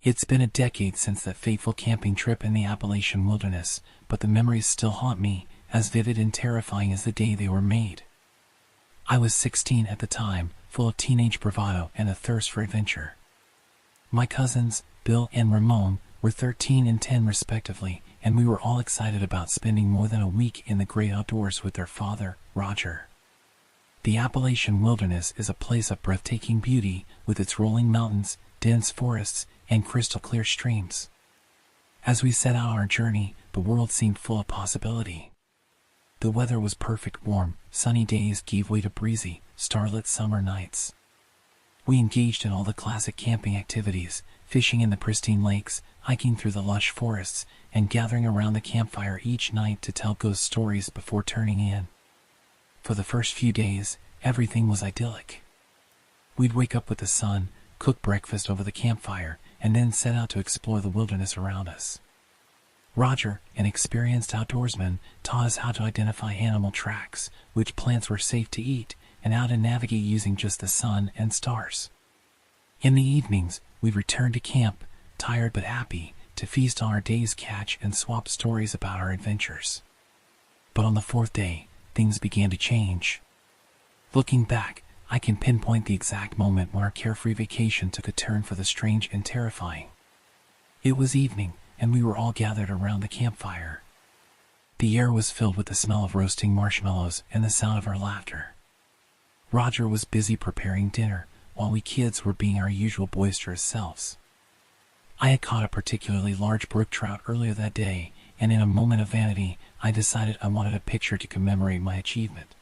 It's been a decade since that fateful camping trip in the Appalachian wilderness, but the memories still haunt me, as vivid and terrifying as the day they were made. I was 16 at the time, full of teenage bravado and a thirst for adventure. My cousins, Bill and Ramon, were 13 and 10 respectively, and we were all excited about spending more than a week in the great outdoors with their father, Roger. The Appalachian wilderness is a place of breathtaking beauty, with its rolling mountains, dense forests, and crystal-clear streams. As we set out on our journey, the world seemed full of possibility. The weather was perfect. Warm, sunny days gave way to breezy, starlit summer nights. We engaged in all the classic camping activities, fishing in the pristine lakes, hiking through the lush forests, and gathering around the campfire each night to tell ghost stories before turning in. For the first few days, everything was idyllic. We'd wake up with the sun, cook breakfast over the campfire, and then set out to explore the wilderness around us. Roger, an experienced outdoorsman, taught us how to identify animal tracks, which plants were safe to eat, and how to navigate using just the sun and stars. In the evenings, we'd return to camp, tired but happy, to feast on our day's catch and swap stories about our adventures. But on the fourth day, things began to change. Looking back, I can pinpoint the exact moment when our carefree vacation took a turn for the strange and terrifying. It was evening, and we were all gathered around the campfire. The air was filled with the smell of roasting marshmallows and the sound of our laughter. Roger was busy preparing dinner, while we kids were being our usual boisterous selves. I had caught a particularly large brook trout earlier that day, and in a moment of vanity, I decided I wanted a picture to commemorate my achievement.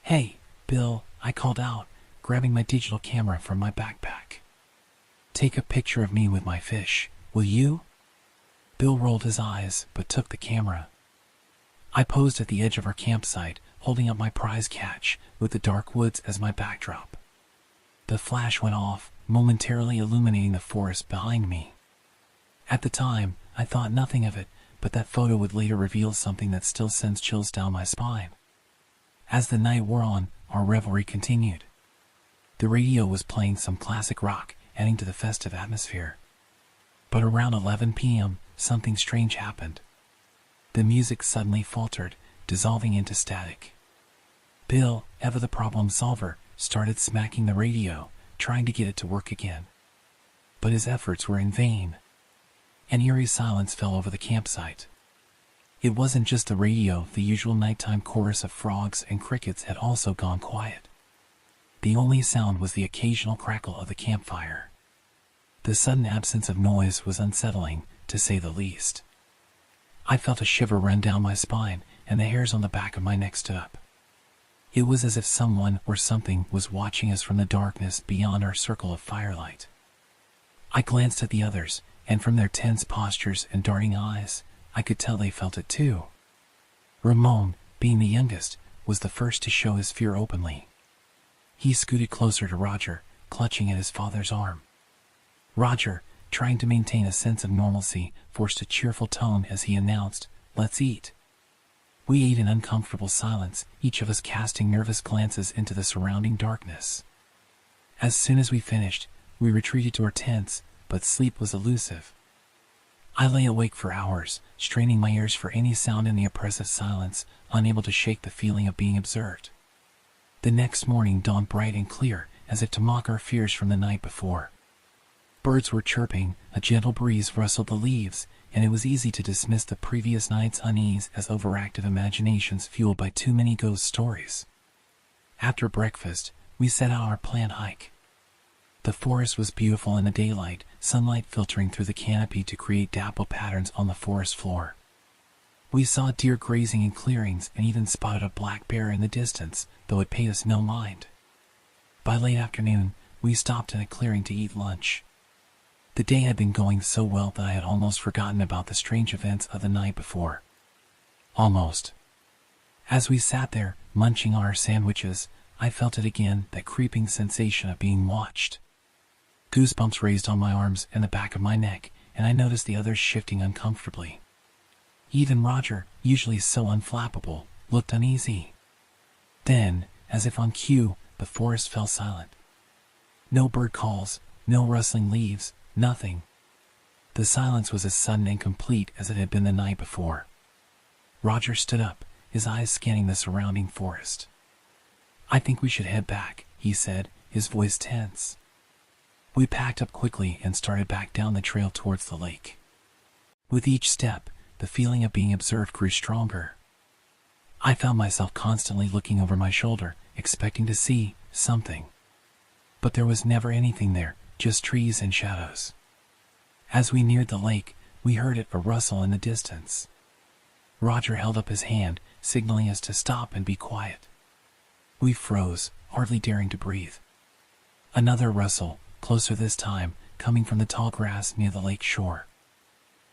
"Hey, Bill," I called out, grabbing my digital camera from my backpack. "Take a picture of me with my fish, will you?" Bill rolled his eyes, but took the camera. I posed at the edge of our campsite, holding up my prize catch, with the dark woods as my backdrop. The flash went off, momentarily illuminating the forest behind me. At the time, I thought nothing of it, but that photo would later reveal something that still sends chills down my spine. As the night wore on, our revelry continued. The radio was playing some classic rock, adding to the festive atmosphere. But around 11 p.m., something strange happened. The music suddenly faltered, dissolving into static. Bill, ever the problem solver, started smacking the radio, trying to get it to work again. But his efforts were in vain. An eerie silence fell over the campsite. It wasn't just the radio, the usual nighttime chorus of frogs and crickets had also gone quiet. The only sound was the occasional crackle of the campfire. The sudden absence of noise was unsettling, to say the least. I felt a shiver run down my spine, and the hairs on the back of my neck stood up. It was as if someone or something was watching us from the darkness beyond our circle of firelight. I glanced at the others, and from their tense postures and darting eyes, I could tell they felt it too. Ramon, being the youngest, was the first to show his fear openly. He scooted closer to Roger, clutching at his father's arm. Roger, trying to maintain a sense of normalcy, forced a cheerful tone as he announced, "Let's eat." We ate in uncomfortable silence, each of us casting nervous glances into the surrounding darkness. As soon as we finished, we retreated to our tents, but sleep was elusive. I lay awake for hours, straining my ears for any sound in the oppressive silence, unable to shake the feeling of being observed. The next morning dawned bright and clear, as if to mock our fears from the night before. Birds were chirping, a gentle breeze rustled the leaves, and it was easy to dismiss the previous night's unease as overactive imaginations fueled by too many ghost stories. After breakfast, we set out on our planned hike. The forest was beautiful in the daylight, sunlight filtering through the canopy to create dapple patterns on the forest floor. We saw deer grazing in clearings and even spotted a black bear in the distance, though it paid us no mind. By late afternoon, we stopped in a clearing to eat lunch. The day had been going so well that I had almost forgotten about the strange events of the night before. Almost. As we sat there, munching on our sandwiches, I felt it again, that creeping sensation of being watched. Goosebumps raised on my arms and the back of my neck, and I noticed the others shifting uncomfortably. Even Roger, usually so unflappable, looked uneasy. Then, as if on cue, the forest fell silent. No bird calls, no rustling leaves, nothing. The silence was as sudden and complete as it had been the night before. Roger stood up, his eyes scanning the surrounding forest. "I think we should head back," he said, his voice tense. We packed up quickly and started back down the trail towards the lake. With each step, the feeling of being observed grew stronger. I found myself constantly looking over my shoulder, expecting to see something. But there was never anything there, just trees and shadows. As we neared the lake, we heard it a rustle in the distance. Roger held up his hand, signaling us to stop and be quiet. We froze, hardly daring to breathe. Another rustle, closer this time, coming from the tall grass near the lake shore.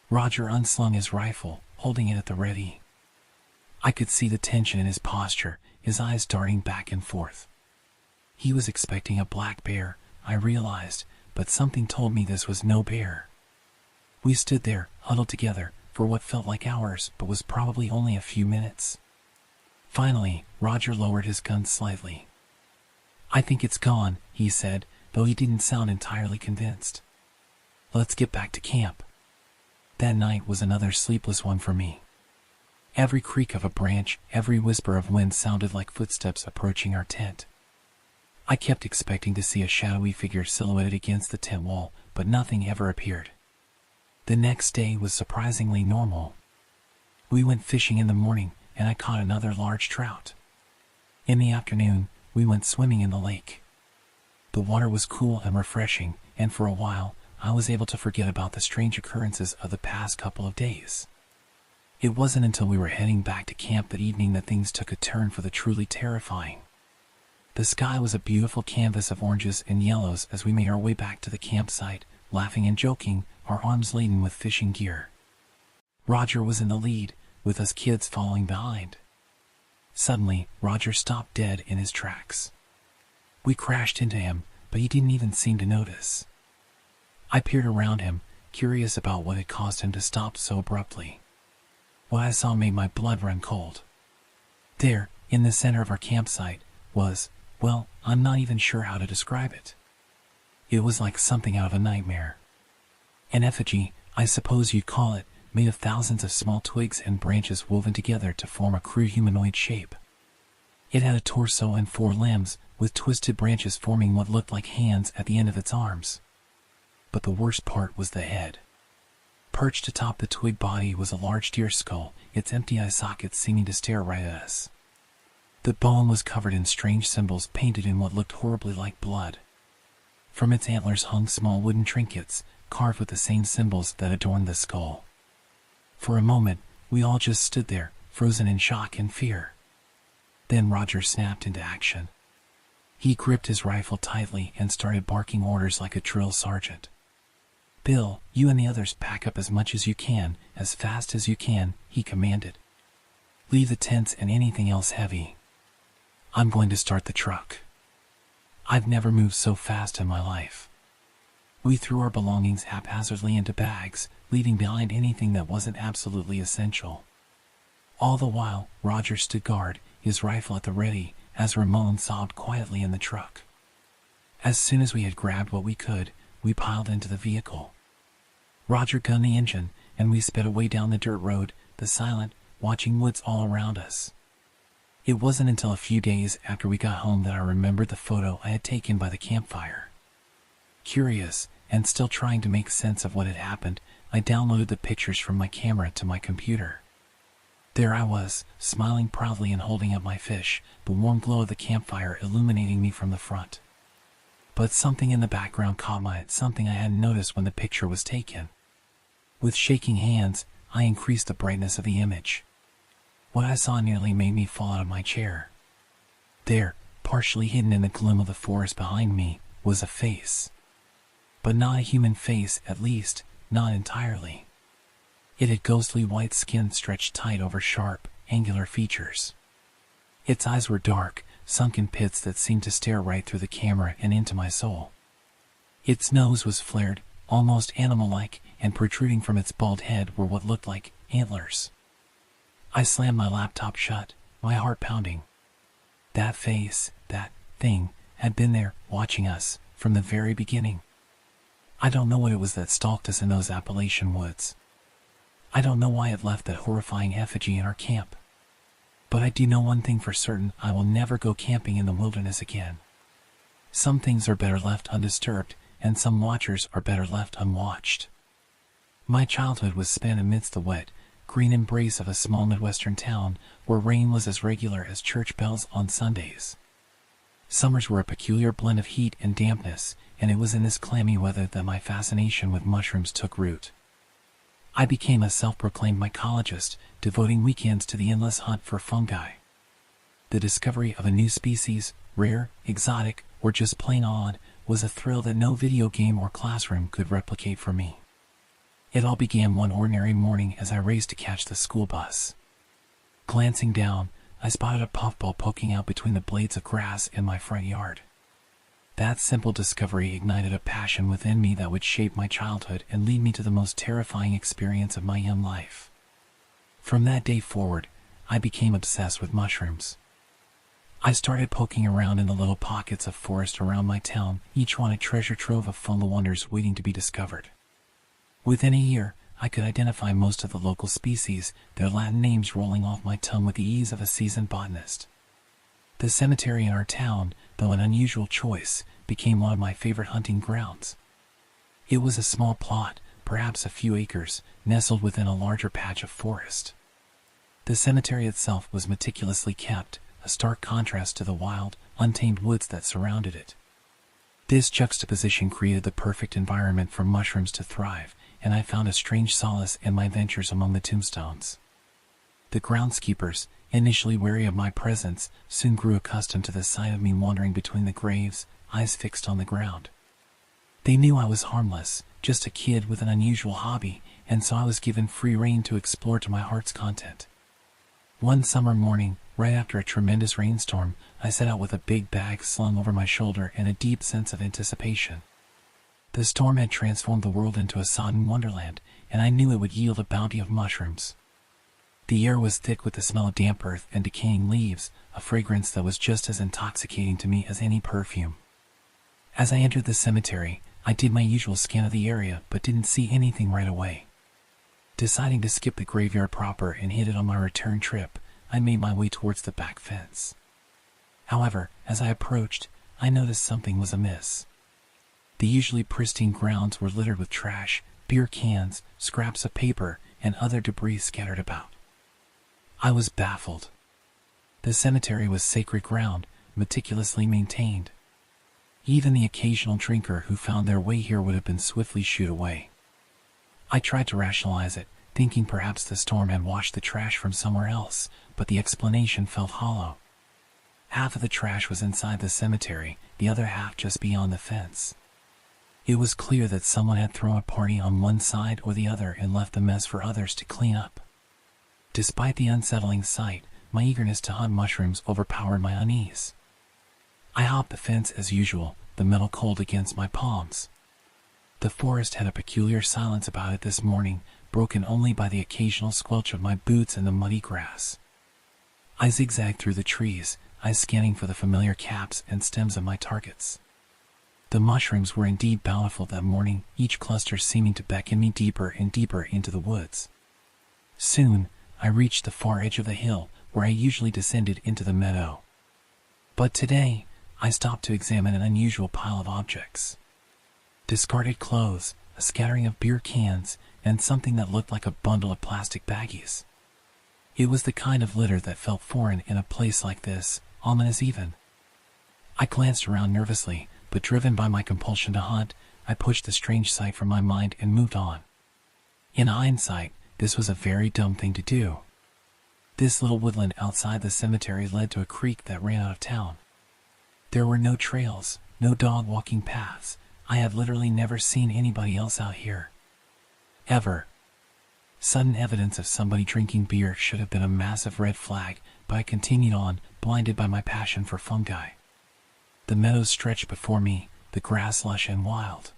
Roger unslung his rifle, holding it at the ready. I could see the tension in his posture, his eyes darting back and forth. He was expecting a black bear, I realized, but something told me this was no bear. We stood there, huddled together, for what felt like hours, but was probably only a few minutes. Finally, Roger lowered his gun slightly. "I think it's gone," he said, though he didn't sound entirely convinced. "Let's get back to camp." That night was another sleepless one for me. Every creak of a branch, every whisper of wind sounded like footsteps approaching our tent. I kept expecting to see a shadowy figure silhouetted against the tent wall, but nothing ever appeared. The next day was surprisingly normal. We went fishing in the morning, and I caught another large trout. In the afternoon, we went swimming in the lake. The water was cool and refreshing, and for a while, I was able to forget about the strange occurrences of the past couple of days. It wasn't until we were heading back to camp that evening that things took a turn for the truly terrifying. The sky was a beautiful canvas of oranges and yellows as we made our way back to the campsite, laughing and joking, our arms laden with fishing gear. Roger was in the lead, with us kids following behind. Suddenly, Roger stopped dead in his tracks. We crashed into him, but he didn't even seem to notice. I peered around him, curious about what had caused him to stop so abruptly. What I saw made my blood run cold. There, in the center of our campsite, was, well, I'm not even sure how to describe it. It was like something out of a nightmare. An effigy, I suppose you'd call it, made of thousands of small twigs and branches woven together to form a crude humanoid shape. It had a torso and 4 limbs, with twisted branches forming what looked like hands at the end of its arms. But the worst part was the head. Perched atop the twig body was a large deer skull, its empty eye sockets seeming to stare right at us. The bone was covered in strange symbols painted in what looked horribly like blood. From its antlers hung small wooden trinkets, carved with the same symbols that adorned the skull. For a moment, we all just stood there, frozen in shock and fear. Then Roger snapped into action. He gripped his rifle tightly and started barking orders like a drill sergeant. "Bill, you and the others pack up as much as you can, as fast as you can," he commanded. "Leave the tents and anything else heavy. I'm going to start the truck." I've never moved so fast in my life. We threw our belongings haphazardly into bags, leaving behind anything that wasn't absolutely essential. All the while, Roger stood guard, his rifle at the ready, as Ramon sobbed quietly in the truck. As soon as we had grabbed what we could, we piled into the vehicle. Roger gunned the engine, and we sped away down the dirt road, the silent, watching woods all around us. It wasn't until a few days after we got home that I remembered the photo I had taken by the campfire. Curious, and still trying to make sense of what had happened, I downloaded the pictures from my camera to my computer. There I was, smiling proudly and holding up my fish, the warm glow of the campfire illuminating me from the front. But something in the background caught my eye, something I hadn't noticed when the picture was taken. With shaking hands, I increased the brightness of the image. What I saw nearly made me fall out of my chair. There, partially hidden in the gloom of the forest behind me, was a face. But not a human face, at least, not entirely. It had ghostly white skin stretched tight over sharp, angular features. Its eyes were dark, sunken pits that seemed to stare right through the camera and into my soul. Its nose was flared, almost animal-like, and protruding from its bald head were what looked like antlers. I slammed my laptop shut, my heart pounding. That face, that thing, had been there, watching us, from the very beginning. I don't know what it was that stalked us in those Appalachian woods. I don't know why it left that horrifying effigy in our camp. But I do know one thing for certain: I will never go camping in the wilderness again. Some things are better left undisturbed, and some watchers are better left unwatched. My childhood was spent amidst the wet, green embrace of a small Midwestern town where rain was as regular as church bells on Sundays. Summers were a peculiar blend of heat and dampness, and it was in this clammy weather that my fascination with mushrooms took root. I became a self-proclaimed mycologist, devoting weekends to the endless hunt for fungi. The discovery of a new species, rare, exotic, or just plain odd, was a thrill that no video game or classroom could replicate for me. It all began one ordinary morning as I raced to catch the school bus. Glancing down, I spotted a puffball poking out between the blades of grass in my front yard. That simple discovery ignited a passion within me that would shape my childhood and lead me to the most terrifying experience of my young life. From that day forward, I became obsessed with mushrooms. I started poking around in the little pockets of forest around my town, each one a treasure trove of fungal wonders waiting to be discovered. Within a year, I could identify most of the local species, their Latin names rolling off my tongue with the ease of a seasoned botanist. The cemetery in our town, though an unusual choice, became one of my favorite hunting grounds. It was a small plot, perhaps a few acres, nestled within a larger patch of forest. The cemetery itself was meticulously kept, a stark contrast to the wild, untamed woods that surrounded it. This juxtaposition created the perfect environment for mushrooms to thrive, and I found a strange solace in my ventures among the tombstones. The groundskeepers, initially wary of my presence, soon grew accustomed to the sight of me wandering between the graves, eyes fixed on the ground. They knew I was harmless, just a kid with an unusual hobby, and so I was given free rein to explore to my heart's content. One summer morning, right after a tremendous rainstorm, I set out with a big bag slung over my shoulder and a deep sense of anticipation. The storm had transformed the world into a sodden wonderland, and I knew it would yield a bounty of mushrooms. The air was thick with the smell of damp earth and decaying leaves, a fragrance that was just as intoxicating to me as any perfume. As I entered the cemetery, I did my usual scan of the area but didn't see anything right away. Deciding to skip the graveyard proper and hit it on my return trip, I made my way towards the back fence. However, as I approached, I noticed something was amiss. The usually pristine grounds were littered with trash, beer cans, scraps of paper, and other debris scattered about. I was baffled. The cemetery was sacred ground, meticulously maintained. Even the occasional drinker who found their way here would have been swiftly shooed away. I tried to rationalize it, thinking perhaps the storm had washed the trash from somewhere else, but the explanation felt hollow. Half of the trash was inside the cemetery, the other half just beyond the fence. It was clear that someone had thrown a party on one side or the other and left the mess for others to clean up. Despite the unsettling sight, my eagerness to hunt mushrooms overpowered my unease. I hopped the fence as usual, the metal cold against my palms. The forest had a peculiar silence about it this morning, broken only by the occasional squelch of my boots in the muddy grass. I zigzagged through the trees, eyes scanning for the familiar caps and stems of my targets. The mushrooms were indeed bountiful that morning, each cluster seeming to beckon me deeper and deeper into the woods. Soon, I reached the far edge of the hill, where I usually descended into the meadow. But today, I stopped to examine an unusual pile of objects. Discarded clothes, a scattering of beer cans, and something that looked like a bundle of plastic baggies. It was the kind of litter that felt foreign in a place like this, ominous even. I glanced around nervously, but driven by my compulsion to hunt, I pushed the strange sight from my mind and moved on. In hindsight, this was a very dumb thing to do. This little woodland outside the cemetery led to a creek that ran out of town. There were no trails, no dog-walking paths. I had literally never seen anybody else out here. Ever. Sudden evidence of somebody drinking beer should have been a massive red flag, but I continued on, blinded by my passion for fungi. The meadows stretched before me, the grass lush and wild.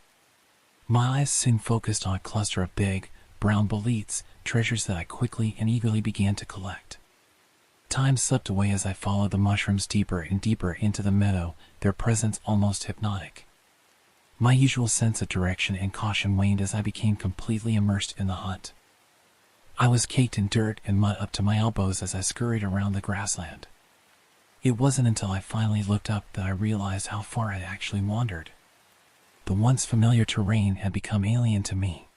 My eyes soon focused on a cluster of big, brown boletes, treasures that I quickly and eagerly began to collect. Time slipped away as I followed the mushrooms deeper and deeper into the meadow, their presence almost hypnotic. My usual sense of direction and caution waned as I became completely immersed in the hunt. I was caked in dirt and mud up to my elbows as I scurried around the grassland. It wasn't until I finally looked up that I realized how far I'd actually wandered. The once familiar terrain had become alien to me.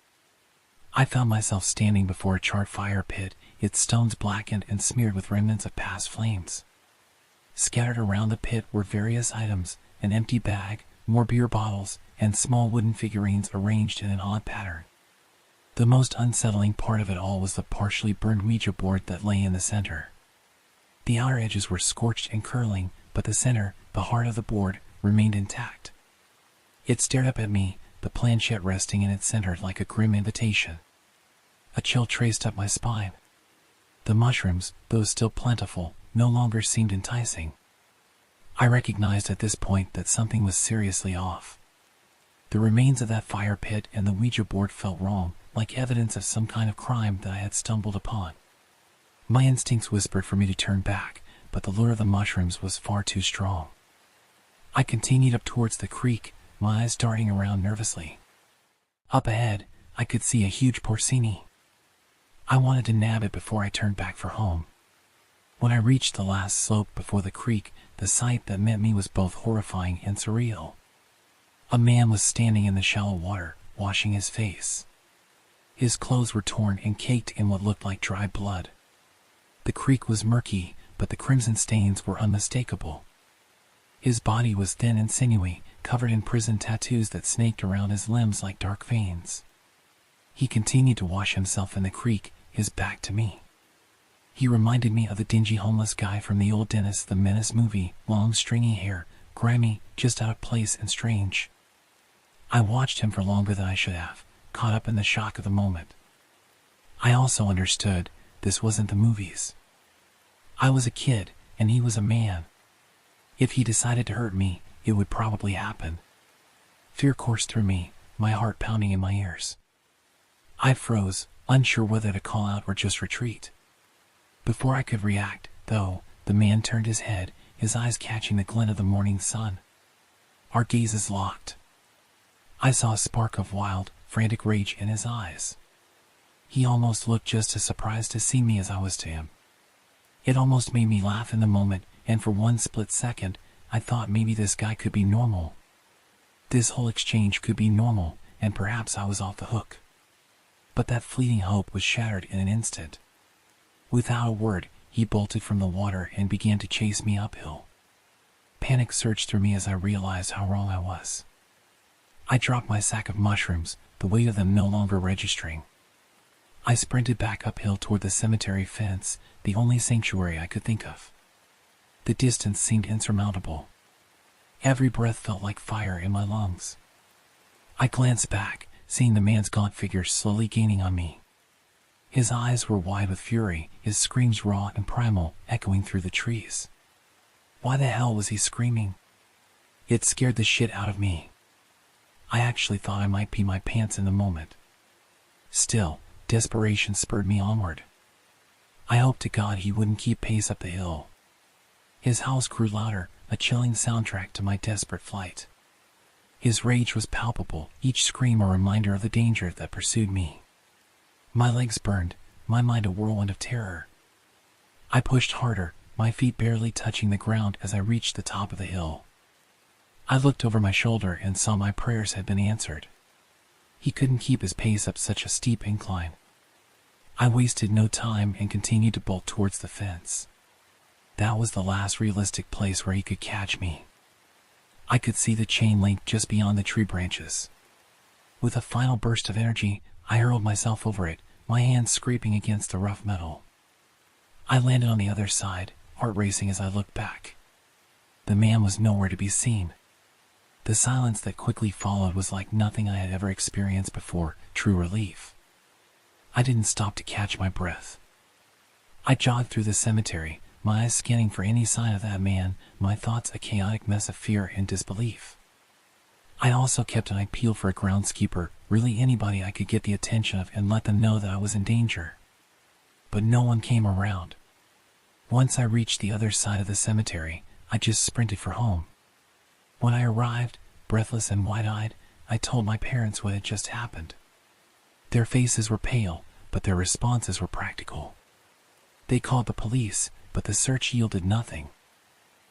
I found myself standing before a charred fire pit, its stones blackened and smeared with remnants of past flames. Scattered around the pit were various items, an empty bag, more beer bottles, and small wooden figurines arranged in an odd pattern. The most unsettling part of it all was the partially burned Ouija board that lay in the center. The outer edges were scorched and curling, but the center, the heart of the board, remained intact. It stared up at me, the planchette resting in its center like a grim invitation. A chill traced up my spine. The mushrooms, though still plentiful, no longer seemed enticing. I recognized at this point that something was seriously off. The remains of that fire pit and the Ouija board felt wrong, like evidence of some kind of crime that I had stumbled upon. My instincts whispered for me to turn back, but the lure of the mushrooms was far too strong. I continued up towards the creek, my eyes darting around nervously. Up ahead, I could see a huge porcini. I wanted to nab it before I turned back for home. When I reached the last slope before the creek, the sight that met me was both horrifying and surreal. A man was standing in the shallow water, washing his face. His clothes were torn and caked in what looked like dry blood. The creek was murky, but the crimson stains were unmistakable. His body was thin and sinewy, covered in prison tattoos that snaked around his limbs like dark veins. He continued to wash himself in the creek, his back to me. He reminded me of the dingy homeless guy from the old Dennis the Menace movie, long stringy hair, grimy, just out of place and strange. I watched him for longer than I should have, caught up in the shock of the moment. I also understood this wasn't the movies. I was a kid, and he was a man. If he decided to hurt me, it would probably happen. Fear coursed through me, my heart pounding in my ears. I froze, unsure whether to call out or just retreat. Before I could react, though, the man turned his head, his eyes catching the glint of the morning sun. Our gazes locked. I saw a spark of wild, frantic rage in his eyes. He almost looked just as surprised to see me as I was to him. It almost made me laugh in the moment, and for one split second, I thought maybe this guy could be normal. This whole exchange could be normal, and perhaps I was off the hook. But that fleeting hope was shattered in an instant. Without a word, he bolted from the water and began to chase me uphill. Panic surged through me as I realized how wrong I was. I dropped my sack of mushrooms, the weight of them no longer registering. I sprinted back uphill toward the cemetery fence, the only sanctuary I could think of. The distance seemed insurmountable. Every breath felt like fire in my lungs. I glanced back, seeing the man's gaunt figure slowly gaining on me. His eyes were wide with fury, his screams raw and primal, echoing through the trees. Why the hell was he screaming? It scared the shit out of me. I actually thought I might pee my pants in the moment. Still, desperation spurred me onward. I hoped to God he wouldn't keep pace up the hill. His howls grew louder, a chilling soundtrack to my desperate flight. His rage was palpable, each scream a reminder of the danger that pursued me. My legs burned, my mind a whirlwind of terror. I pushed harder, my feet barely touching the ground as I reached the top of the hill. I looked over my shoulder and saw my prayers had been answered. He couldn't keep his pace up such a steep incline. I wasted no time and continued to bolt towards the fence. That was the last realistic place where he could catch me. I could see the chain link just beyond the tree branches. With a final burst of energy, I hurled myself over it, my hands scraping against the rough metal. I landed on the other side, heart racing as I looked back. The man was nowhere to be seen. The silence that quickly followed was like nothing I had ever experienced before, true relief. I didn't stop to catch my breath. I jogged through the cemetery, my eyes scanning for any sign of that man, my thoughts a chaotic mess of fear and disbelief. I also kept an eye peeled for a groundskeeper, really anybody I could get the attention of and let them know that I was in danger. But no one came around. Once I reached the other side of the cemetery, I just sprinted for home. When I arrived, breathless and wide-eyed, I told my parents what had just happened. Their faces were pale, but their responses were practical. They called the police, but the search yielded nothing.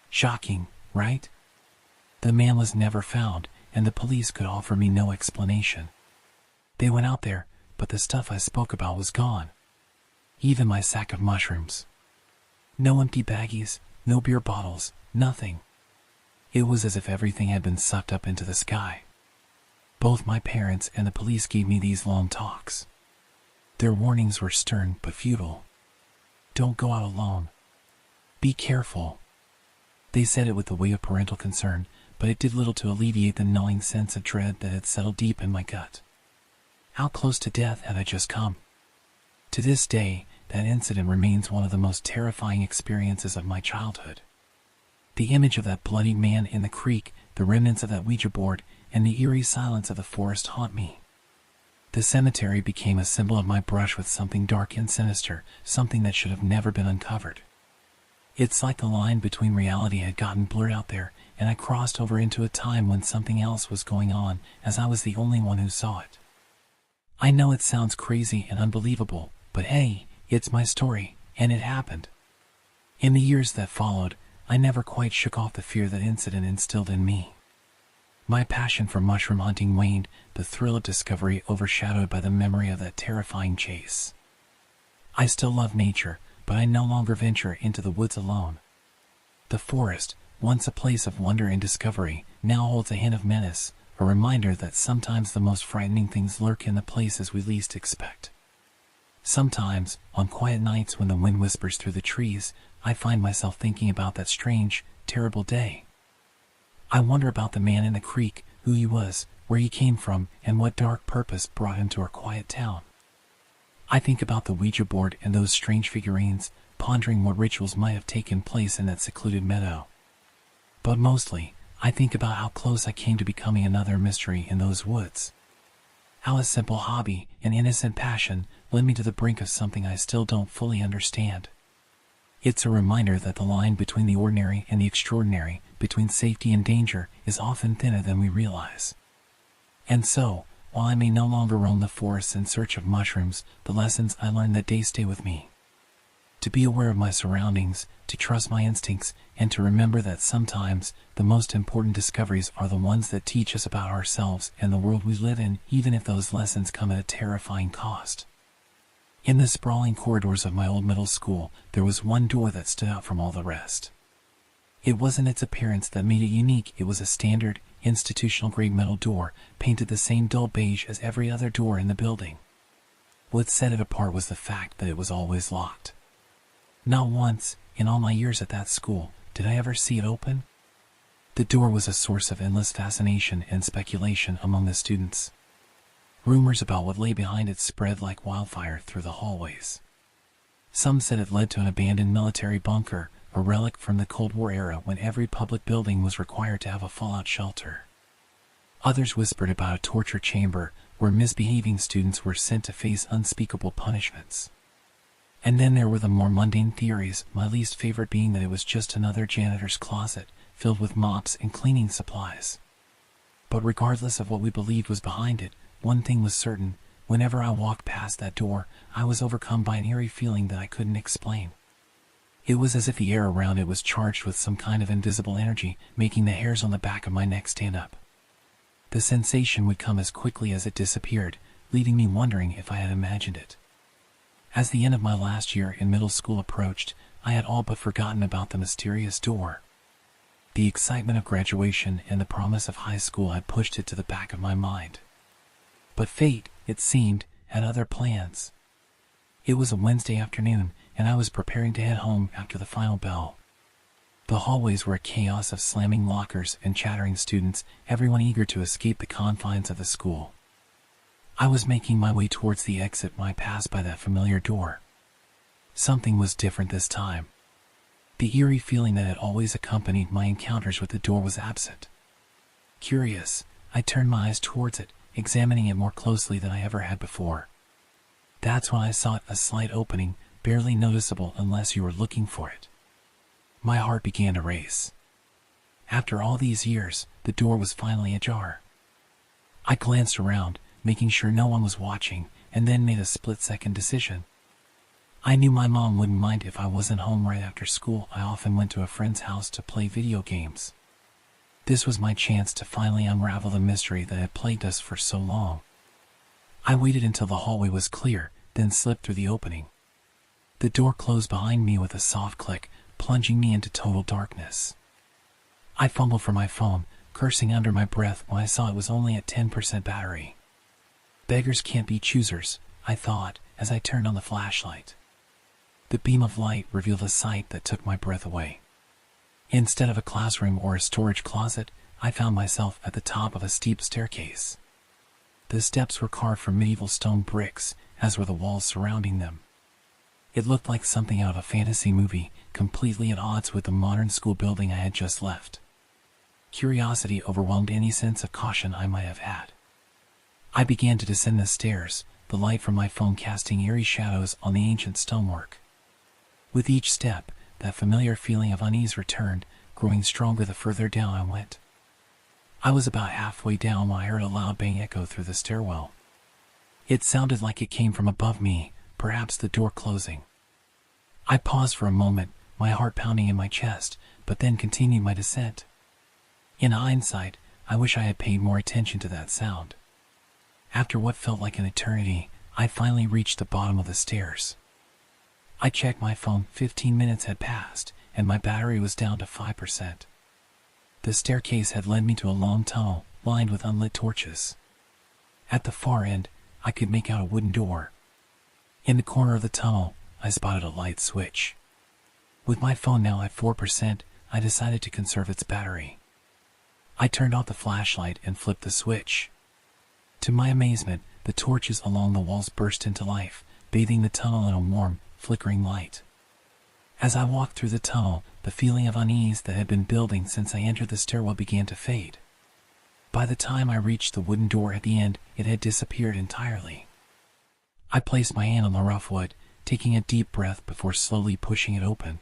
Shocking, right? The man was never found, and the police could offer me no explanation. They went out there, but the stuff I spoke about was gone. Even my sack of mushrooms. No empty baggies, no beer bottles, nothing. It was as if everything had been sucked up into the sky. Both my parents and the police gave me these long talks. Their warnings were stern but futile. Don't go out alone. Be careful. They said it with the weight of parental concern, but it did little to alleviate the gnawing sense of dread that had settled deep in my gut. How close to death had I just come? To this day, that incident remains one of the most terrifying experiences of my childhood. The image of that bloody man in the creek, the remnants of that Ouija board, and the eerie silence of the forest haunt me. The cemetery became a symbol of my brush with something dark and sinister, something that should have never been uncovered. It's like the line between reality had gotten blurred out there, and I crossed over into a time when something else was going on, as I was the only one who saw it. I know it sounds crazy and unbelievable, but hey, it's my story, and it happened. In the years that followed, I never quite shook off the fear that incident instilled in me. My passion for mushroom hunting waned, the thrill of discovery overshadowed by the memory of that terrifying chase. I still love nature, but I no longer venture into the woods alone. The forest, once a place of wonder and discovery, now holds a hint of menace, a reminder that sometimes the most frightening things lurk in the places we least expect. Sometimes, on quiet nights when the wind whispers through the trees, I find myself thinking about that strange, terrible day. I wonder about the man in the creek, who he was, where he came from, and what dark purpose brought him to our quiet town. I think about the Ouija board and those strange figurines, pondering what rituals might have taken place in that secluded meadow. But mostly, I think about how close I came to becoming another mystery in those woods. How a simple hobby, an innocent passion, led me to the brink of something I still don't fully understand. It's a reminder that the line between the ordinary and the extraordinary, between safety and danger, is often thinner than we realize. And so, while I may no longer roam the forests in search of mushrooms, the lessons I learned that day stay with me. To be aware of my surroundings, to trust my instincts, and to remember that sometimes the most important discoveries are the ones that teach us about ourselves and the world we live in, even if those lessons come at a terrifying cost. In the sprawling corridors of my old middle school, there was one door that stood out from all the rest. It wasn't its appearance that made it unique. It was a standard, institutional-grade metal door, painted the same dull beige as every other door in the building. What set it apart was the fact that it was always locked. Not once, in all my years at that school, did I ever see it open. The door was a source of endless fascination and speculation among the students. Rumors about what lay behind it spread like wildfire through the hallways. Some said it led to an abandoned military bunker, a relic from the Cold War era when every public building was required to have a fallout shelter. Others whispered about a torture chamber where misbehaving students were sent to face unspeakable punishments. And then there were the more mundane theories, my least favorite being that it was just another janitor's closet, filled with mops and cleaning supplies. But regardless of what we believed was behind it, one thing was certain: whenever I walked past that door, I was overcome by an eerie feeling that I couldn't explain. It was as if the air around it was charged with some kind of invisible energy, making the hairs on the back of my neck stand up. The sensation would come as quickly as it disappeared, leaving me wondering if I had imagined it. As the end of my last year in middle school approached, I had all but forgotten about the mysterious door. The excitement of graduation and the promise of high school had pushed it to the back of my mind. But fate, it seemed, had other plans. It was a Wednesday afternoon, and I was preparing to head home after the final bell. The hallways were a chaos of slamming lockers and chattering students, everyone eager to escape the confines of the school. I was making my way towards the exit when I passed by that familiar door. Something was different this time. The eerie feeling that had always accompanied my encounters with the door was absent. Curious, I turned my eyes towards it, examining it more closely than I ever had before. That's when I saw a slight opening, barely noticeable unless you were looking for it. My heart began to race. After all these years, the door was finally ajar. I glanced around, making sure no one was watching, and then made a split-second decision. I knew my mom wouldn't mind if I wasn't home right after school. I often went to a friend's house to play video games. This was my chance to finally unravel the mystery that had plagued us for so long. I waited until the hallway was clear, then slipped through the opening. The door closed behind me with a soft click, plunging me into total darkness. I fumbled for my phone, cursing under my breath when I saw it was only at 10% battery. Beggars can't be choosers, I thought, as I turned on the flashlight. The beam of light revealed a sight that took my breath away. Instead of a classroom or a storage closet, I found myself at the top of a steep staircase. The steps were carved from medieval stone bricks, as were the walls surrounding them. It looked like something out of a fantasy movie, completely at odds with the modern school building I had just left. Curiosity overwhelmed any sense of caution I might have had. I began to descend the stairs, the light from my phone casting eerie shadows on the ancient stonework. With each step, that familiar feeling of unease returned, growing stronger the further down I went. I was about halfway down when I heard a loud bang echo through the stairwell. It sounded like it came from above me, perhaps the door closing. I paused for a moment, my heart pounding in my chest, but then continued my descent. In hindsight, I wish I had paid more attention to that sound. After what felt like an eternity, I finally reached the bottom of the stairs. I checked my phone. 15 minutes had passed, and my battery was down to 5%. The staircase had led me to a long tunnel, lined with unlit torches. At the far end, I could make out a wooden door. In the corner of the tunnel, I spotted a light switch. With my phone now at 4%, I decided to conserve its battery. I turned off the flashlight and flipped the switch. To my amazement, the torches along the walls burst into life, bathing the tunnel in a warm, flickering light. As I walked through the tunnel, the feeling of unease that had been building since I entered the stairwell began to fade. By the time I reached the wooden door at the end, it had disappeared entirely. I placed my hand on the rough wood, taking a deep breath before slowly pushing it open.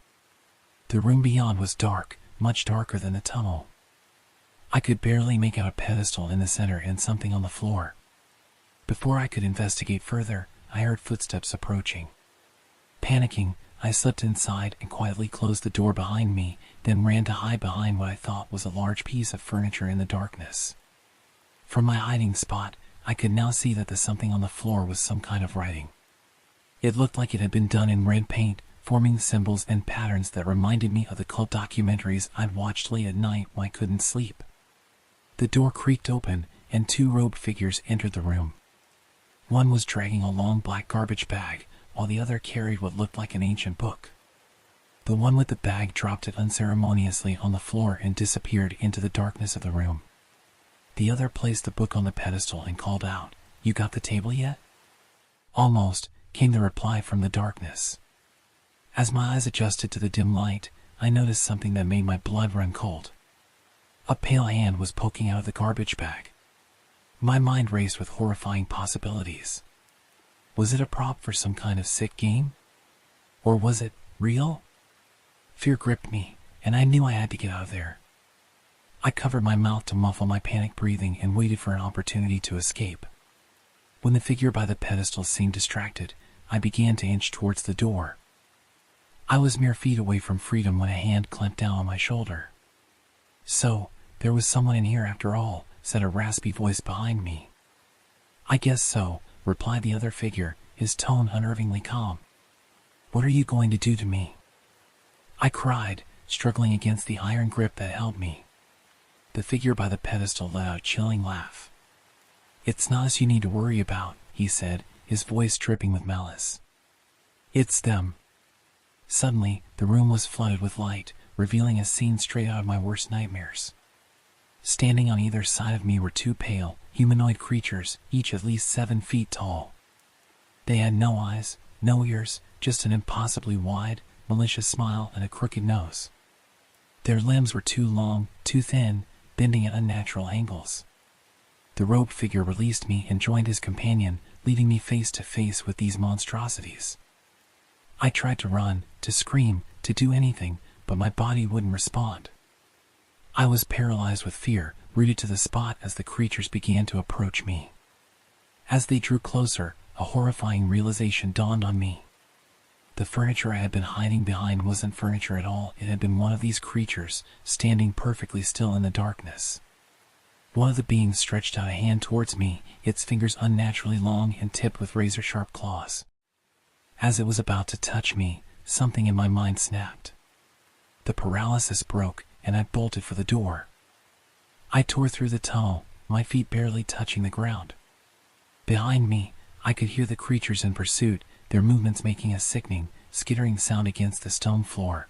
The room beyond was dark, much darker than the tunnel. I could barely make out a pedestal in the center and something on the floor. Before I could investigate further, I heard footsteps approaching. Panicking, I slipped inside and quietly closed the door behind me, then ran to hide behind what I thought was a large piece of furniture in the darkness. From my hiding spot, I could now see that the something on the floor was some kind of writing. It looked like it had been done in red paint, forming symbols and patterns that reminded me of the cult documentaries I'd watched late at night when I couldn't sleep. The door creaked open, and two robed figures entered the room. One was dragging a long black garbage bag, while the other carried what looked like an ancient book. The one with the bag dropped it unceremoniously on the floor and disappeared into the darkness of the room. The other placed the book on the pedestal and called out, "You got the table yet?" "Almost," came the reply from the darkness. As my eyes adjusted to the dim light, I noticed something that made my blood run cold. A pale hand was poking out of the garbage bag. My mind raced with horrifying possibilities. Was it a prop for some kind of sick game? Or was it real? Fear gripped me, and I knew I had to get out of there. I covered my mouth to muffle my panic breathing and waited for an opportunity to escape. When the figure by the pedestal seemed distracted, I began to inch towards the door. I was mere feet away from freedom when a hand clamped down on my shoulder. "So, there was someone in here after all," said a raspy voice behind me. "I guess so," replied the other figure, his tone unnervingly calm. "What are you going to do to me?" I cried, struggling against the iron grip that held me. The figure by the pedestal let out a chilling laugh. "It's not us you need to worry about," he said, his voice dripping with malice. "It's them." Suddenly, the room was flooded with light, revealing a scene straight out of my worst nightmares. Standing on either side of me were two pale, humanoid creatures, each at least 7 feet tall. They had no eyes, no ears, just an impossibly wide, malicious smile and a crooked nose. Their limbs were too long, too thin, bending at unnatural angles. The robed figure released me and joined his companion, leaving me face to face with these monstrosities. I tried to run, to scream, to do anything, but my body wouldn't respond. I was paralyzed with fear, rooted to the spot as the creatures began to approach me. As they drew closer, a horrifying realization dawned on me. The furniture I had been hiding behind wasn't furniture at all. It had been one of these creatures, standing perfectly still in the darkness. One of the beings stretched out a hand towards me, its fingers unnaturally long and tipped with razor-sharp claws. As it was about to touch me, something in my mind snapped. The paralysis broke, and I bolted for the door. I tore through the tunnel, my feet barely touching the ground. Behind me, I could hear the creatures in pursuit, their movements making a sickening, skittering sound against the stone floor.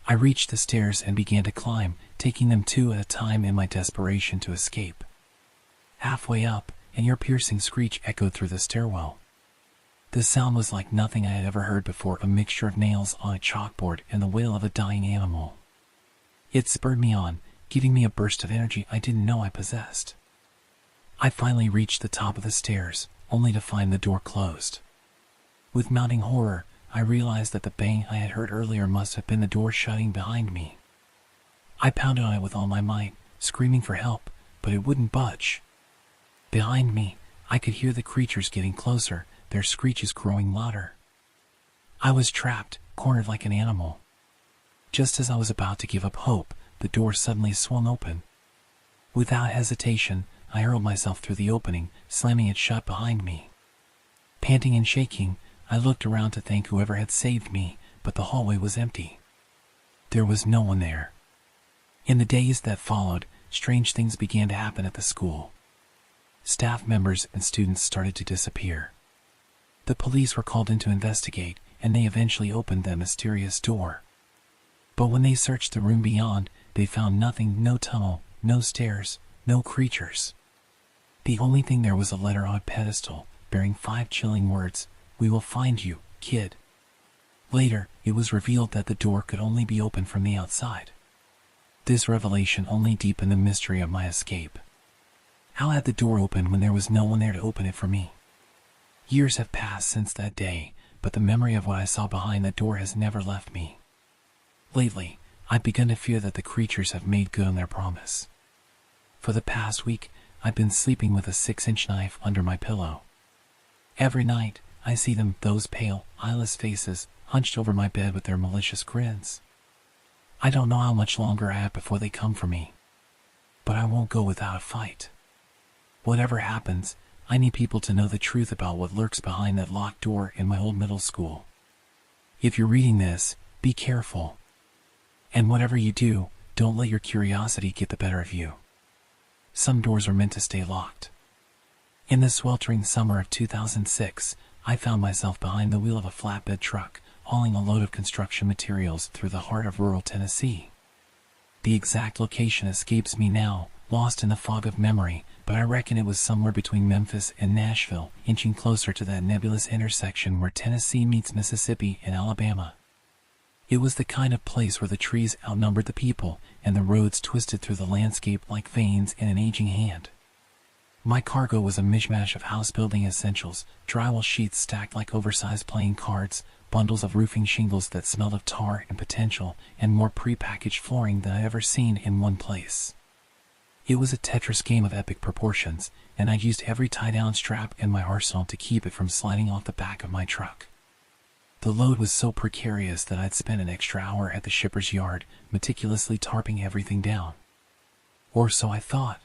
I reached the stairs and began to climb, taking them two at a time in my desperation to escape. Halfway up, an ear-piercing screech echoed through the stairwell. The sound was like nothing I had ever heard before, a mixture of nails on a chalkboard and the wail of a dying animal. It spurred me on, giving me a burst of energy I didn't know I possessed. I finally reached the top of the stairs, only to find the door closed. With mounting horror, I realized that the bang I had heard earlier must have been the door shutting behind me. I pounded on it with all my might, screaming for help, but it wouldn't budge. Behind me, I could hear the creatures getting closer, their screeches growing louder. I was trapped, cornered like an animal. Just as I was about to give up hope, the door suddenly swung open. Without hesitation, I hurled myself through the opening, slamming it shut behind me. Panting and shaking, I looked around to thank whoever had saved me, but the hallway was empty. There was no one there. In the days that followed, strange things began to happen at the school. Staff members and students started to disappear. The police were called in to investigate, and they eventually opened that mysterious door. But when they searched the room beyond, they found nothing, no tunnel, no stairs, no creatures. The only thing there was a letter on a pedestal, bearing 5 chilling words, "We will find you, kid." Later, it was revealed that the door could only be opened from the outside. This revelation only deepened the mystery of my escape. How had the door opened when there was no one there to open it for me? Years have passed since that day, but the memory of what I saw behind that door has never left me. Lately, I've begun to fear that the creatures have made good on their promise. For the past week, I've been sleeping with a 6-inch knife under my pillow. Every night, I see them, those pale, eyeless faces, hunched over my bed with their malicious grins. I don't know how much longer I have before they come for me. But I won't go without a fight. Whatever happens, I need people to know the truth about what lurks behind that locked door in my old middle school. If you're reading this, be careful. And whatever you do, don't let your curiosity get the better of you. Some doors are meant to stay locked. In the sweltering summer of 2006, I found myself behind the wheel of a flatbed truck, hauling a load of construction materials through the heart of rural Tennessee. The exact location escapes me now, lost in the fog of memory, but I reckon it was somewhere between Memphis and Nashville, inching closer to that nebulous intersection where Tennessee meets Mississippi and Alabama. It was the kind of place where the trees outnumbered the people, and the roads twisted through the landscape like veins in an aging hand. My cargo was a mishmash of house-building essentials, drywall sheets stacked like oversized playing cards, bundles of roofing shingles that smelled of tar and potential, and more pre-packaged flooring than I'd ever seen in one place. It was a Tetris game of epic proportions, and I used every tie-down strap in my arsenal to keep it from sliding off the back of my truck. The load was so precarious that I'd spent an extra hour at the shipper's yard, meticulously tarping everything down. Or so I thought.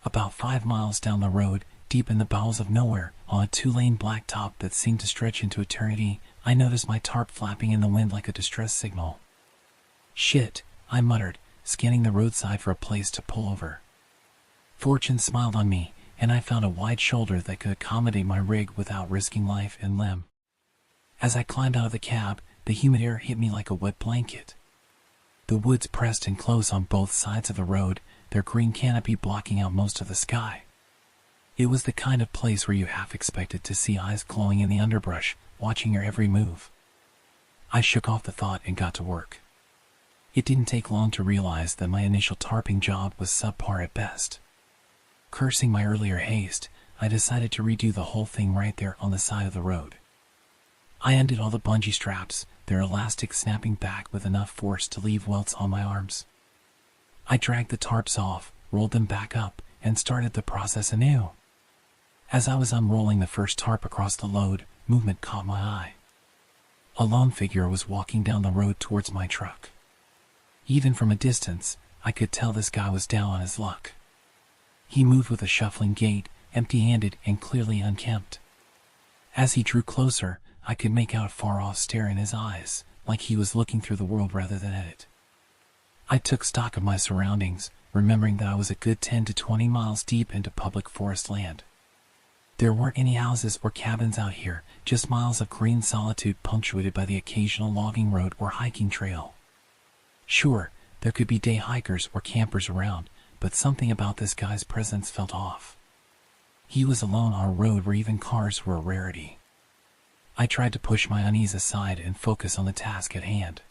About 5 miles down the road, deep in the bowels of nowhere, on a 2-lane blacktop that seemed to stretch into eternity, I noticed my tarp flapping in the wind like a distress signal. "Shit," I muttered, scanning the roadside for a place to pull over. Fortune smiled on me, and I found a wide shoulder that could accommodate my rig without risking life and limb. As I climbed out of the cab, the humid air hit me like a wet blanket. The woods pressed in close on both sides of the road, their green canopy blocking out most of the sky. It was the kind of place where you half expected to see eyes glowing in the underbrush, watching your every move. I shook off the thought and got to work. It didn't take long to realize that my initial tarping job was subpar at best. Cursing my earlier haste, I decided to redo the whole thing right there on the side of the road. I undid all the bungee straps, their elastics snapping back with enough force to leave welts on my arms. I dragged the tarps off, rolled them back up, and started the process anew. As I was unrolling the first tarp across the load, movement caught my eye. A lone figure was walking down the road towards my truck. Even from a distance, I could tell this guy was down on his luck. He moved with a shuffling gait, empty-handed and clearly unkempt. As he drew closer, I could make out a far-off stare in his eyes, like he was looking through the world rather than at it. I took stock of my surroundings, remembering that I was a good 10 to 20 miles deep into public forest land. There weren't any houses or cabins out here, just miles of green solitude punctuated by the occasional logging road or hiking trail. Sure, there could be day hikers or campers around, but something about this guy's presence felt off. He was alone on a road where even cars were a rarity. I tried to push my unease aside and focus on the task at hand.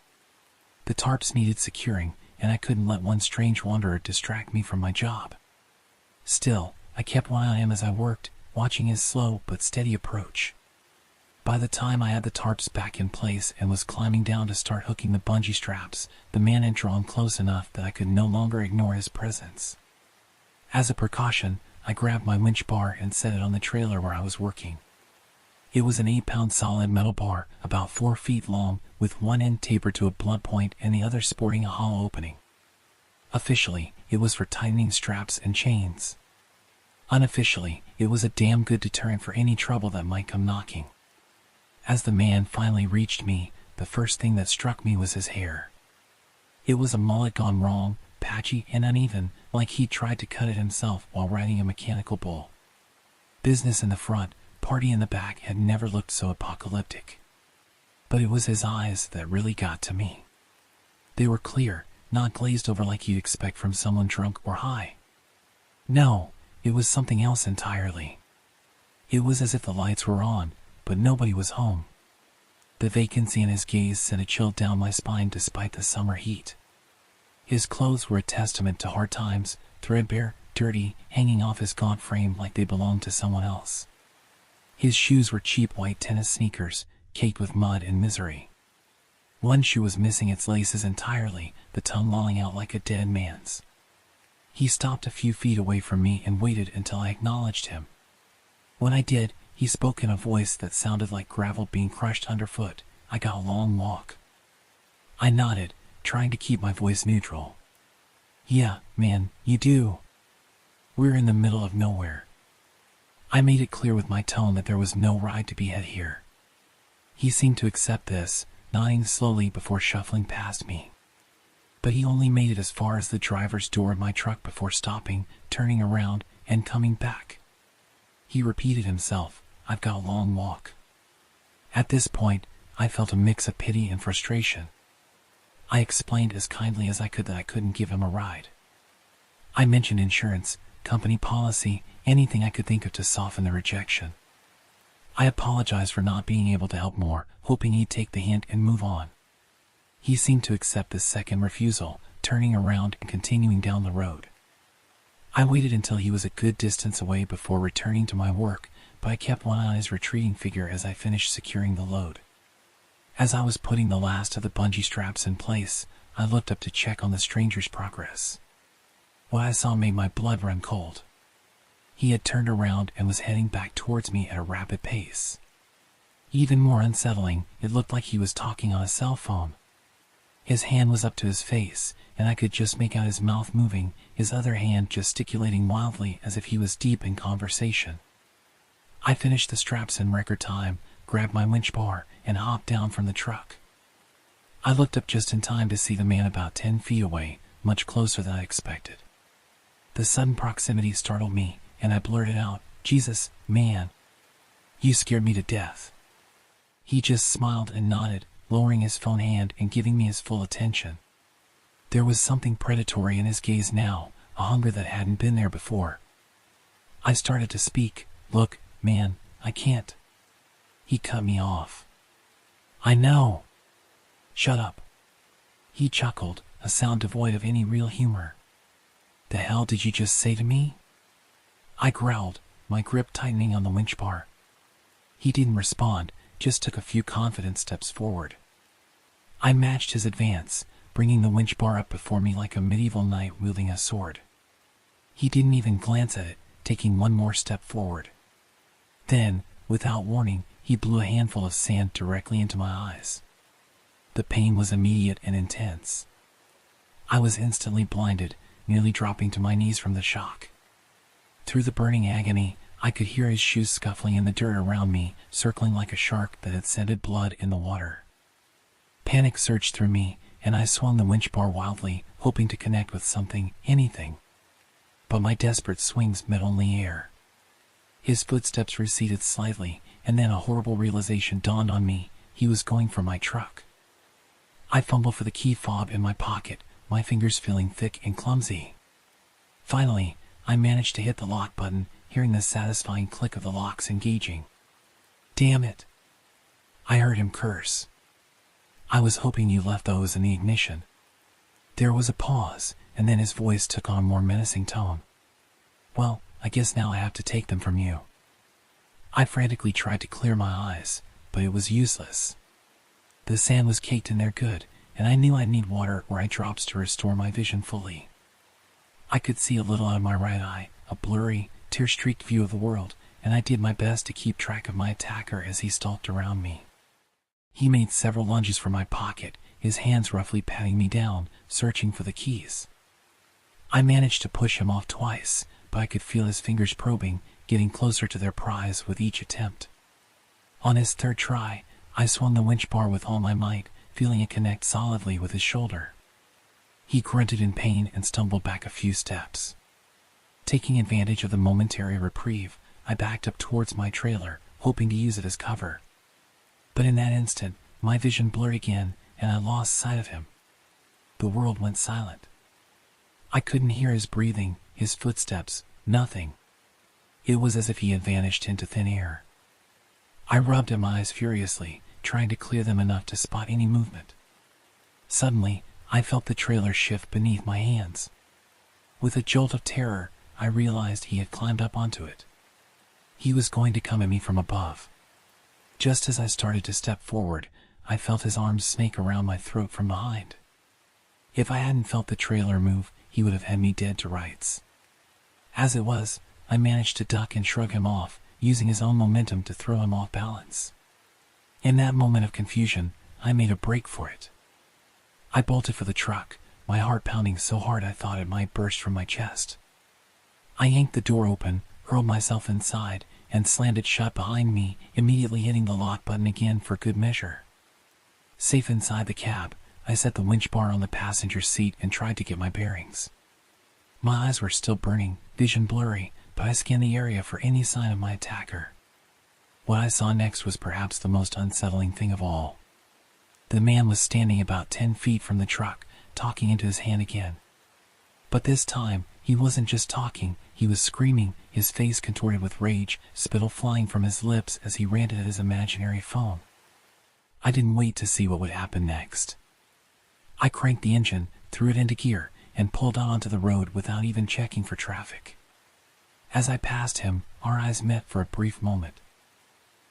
The tarps needed securing, and I couldn't let one strange wanderer distract me from my job. Still, I kept one eye on him as I worked, watching his slow but steady approach. By the time I had the tarps back in place and was climbing down to start hooking the bungee straps, the man had drawn close enough that I could no longer ignore his presence. As a precaution, I grabbed my winch bar and set it on the trailer where I was working. It was an 8-pound solid metal bar, about 4 feet long, with one end tapered to a blunt point and the other sporting a hollow opening. Officially, it was for tightening straps and chains. Unofficially, it was a damn good deterrent for any trouble that might come knocking. As the man finally reached me, the first thing that struck me was his hair. It was a mullet gone wrong, patchy and uneven, like he'd tried to cut it himself while riding a mechanical bull. Business in the front, party in the back had never looked so apocalyptic. But it was his eyes that really got to me. They were clear, not glazed over like you'd expect from someone drunk or high. No, it was something else entirely. It was as if the lights were on, but nobody was home. The vacancy in his gaze sent a chill down my spine despite the summer heat. His clothes were a testament to hard times, threadbare, dirty, hanging off his gaunt frame like they belonged to someone else. His shoes were cheap white tennis sneakers, caked with mud and misery. One shoe was missing its laces entirely, the tongue lolling out like a dead man's. He stopped a few feet away from me and waited until I acknowledged him. When I did, he spoke in a voice that sounded like gravel being crushed underfoot. I got a long walk. I nodded, trying to keep my voice neutral. Yeah, man, you do. We're in the middle of nowhere. I made it clear with my tone that there was no ride to be had here. He seemed to accept this, nodding slowly before shuffling past me. But he only made it as far as the driver's door of my truck before stopping, turning around, and coming back. He repeated himself, "I've got a long walk." At this point, I felt a mix of pity and frustration. I explained as kindly as I could that I couldn't give him a ride. I mentioned insurance, company policy, anything I could think of to soften the rejection. I apologized for not being able to help more, hoping he'd take the hint and move on. He seemed to accept this second refusal, turning around and continuing down the road. I waited until he was a good distance away before returning to my work, but I kept one eye on his retreating figure as I finished securing the load. As I was putting the last of the bungee straps in place, I looked up to check on the stranger's progress. What I saw made my blood run cold. He had turned around and was heading back towards me at a rapid pace. Even more unsettling, it looked like he was talking on a cell phone. His hand was up to his face, and I could just make out his mouth moving, his other hand gesticulating wildly as if he was deep in conversation. I finished the straps in record time, grabbed my winch bar, and hopped down from the truck. I looked up just in time to see the man about 10 feet away, much closer than I expected. The sudden proximity startled me, and I blurted out, "Jesus, man, you scared me to death." He just smiled and nodded, lowering his phone hand and giving me his full attention. There was something predatory in his gaze now, a hunger that hadn't been there before. I started to speak. "Look, man, I can't." He cut me off. "I know." "Shut up." He chuckled, a sound devoid of any real humor. "The hell did you just say to me?" I growled, my grip tightening on the winch bar. He didn't respond, just took a few confident steps forward. I matched his advance, bringing the winch bar up before me like a medieval knight wielding a sword. He didn't even glance at it, taking one more step forward. Then, without warning, he blew a handful of sand directly into my eyes. The pain was immediate and intense. I was instantly blinded, nearly dropping to my knees from the shock. Through the burning agony, I could hear his shoes scuffling in the dirt around me, circling like a shark that had scented blood in the water. Panic surged through me, and I swung the winch bar wildly, hoping to connect with something, anything. But my desperate swings met only air. His footsteps receded slightly, and then a horrible realization dawned on me. He was going for my truck. I fumbled for the key fob in my pocket, my fingers feeling thick and clumsy. Finally, I managed to hit the lock button, hearing the satisfying click of the locks engaging. "Damn it!" I heard him curse. "I was hoping you left those in the ignition." There was a pause, and then his voice took on a more menacing tone. "Well, I guess now I have to take them from you." I frantically tried to clear my eyes, but it was useless. The sand was caked in there good, and I knew I'd need water or eye drops to restore my vision fully. I could see a little out of my right eye, a blurry, tear-streaked view of the world, and I did my best to keep track of my attacker as he stalked around me. He made several lunges for my pocket, his hands roughly patting me down, searching for the keys. I managed to push him off twice, but I could feel his fingers probing, getting closer to their prize with each attempt. On his third try, I swung the winch bar with all my might, feeling it connect solidly with his shoulder. He grunted in pain and stumbled back a few steps. Taking advantage of the momentary reprieve, I backed up towards my trailer, hoping to use it as cover. But in that instant, my vision blurred again, and I lost sight of him. The world went silent. I couldn't hear his breathing, his footsteps, nothing. It was as if he had vanished into thin air. I rubbed at my eyes furiously, trying to clear them enough to spot any movement. Suddenly, I felt the trailer shift beneath my hands. With a jolt of terror, I realized he had climbed up onto it. He was going to come at me from above. Just as I started to step forward, I felt his arms snake around my throat from behind. If I hadn't felt the trailer move, he would have had me dead to rights. As it was, I managed to duck and shrug him off, using his own momentum to throw him off balance. In that moment of confusion, I made a break for it. I bolted for the truck, my heart pounding so hard I thought it might burst from my chest. I yanked the door open, hurled myself inside, and slammed it shut behind me, immediately hitting the lock button again for good measure. Safe inside the cab, I set the winch bar on the passenger seat and tried to get my bearings. My eyes were still burning, vision blurry, but I scanned the area for any sign of my attacker. What I saw next was perhaps the most unsettling thing of all. The man was standing about 10 feet from the truck, talking into his hand again. But this time, he wasn't just talking, he was screaming, his face contorted with rage, spittle flying from his lips as he ranted at his imaginary phone. I didn't wait to see what would happen next. I cranked the engine, threw it into gear, and pulled out onto the road without even checking for traffic. As I passed him, our eyes met for a brief moment.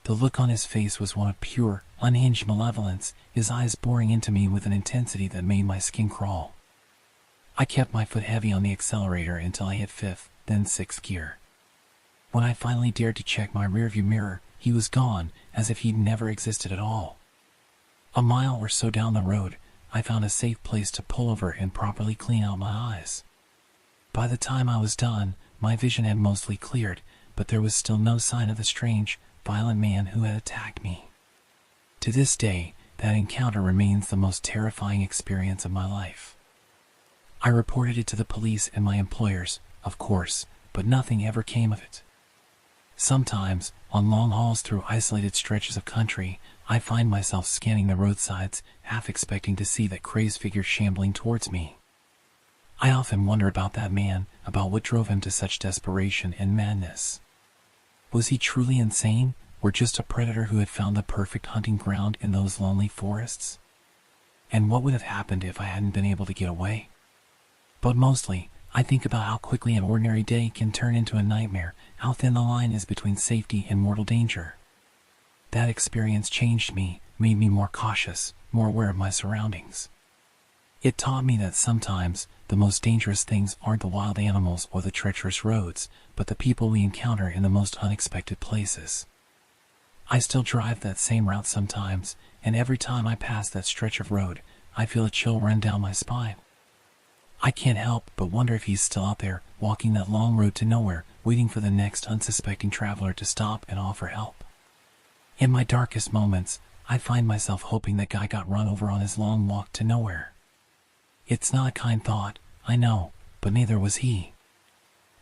The look on his face was one of pure, unhinged malevolence, his eyes boring into me with an intensity that made my skin crawl. I kept my foot heavy on the accelerator until I hit 5th, then 6th gear. When I finally dared to check my rearview mirror, he was gone, as if he'd never existed at all. A mile or so down the road, I found a safe place to pull over and properly clean out my eyes. By the time I was done, my vision had mostly cleared, but there was still no sign of the strange, violent man who had attacked me. To this day, that encounter remains the most terrifying experience of my life. I reported it to the police and my employers, of course, but nothing ever came of it. Sometimes, on long hauls through isolated stretches of country, I find myself scanning the roadsides, half expecting to see that crazed figure shambling towards me. I often wonder about that man, about what drove him to such desperation and madness. Was he truly insane, or just a predator who had found the perfect hunting ground in those lonely forests? And what would have happened if I hadn't been able to get away? But mostly, I think about how quickly an ordinary day can turn into a nightmare, how thin the line is between safety and mortal danger. That experience changed me, made me more cautious, more aware of my surroundings. It taught me that sometimes the most dangerous things aren't the wild animals or the treacherous roads, but the people we encounter in the most unexpected places. I still drive that same route sometimes, and every time I pass that stretch of road, I feel a chill run down my spine. I can't help but wonder if he's still out there, walking that long road to nowhere, waiting for the next unsuspecting traveler to stop and offer help. In my darkest moments, I find myself hoping that guy got run over on his long walk to nowhere. It's not a kind thought, I know, but neither was he.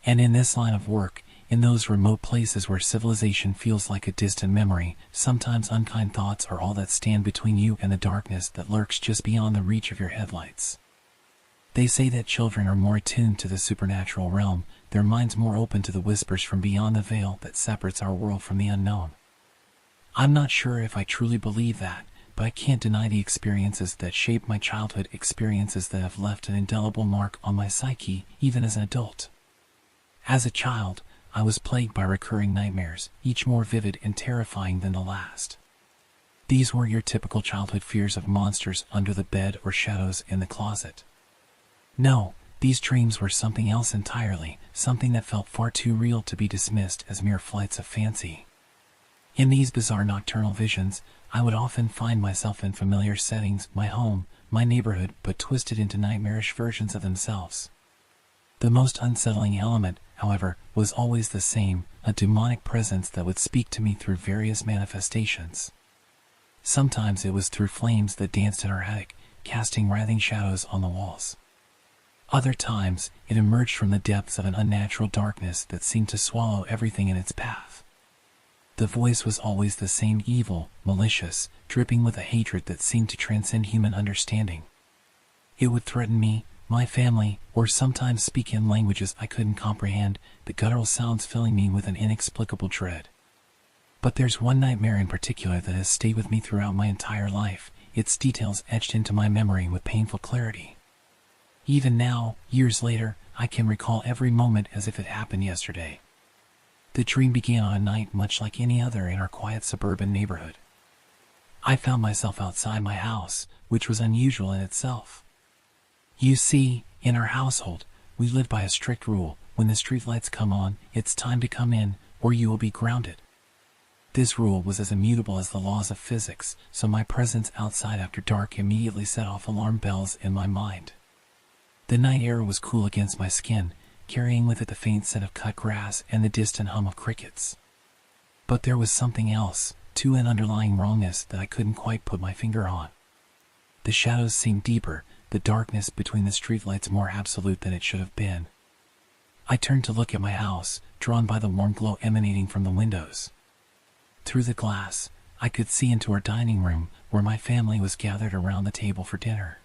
And in this line of work, in those remote places where civilization feels like a distant memory, sometimes unkind thoughts are all that stand between you and the darkness that lurks just beyond the reach of your headlights. They say that children are more attuned to the supernatural realm, their minds more open to the whispers from beyond the veil that separates our world from the unknown. I'm not sure if I truly believe that, but I can't deny the experiences that shaped my childhood, experiences that have left an indelible mark on my psyche, even as an adult. As a child, I was plagued by recurring nightmares, each more vivid and terrifying than the last. These were your typical childhood fears of monsters under the bed or shadows in the closet. No, these dreams were something else entirely, something that felt far too real to be dismissed as mere flights of fancy. In these bizarre nocturnal visions, I would often find myself in familiar settings, my home, my neighborhood, but twisted into nightmarish versions of themselves. The most unsettling element, however, was always the same, a demonic presence that would speak to me through various manifestations. Sometimes it was through flames that danced in our attic, casting writhing shadows on the walls. Other times, it emerged from the depths of an unnatural darkness that seemed to swallow everything in its path. The voice was always the same, evil, malicious, dripping with a hatred that seemed to transcend human understanding. It would threaten me, my family, or sometimes speak in languages I couldn't comprehend, the guttural sounds filling me with an inexplicable dread. But there's one nightmare in particular that has stayed with me throughout my entire life, its details etched into my memory with painful clarity. Even now, years later, I can recall every moment as if it happened yesterday. The dream began on a night much like any other in our quiet suburban neighborhood. I found myself outside my house, which was unusual in itself. You see, in our household, we live by a strict rule: when the streetlights come on, it's time to come in, or you will be grounded. This rule was as immutable as the laws of physics, so my presence outside after dark immediately set off alarm bells in my mind. The night air was cool against my skin, carrying with it the faint scent of cut grass and the distant hum of crickets. But there was something else, too, an underlying wrongness that I couldn't quite put my finger on. The shadows seemed deeper, the darkness between the streetlights more absolute than it should have been. I turned to look at my house, drawn by the warm glow emanating from the windows. Through the glass, I could see into our dining room, where my family was gathered around the table for dinner.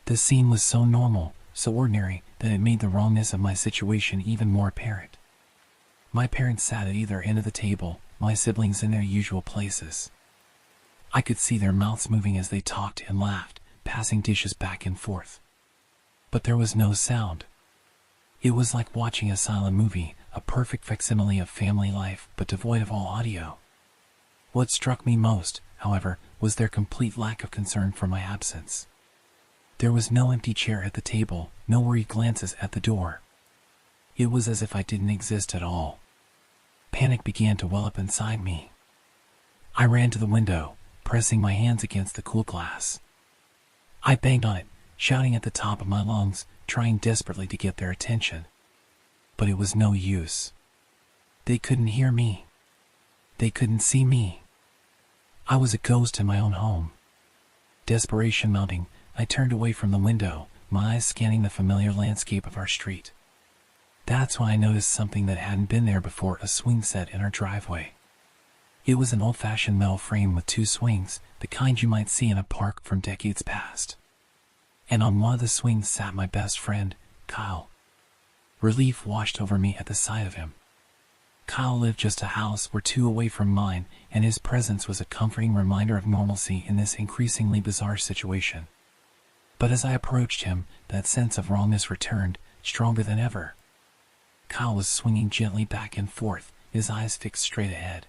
The scene was so normal, so ordinary, that it made the wrongness of my situation even more apparent. My parents sat at either end of the table, my siblings in their usual places. I could see their mouths moving as they talked and laughed, passing dishes back and forth. But there was no sound. It was like watching a silent movie, a perfect facsimile of family life, but devoid of all audio. What struck me most, however, was their complete lack of concern for my absence. There was no empty chair at the table, no worried glances at the door. It was as if I didn't exist at all. Panic began to well up inside me. I ran to the window, pressing my hands against the cool glass. I banged on it, shouting at the top of my lungs, trying desperately to get their attention. But it was no use. They couldn't hear me. They couldn't see me. I was a ghost in my own home. Desperation mounting, I turned away from the window, my eyes scanning the familiar landscape of our street. That's when I noticed something that hadn't been there before: a swing set in our driveway. It was an old-fashioned metal frame with two swings, the kind you might see in a park from decades past. And on one of the swings sat my best friend, Kyle. Relief washed over me at the sight of him. Kyle lived just a house or two away from mine, and his presence was a comforting reminder of normalcy in this increasingly bizarre situation. But as I approached him, that sense of wrongness returned, stronger than ever. Kyle was swinging gently back and forth, his eyes fixed straight ahead.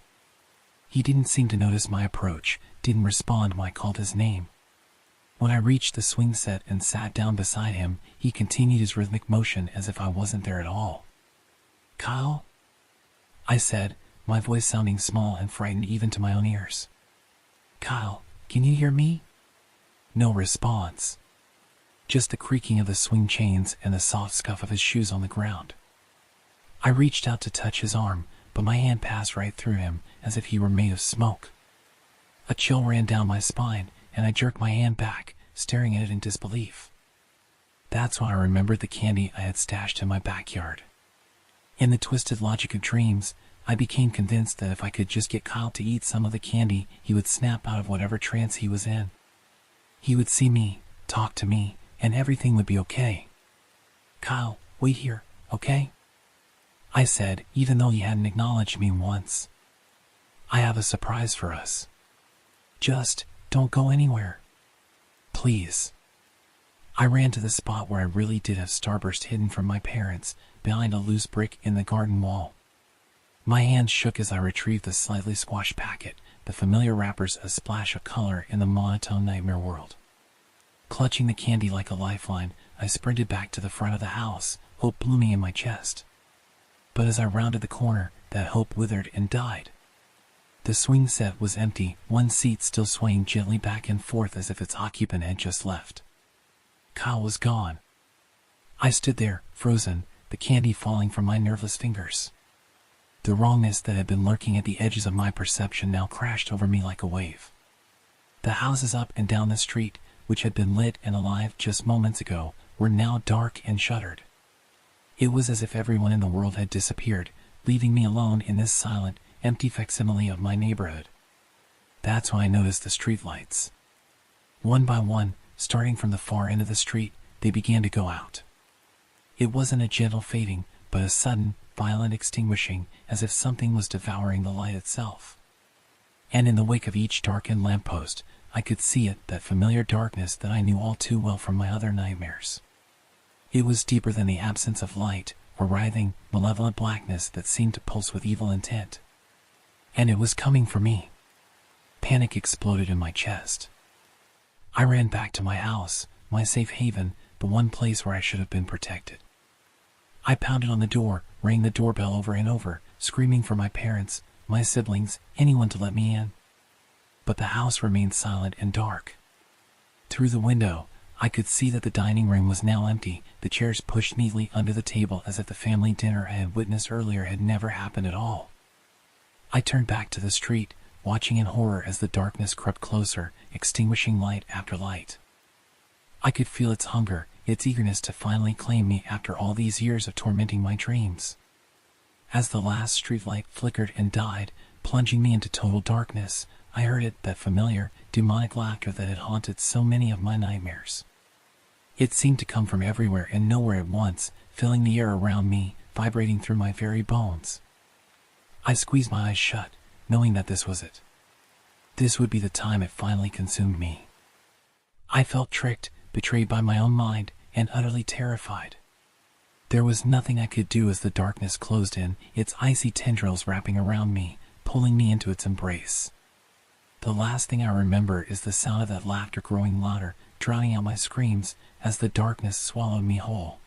He didn't seem to notice my approach, didn't respond when I called his name. When I reached the swing set and sat down beside him, he continued his rhythmic motion as if I wasn't there at all. "Kyle?" I said, my voice sounding small and frightened even to my own ears. "Kyle, can you hear me?" No response. Just the creaking of the swing chains and the soft scuff of his shoes on the ground. I reached out to touch his arm, but my hand passed right through him as if he were made of smoke. A chill ran down my spine, and I jerked my hand back, staring at it in disbelief. That's when I remembered the candy I had stashed in my backyard. In the twisted logic of dreams, I became convinced that if I could just get Kyle to eat some of the candy, he would snap out of whatever trance he was in. He would see me, talk to me, and everything would be okay. "Kyle, wait here, okay?" I said, even though he hadn't acknowledged me once. "I have a surprise for us. Just don't go anywhere. Please." I ran to the spot where I really did have Starburst hidden from my parents, behind a loose brick in the garden wall. My hands shook as I retrieved the slightly squashed packet, the familiar wrappers a splash of color in the monotone nightmare world. Clutching the candy like a lifeline, I sprinted back to the front of the house, hope blooming in my chest. But as I rounded the corner, that hope withered and died. The swing set was empty, one seat still swaying gently back and forth as if its occupant had just left. Kyle was gone. I stood there, frozen, the candy falling from my nerveless fingers. The wrongness that had been lurking at the edges of my perception now crashed over me like a wave. The houses up and down the street, which had been lit and alive just moments ago, were now dark and shuttered. It was as if everyone in the world had disappeared, leaving me alone in this silent, empty facsimile of my neighborhood. That's when I noticed the streetlights. One by one, starting from the far end of the street, they began to go out. It wasn't a gentle fading, but a sudden, violent extinguishing, as if something was devouring the light itself. And in the wake of each darkened lamppost, I could see it, that familiar darkness that I knew all too well from my other nightmares. It was deeper than the absence of light, a writhing, malevolent blackness that seemed to pulse with evil intent. And it was coming for me. Panic exploded in my chest. I ran back to my house, my safe haven, the one place where I should have been protected. I pounded on the door, rang the doorbell over and over, screaming for my parents, my siblings, anyone to let me in. But the house remained silent and dark. Through the window, I could see that the dining room was now empty, the chairs pushed neatly under the table as if the family dinner I had witnessed earlier had never happened at all. I turned back to the street, watching in horror as the darkness crept closer, extinguishing light after light. I could feel its hunger, its eagerness to finally claim me after all these years of tormenting my dreams. As the last streetlight flickered and died, plunging me into total darkness, I heard it, that familiar, demonic laughter that had haunted so many of my nightmares. It seemed to come from everywhere and nowhere at once, filling the air around me, vibrating through my very bones. I squeezed my eyes shut, knowing that this was it. This would be the time it finally consumed me. I felt tricked, betrayed by my own mind, and utterly terrified. There was nothing I could do as the darkness closed in, its icy tendrils wrapping around me, pulling me into its embrace. The last thing I remember is the sound of that laughter growing louder, drowning out my screams as the darkness swallowed me whole.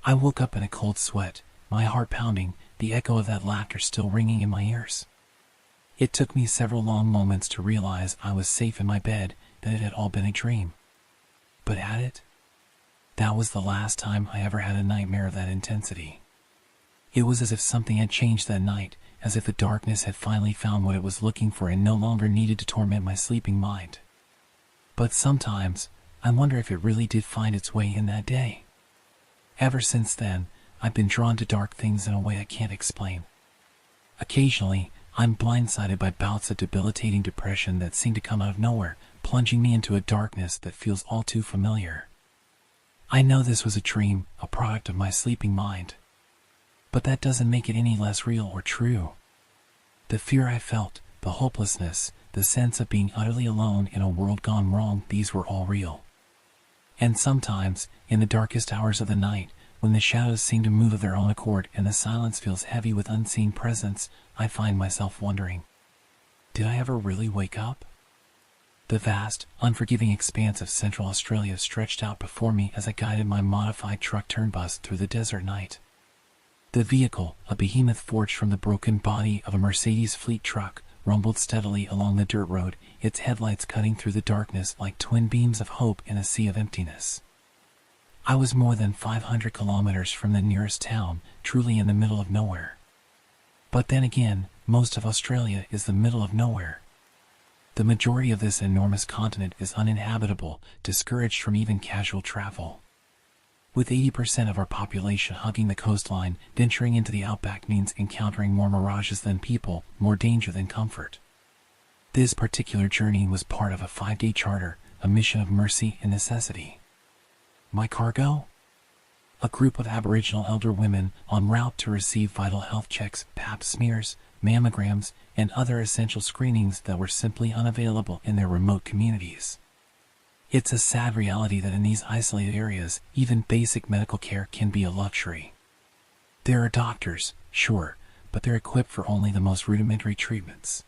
I woke up in a cold sweat, my heart pounding, the echo of that laughter still ringing in my ears. It took me several long moments to realize I was safe in my bed, that it had all been a dream. But had it? That was the last time I ever had a nightmare of that intensity. It was as if something had changed that night, as if the darkness had finally found what it was looking for and no longer needed to torment my sleeping mind. But sometimes, I wonder if it really did find its way in that day. Ever since then, I've been drawn to dark things in a way I can't explain. Occasionally, I'm blindsided by bouts of debilitating depression that seem to come out of nowhere, plunging me into a darkness that feels all too familiar. I know this was a dream, a product of my sleeping mind. But that doesn't make it any less real or true. The fear I felt, the hopelessness, the sense of being utterly alone in a world gone wrong, these were all real. And sometimes, in the darkest hours of the night, when the shadows seem to move of their own accord and the silence feels heavy with unseen presence, I find myself wondering, did I ever really wake up? The vast, unforgiving expanse of Central Australia stretched out before me as I guided my modified truck turn bus through the desert night. The vehicle, a behemoth forged from the broken body of a Mercedes fleet truck, rumbled steadily along the dirt road, its headlights cutting through the darkness like twin beams of hope in a sea of emptiness. I was more than 500 kilometers from the nearest town, truly in the middle of nowhere. But then again, most of Australia is the middle of nowhere. The majority of this enormous continent is uninhabitable, discouraged from even casual travel. With 80% of our population hugging the coastline, venturing into the outback means encountering more mirages than people, more danger than comfort. This particular journey was part of a 5-day charter, a mission of mercy and necessity. My cargo? A group of Aboriginal elder women en route to receive vital health checks, pap smears, mammograms, and other essential screenings that were simply unavailable in their remote communities. It's a sad reality that in these isolated areas, even basic medical care can be a luxury. There are doctors, sure, but they're equipped for only the most rudimentary treatments.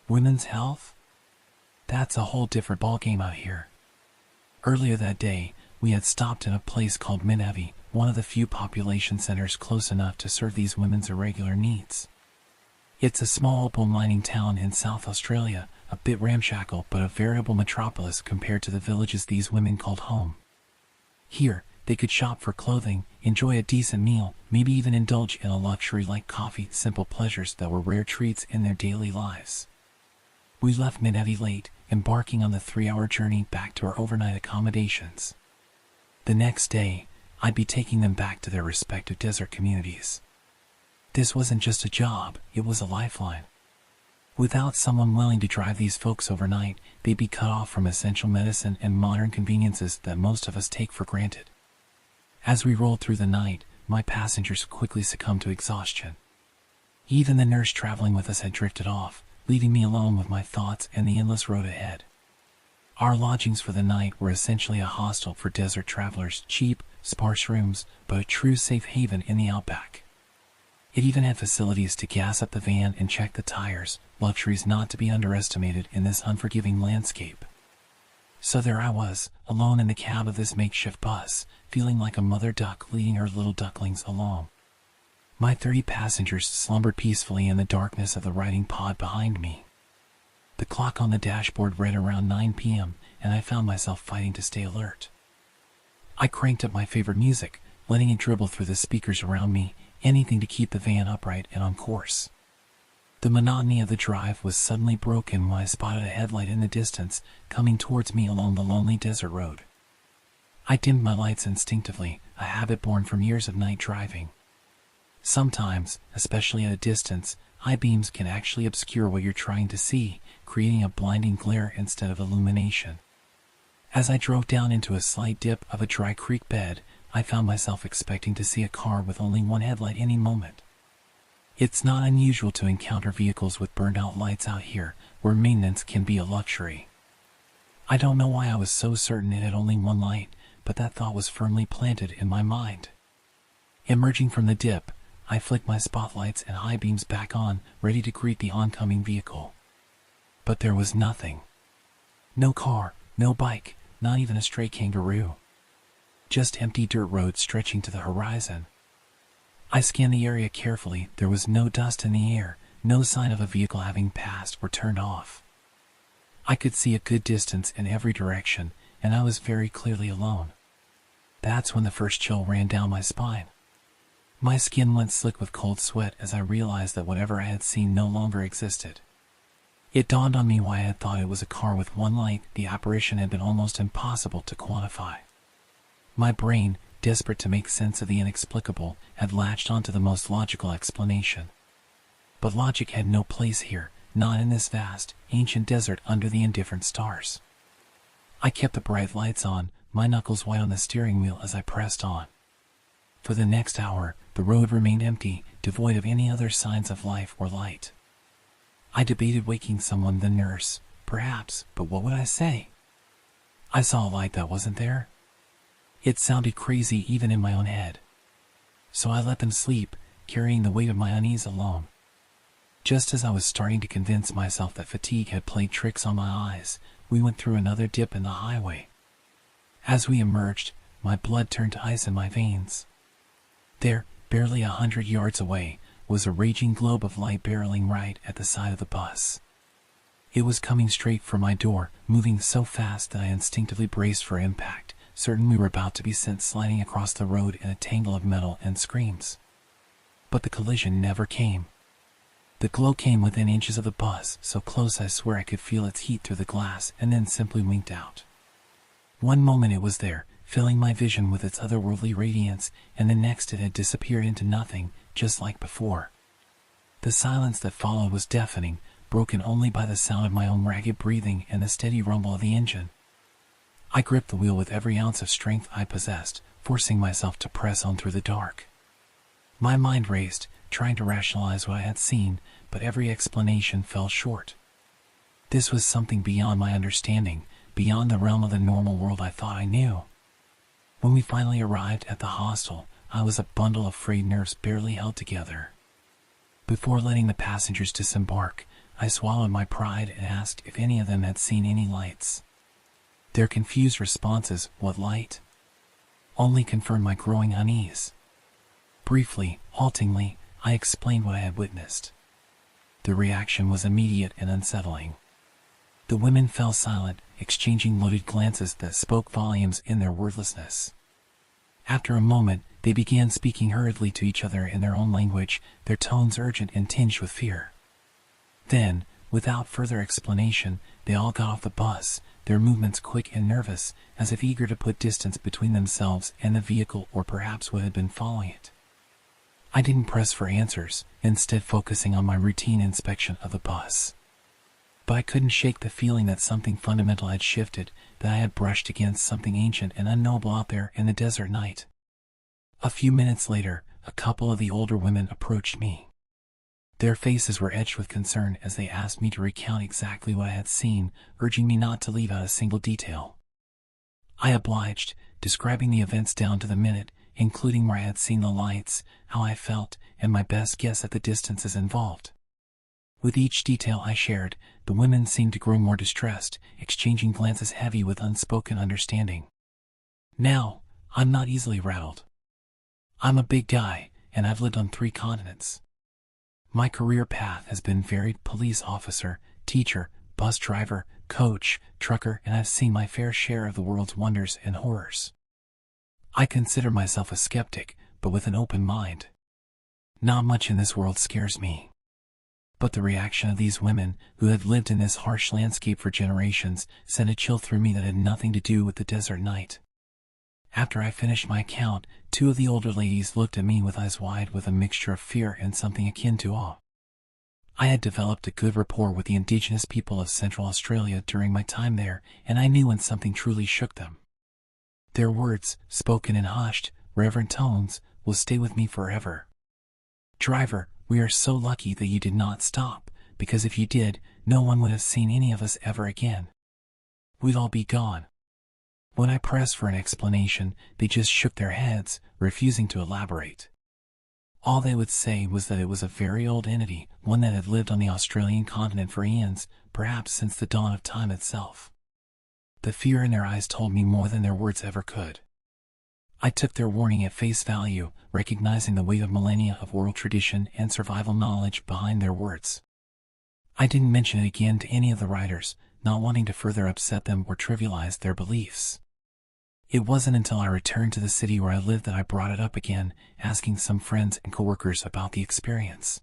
Women's health? That's a whole different ballgame out here. Earlier that day, we had stopped in a place called Menevi, one of the few population centers close enough to serve these women's irregular needs. It's a small opal mining town in South Australia, a bit ramshackle but a veritable metropolis compared to the villages these women called home. Here, they could shop for clothing, enjoy a decent meal, maybe even indulge in a luxury like coffee, simple pleasures that were rare treats in their daily lives. We left Menevi late, embarking on the 3-hour journey back to our overnight accommodations. The next day, I'd be taking them back to their respective desert communities. This wasn't just a job, it was a lifeline. Without someone willing to drive these folks overnight, they'd be cut off from essential medicine and modern conveniences that most of us take for granted. As we rolled through the night, my passengers quickly succumbed to exhaustion. Even the nurse traveling with us had drifted off, leaving me alone with my thoughts and the endless road ahead. Our lodgings for the night were essentially a hostel for desert travelers, cheap, sparse rooms, but a true safe haven in the outback. It even had facilities to gas up the van and check the tires, luxuries not to be underestimated in this unforgiving landscape. So there I was, alone in the cab of this makeshift bus, feeling like a mother duck leading her little ducklings along. My 30 passengers slumbered peacefully in the darkness of the riding pod behind me. The clock on the dashboard read around 9 p.m., and I found myself fighting to stay alert. I cranked up my favorite music, letting it dribble through the speakers around me, anything to keep the van upright and on course. The monotony of the drive was suddenly broken when I spotted a headlight in the distance, coming towards me along the lonely desert road. I dimmed my lights instinctively, a habit born from years of night driving. Sometimes, especially at a distance, high beams can actually obscure what you're trying to see, creating a blinding glare instead of illumination. As I drove down into a slight dip of a dry creek bed, I found myself expecting to see a car with only one headlight any moment. It's not unusual to encounter vehicles with burned-out lights out here, where maintenance can be a luxury. I don't know why I was so certain it had only one light, but that thought was firmly planted in my mind. Emerging from the dip, I flicked my spotlights and high beams back on, ready to greet the oncoming vehicle. But there was nothing. No car, no bike, not even a stray kangaroo. Just empty dirt roads stretching to the horizon. I scanned the area carefully. There was no dust in the air, no sign of a vehicle having passed or turned off. I could see a good distance in every direction, and I was very clearly alone. That's when the first chill ran down my spine. My skin went slick with cold sweat as I realized that whatever I had seen no longer existed. It dawned on me why I had thought it was a car with one light. The apparition had been almost impossible to quantify. My brain, desperate to make sense of the inexplicable, had latched onto the most logical explanation. But logic had no place here, not in this vast, ancient desert under the indifferent stars. I kept the bright lights on, my knuckles white on the steering wheel as I pressed on. For the next hour, the road remained empty, devoid of any other signs of life or light. I debated waking someone, the nurse, perhaps, but what would I say? I saw a light that wasn't there. It sounded crazy even in my own head. So I let them sleep, carrying the weight of my unease alone. Just as I was starting to convince myself that fatigue had played tricks on my eyes, we went through another dip in the highway. As we emerged, my blood turned to ice in my veins. There, barely 100 yards away, was a raging globe of light barreling right at the side of the bus. It was coming straight for my door, moving so fast that I instinctively braced for impact, certain we were about to be sent sliding across the road in a tangle of metal and screams. But the collision never came. The glow came within inches of the bus, so close I swear I could feel its heat through the glass, and then simply winked out. One moment it was there, filling my vision with its otherworldly radiance, and the next it had disappeared into nothing, just like before. The silence that followed was deafening, broken only by the sound of my own ragged breathing and the steady rumble of the engine. I gripped the wheel with every ounce of strength I possessed, forcing myself to press on through the dark. My mind raced, trying to rationalize what I had seen, but every explanation fell short. This was something beyond my understanding, beyond the realm of the normal world I thought I knew. When we finally arrived at the hostel, I was a bundle of frayed nerves barely held together. Before letting the passengers disembark, I swallowed my pride and asked if any of them had seen any lights. Their confused responses, "What light?" only confirmed my growing unease. Briefly, haltingly, I explained what I had witnessed. The reaction was immediate and unsettling. The women fell silent, exchanging loaded glances that spoke volumes in their wordlessness. After a moment, they began speaking hurriedly to each other in their own language, their tones urgent and tinged with fear. Then, without further explanation, they all got off the bus, their movements quick and nervous, as if eager to put distance between themselves and the vehicle or perhaps what had been following it. I didn't press for answers, instead focusing on my routine inspection of the bus. But I couldn't shake the feeling that something fundamental had shifted, that I had brushed against something ancient and unknowable out there in the desert night. A few minutes later, a couple of the older women approached me. Their faces were etched with concern as they asked me to recount exactly what I had seen, urging me not to leave out a single detail. I obliged, describing the events down to the minute, including where I had seen the lights, how I felt, and my best guess at the distances involved. With each detail I shared, the women seemed to grow more distressed, exchanging glances heavy with unspoken understanding. Now, I'm not easily rattled. I'm a big guy, and I've lived on 3 continents. My career path has been varied: police officer, teacher, bus driver, coach, trucker, and I've seen my fair share of the world's wonders and horrors. I consider myself a skeptic, but with an open mind. Not much in this world scares me. But the reaction of these women, who had lived in this harsh landscape for generations, sent a chill through me that had nothing to do with the desert night. After I finished my account, 2 of the older ladies looked at me with eyes wide with a mixture of fear and something akin to awe. I had developed a good rapport with the indigenous people of Central Australia during my time there, and I knew when something truly shook them. Their words, spoken in hushed, reverent tones, will stay with me forever. "Driver, we are so lucky that you did not stop, because if you did, no one would have seen any of us ever again. We'd all be gone." When I pressed for an explanation, they just shook their heads, refusing to elaborate. All they would say was that it was a very old entity, one that had lived on the Australian continent for eons, perhaps since the dawn of time itself. The fear in their eyes told me more than their words ever could. I took their warning at face value, recognizing the weight of millennia of oral tradition and survival knowledge behind their words. I didn't mention it again to any of the riders, not wanting to further upset them or trivialize their beliefs. It wasn't until I returned to the city where I lived that I brought it up again, asking some friends and coworkers about the experience.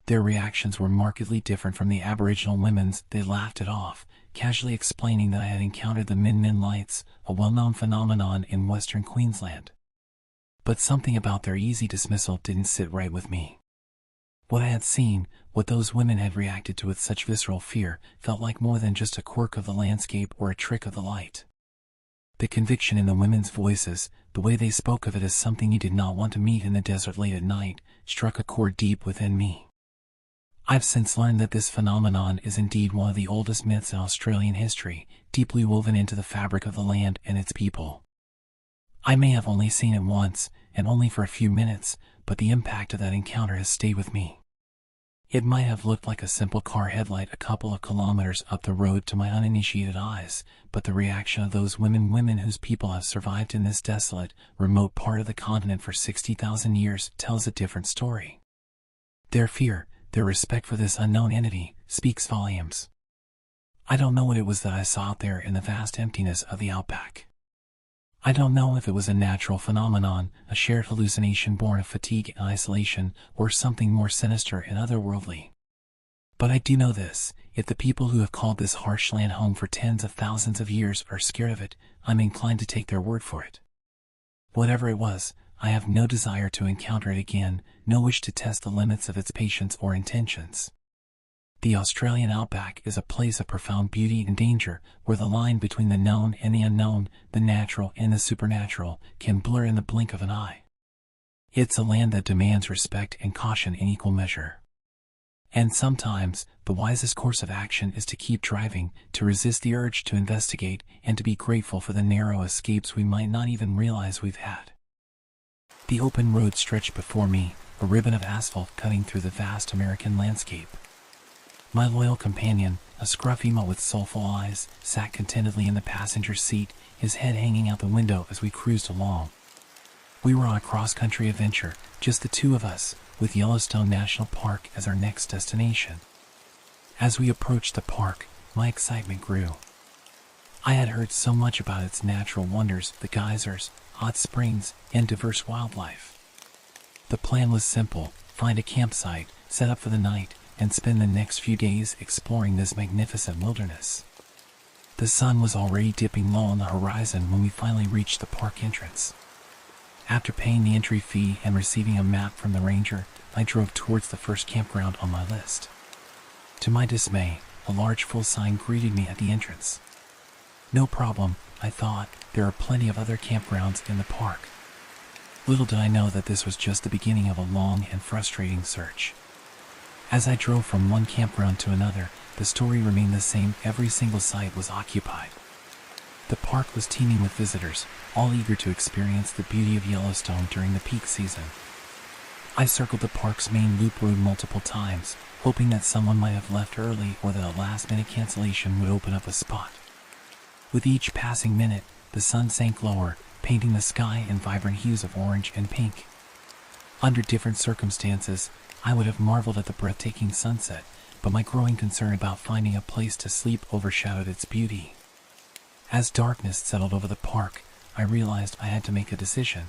Their reactions were markedly different from the Aboriginal women's. They laughed it off, casually explaining that I had encountered the Min lights, a well-known phenomenon in Western Queensland. But something about their easy dismissal didn't sit right with me. What I had seen, what those women had reacted to with such visceral fear, felt like more than just a quirk of the landscape or a trick of the light. The conviction in the women's voices, the way they spoke of it as something you did not want to meet in the desert late at night, struck a chord deep within me. I've since learned that this phenomenon is indeed one of the oldest myths in Australian history, deeply woven into the fabric of the land and its people. I may have only seen it once, and only for a few minutes, but the impact of that encounter has stayed with me. It might have looked like a simple car headlight a couple of kilometers up the road to my uninitiated eyes, but the reaction of those women whose people have survived in this desolate, remote part of the continent for 60,000 years tells a different story. Their fear, their respect for this unknown entity, speaks volumes. I don't know what it was that I saw out there in the vast emptiness of the outback. I don't know if it was a natural phenomenon, a shared hallucination born of fatigue and isolation, or something more sinister and otherworldly. But I do know this: if the people who have called this harsh land home for tens of thousands of years are scared of it, I'm inclined to take their word for it. Whatever it was, I have no desire to encounter it again, no wish to test the limits of its patience or intentions. The Australian outback is a place of profound beauty and danger, where the line between the known and the unknown, the natural and the supernatural, can blur in the blink of an eye. It's a land that demands respect and caution in equal measure. And sometimes, the wisest course of action is to keep driving, to resist the urge to investigate, and to be grateful for the narrow escapes we might not even realize we've had. The open road stretched before me, a ribbon of asphalt cutting through the vast American landscape. My loyal companion, a scruffy mutt with soulful eyes, sat contentedly in the passenger seat, his head hanging out the window as we cruised along. We were on a cross-country adventure, just the two of us, with Yellowstone National Park as our next destination. As we approached the park, my excitement grew. I had heard so much about its natural wonders, the geysers, hot springs, and diverse wildlife. The plan was simple: find a campsite, set up for the night, and spend the next few days exploring this magnificent wilderness. The sun was already dipping low on the horizon when we finally reached the park entrance. After paying the entry fee and receiving a map from the ranger, I drove towards the first campground on my list. To my dismay, a large full sign greeted me at the entrance. No problem, I thought, there are plenty of other campgrounds in the park. Little did I know that this was just the beginning of a long and frustrating search. As I drove from one campground to another, the story remained the same: every single site was occupied. The park was teeming with visitors, all eager to experience the beauty of Yellowstone during the peak season. I circled the park's main loop road multiple times, hoping that someone might have left early or that a last-minute cancellation would open up a spot. With each passing minute, the sun sank lower, painting the sky in vibrant hues of orange and pink. Under different circumstances, I would have marveled at the breathtaking sunset, but my growing concern about finding a place to sleep overshadowed its beauty. As darkness settled over the park, I realized I had to make a decision.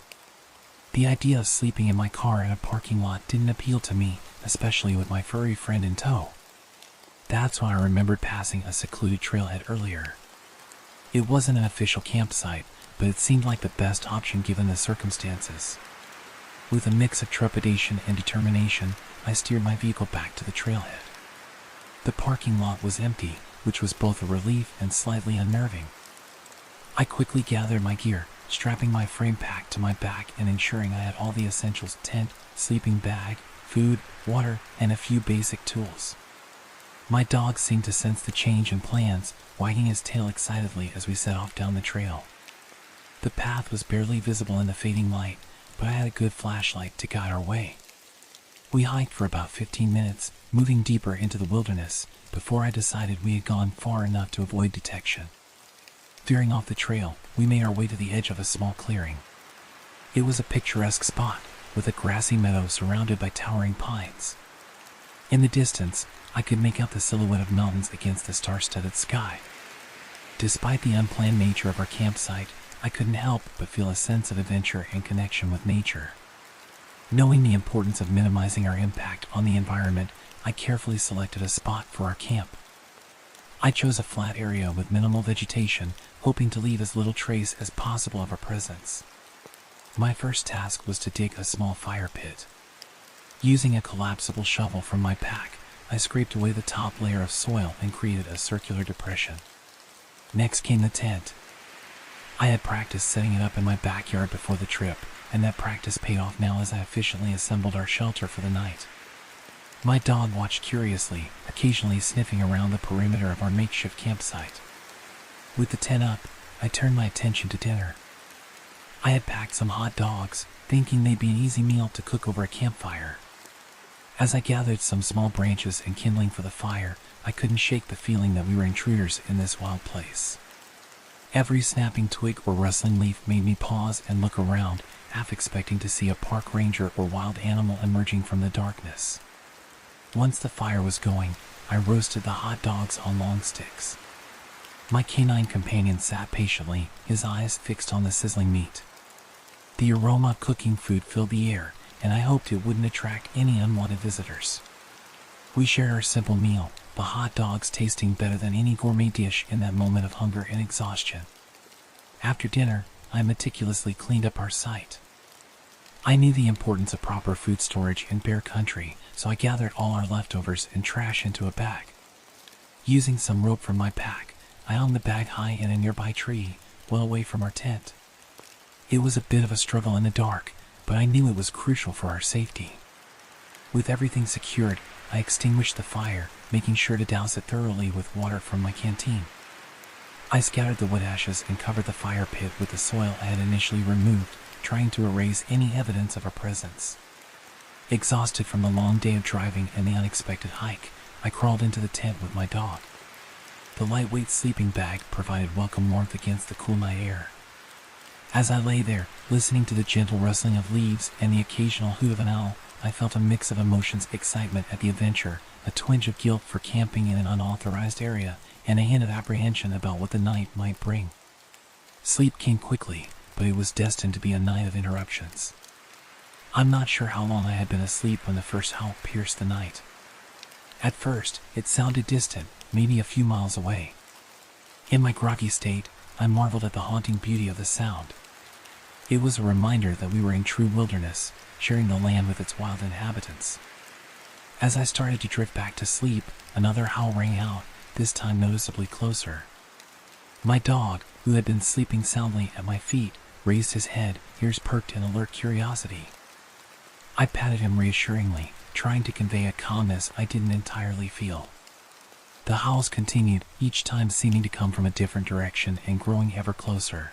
The idea of sleeping in my car in a parking lot didn't appeal to me, especially with my furry friend in tow. That's when I remembered passing a secluded trailhead earlier. It wasn't an official campsite, but it seemed like the best option given the circumstances. With a mix of trepidation and determination, I steered my vehicle back to the trailhead. The parking lot was empty, which was both a relief and slightly unnerving. I quickly gathered my gear, strapping my frame pack to my back and ensuring I had all the essentials: tent, sleeping bag, food, water, and a few basic tools. My dog seemed to sense the change in plans, wagging his tail excitedly as we set off down the trail. The path was barely visible in the fading light, but I had a good flashlight to guide our way. We hiked for about 15 minutes, moving deeper into the wilderness, before I decided we had gone far enough to avoid detection. Veering off the trail, we made our way to the edge of a small clearing. It was a picturesque spot, with a grassy meadow surrounded by towering pines. In the distance, I could make out the silhouette of mountains against the star-studded sky. Despite the unplanned nature of our campsite, I couldn't help but feel a sense of adventure and connection with nature. Knowing the importance of minimizing our impact on the environment, I carefully selected a spot for our camp. I chose a flat area with minimal vegetation, hoping to leave as little trace as possible of our presence. My first task was to dig a small fire pit. Using a collapsible shovel from my pack, I scraped away the top layer of soil and created a circular depression. Next came the tent. I had practiced setting it up in my backyard before the trip, and that practice paid off now as I efficiently assembled our shelter for the night. My dog watched curiously, occasionally sniffing around the perimeter of our makeshift campsite. With the tent up, I turned my attention to dinner. I had packed some hot dogs, thinking they'd be an easy meal to cook over a campfire. As I gathered some small branches and kindling for the fire, I couldn't shake the feeling that we were intruders in this wild place. Every snapping twig or rustling leaf made me pause and look around, half expecting to see a park ranger or wild animal emerging from the darkness. Once the fire was going, I roasted the hot dogs on long sticks. My canine companion sat patiently, his eyes fixed on the sizzling meat. The aroma of cooking food filled the air, and I hoped it wouldn't attract any unwanted visitors. We shared our simple meal, the hot dogs tasting better than any gourmet dish in that moment of hunger and exhaustion. After dinner, I meticulously cleaned up our site. I knew the importance of proper food storage in bear country, so I gathered all our leftovers and trash into a bag. Using some rope from my pack, I hung the bag high in a nearby tree, well away from our tent. It was a bit of a struggle in the dark, but I knew it was crucial for our safety. With everything secured, I extinguished the fire, making sure to douse it thoroughly with water from my canteen. I scattered the wood ashes and covered the fire pit with the soil I had initially removed, trying to erase any evidence of our presence. Exhausted from the long day of driving and the unexpected hike, I crawled into the tent with my dog. The lightweight sleeping bag provided welcome warmth against the cool night air. As I lay there, listening to the gentle rustling of leaves and the occasional hoot of an owl, I felt a mix of emotions: excitement at the adventure, a twinge of guilt for camping in an unauthorized area, and a hint of apprehension about what the night might bring. Sleep came quickly, but it was destined to be a night of interruptions. I'm not sure how long I had been asleep when the first howl pierced the night. At first, it sounded distant, maybe a few miles away. In my groggy state, I marveled at the haunting beauty of the sound. It was a reminder that we were in true wilderness, sharing the land with its wild inhabitants. As I started to drift back to sleep, another howl rang out, this time noticeably closer. My dog, who had been sleeping soundly at my feet, raised his head, ears perked in alert curiosity. I patted him reassuringly, trying to convey a calmness I didn't entirely feel. The howls continued, each time seeming to come from a different direction and growing ever closer.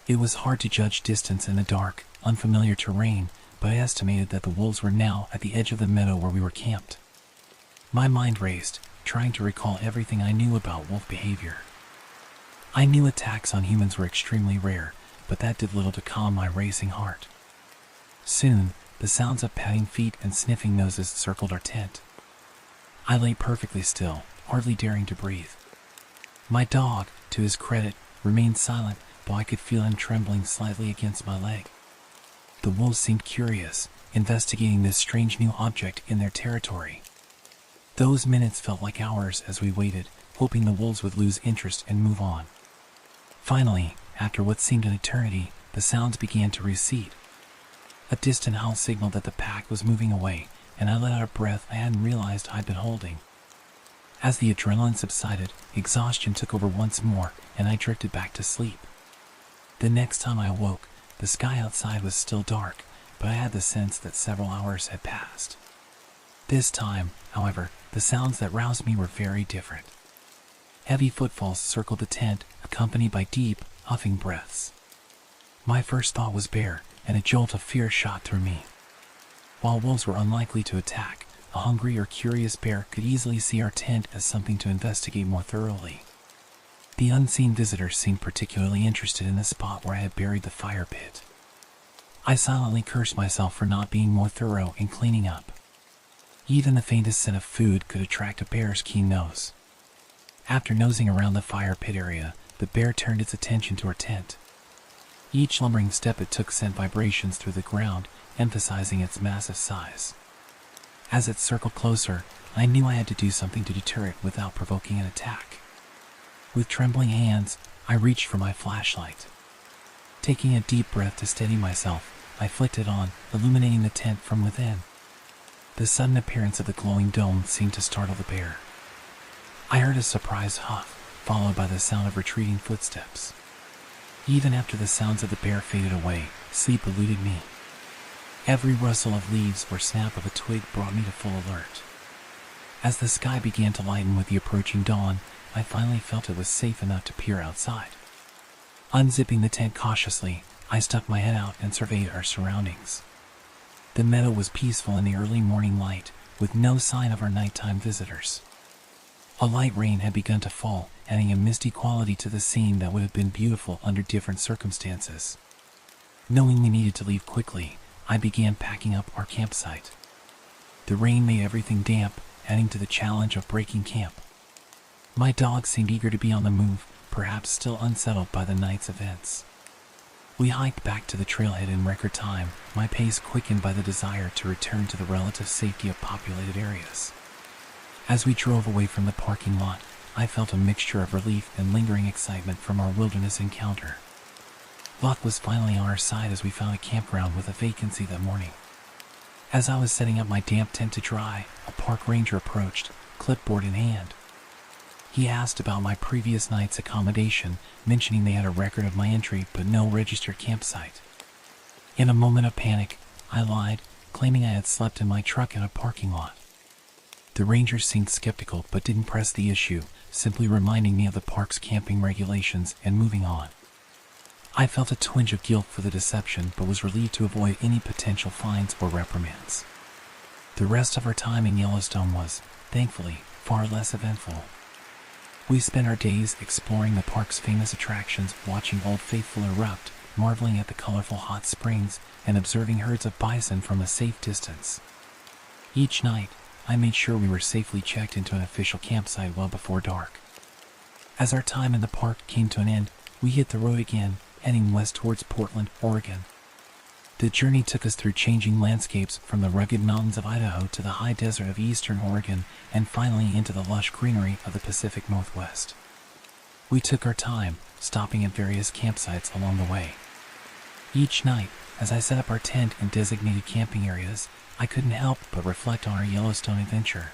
It was hard to judge distance in the dark, unfamiliar terrain, but I estimated that the wolves were now at the edge of the meadow where we were camped. My mind raced, trying to recall everything I knew about wolf behavior. I knew attacks on humans were extremely rare, but that did little to calm my racing heart. Soon, the sounds of padding feet and sniffing noses circled our tent. I lay perfectly still, hardly daring to breathe. My dog, to his credit, remained silent, though I could feel him trembling slightly against my leg. The wolves seemed curious, investigating this strange new object in their territory. Those minutes felt like hours as we waited, hoping the wolves would lose interest and move on. Finally, after what seemed an eternity, the sounds began to recede. A distant howl signaled that the pack was moving away, and I let out a breath I hadn't realized I'd been holding. As the adrenaline subsided, exhaustion took over once more, and I drifted back to sleep. The next time I awoke, the sky outside was still dark, but I had the sense that several hours had passed. This time, however, the sounds that roused me were very different. Heavy footfalls circled the tent, accompanied by deep, huffing breaths. My first thought was bear, and a jolt of fear shot through me. While wolves were unlikely to attack, a hungry or curious bear could easily see our tent as something to investigate more thoroughly. The unseen visitor seemed particularly interested in the spot where I had buried the fire pit. I silently cursed myself for not being more thorough in cleaning up. Even the faintest scent of food could attract a bear's keen nose. After nosing around the fire pit area, the bear turned its attention to our tent. Each lumbering step it took sent vibrations through the ground, emphasizing its massive size. As it circled closer, I knew I had to do something to deter it without provoking an attack. With trembling hands, I reached for my flashlight. Taking a deep breath to steady myself, I flicked it on, illuminating the tent from within. The sudden appearance of the glowing dome seemed to startle the bear. I heard a surprised huff, followed by the sound of retreating footsteps. Even after the sounds of the bear faded away, sleep eluded me. Every rustle of leaves or snap of a twig brought me to full alert. As the sky began to lighten with the approaching dawn, I finally felt it was safe enough to peer outside. Unzipping the tent cautiously, I stuck my head out and surveyed our surroundings. The meadow was peaceful in the early morning light, with no sign of our nighttime visitors. A light rain had begun to fall, adding a misty quality to the scene that would have been beautiful under different circumstances. Knowing we needed to leave quickly, I began packing up our campsite. The rain made everything damp, adding to the challenge of breaking camp. My dog seemed eager to be on the move, perhaps still unsettled by the night's events. We hiked back to the trailhead in record time, my pace quickened by the desire to return to the relative safety of populated areas. As we drove away from the parking lot, I felt a mixture of relief and lingering excitement from our wilderness encounter. Luck was finally on our side as we found a campground with a vacancy that morning. As I was setting up my damp tent to dry, a park ranger approached, clipboard in hand. He asked about my previous night's accommodation, mentioning they had a record of my entry but no registered campsite. In a moment of panic, I lied, claiming I had slept in my truck in a parking lot. The ranger seemed skeptical but didn't press the issue, simply reminding me of the park's camping regulations and moving on. I felt a twinge of guilt for the deception but was relieved to avoid any potential fines or reprimands. The rest of our time in Yellowstone was, thankfully, far less eventful. We spent our days exploring the park's famous attractions, watching Old Faithful erupt, marveling at the colorful hot springs, and observing herds of bison from a safe distance. Each night, I made sure we were safely checked into an official campsite well before dark. As our time in the park came to an end, we hit the road again, heading west towards Portland, Oregon. The journey took us through changing landscapes from the rugged mountains of Idaho to the high desert of eastern Oregon and finally into the lush greenery of the Pacific Northwest. We took our time, stopping at various campsites along the way. Each night, as I set up our tent in designated camping areas, I couldn't help but reflect on our Yellowstone adventure.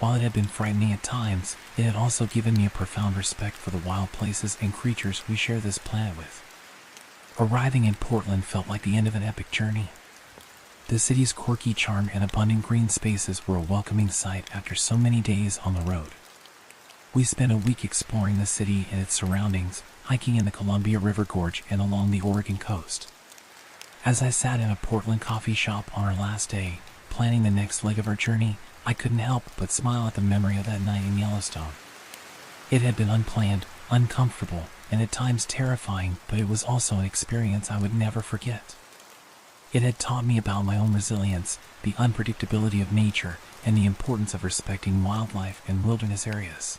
While it had been frightening at times, it had also given me a profound respect for the wild places and creatures we share this planet with. Arriving in Portland felt like the end of an epic journey. The city's quirky charm and abundant green spaces were a welcoming sight after so many days on the road. We spent a week exploring the city and its surroundings, hiking in the Columbia River Gorge and along the Oregon coast. As I sat in a Portland coffee shop on our last day, planning the next leg of our journey, I couldn't help but smile at the memory of that night in Yellowstone. It had been unplanned, uncomfortable, and at times terrifying, but it was also an experience I would never forget. It had taught me about my own resilience, the unpredictability of nature, and the importance of respecting wildlife and wilderness areas.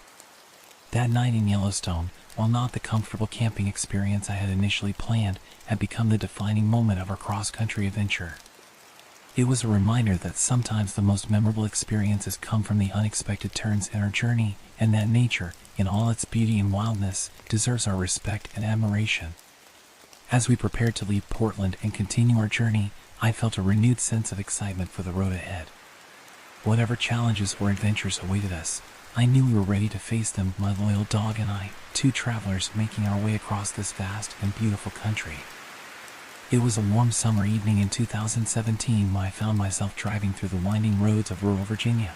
That night in Yellowstone, while not the comfortable camping experience I had initially planned, had become the defining moment of our cross-country adventure. It was a reminder that sometimes the most memorable experiences come from the unexpected turns in our journey, and that nature, in all its beauty and wildness, deserves our respect and admiration. As we prepared to leave Portland and continue our journey, I felt a renewed sense of excitement for the road ahead. Whatever challenges or adventures awaited us, I knew we were ready to face them, my loyal dog and I, two travelers making our way across this vast and beautiful country. It was a warm summer evening in 2017 when I found myself driving through the winding roads of rural Virginia.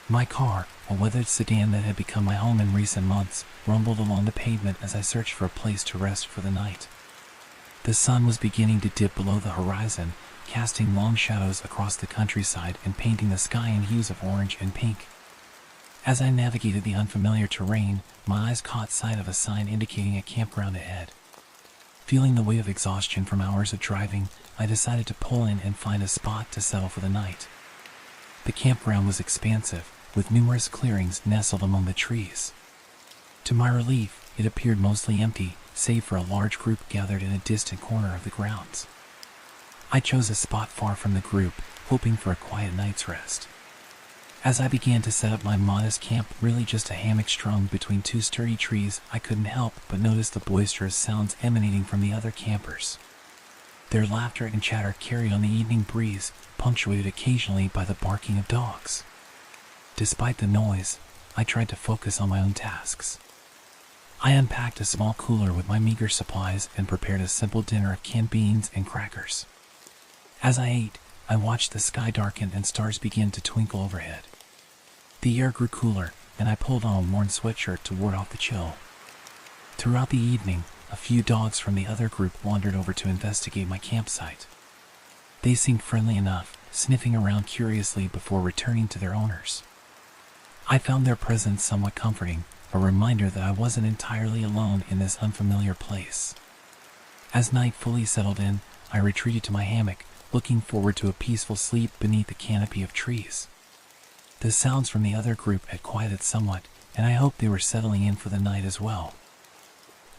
My car, a weathered sedan that had become my home in recent months, rumbled along the pavement as I searched for a place to rest for the night. The sun was beginning to dip below the horizon, casting long shadows across the countryside and painting the sky in hues of orange and pink. As I navigated the unfamiliar terrain, my eyes caught sight of a sign indicating a campground ahead. Feeling the weight of exhaustion from hours of driving, I decided to pull in and find a spot to settle for the night. The campground was expansive, with numerous clearings nestled among the trees. To my relief, it appeared mostly empty, save for a large group gathered in a distant corner of the grounds. I chose a spot far from the group, hoping for a quiet night's rest. As I began to set up my modest camp, really just a hammock strung between two sturdy trees, I couldn't help but notice the boisterous sounds emanating from the other campers. Their laughter and chatter carried on the evening breeze, punctuated occasionally by the barking of dogs. Despite the noise, I tried to focus on my own tasks. I unpacked a small cooler with my meager supplies and prepared a simple dinner of canned beans and crackers. As I ate, I watched the sky darken and stars begin to twinkle overhead. The air grew cooler, and I pulled on a worn sweatshirt to ward off the chill. Throughout the evening, a few dogs from the other group wandered over to investigate my campsite. They seemed friendly enough, sniffing around curiously before returning to their owners. I found their presence somewhat comforting, a reminder that I wasn't entirely alone in this unfamiliar place. As night fully settled in, I retreated to my hammock, looking forward to a peaceful sleep beneath the canopy of trees. The sounds from the other group had quieted somewhat, and I hoped they were settling in for the night as well.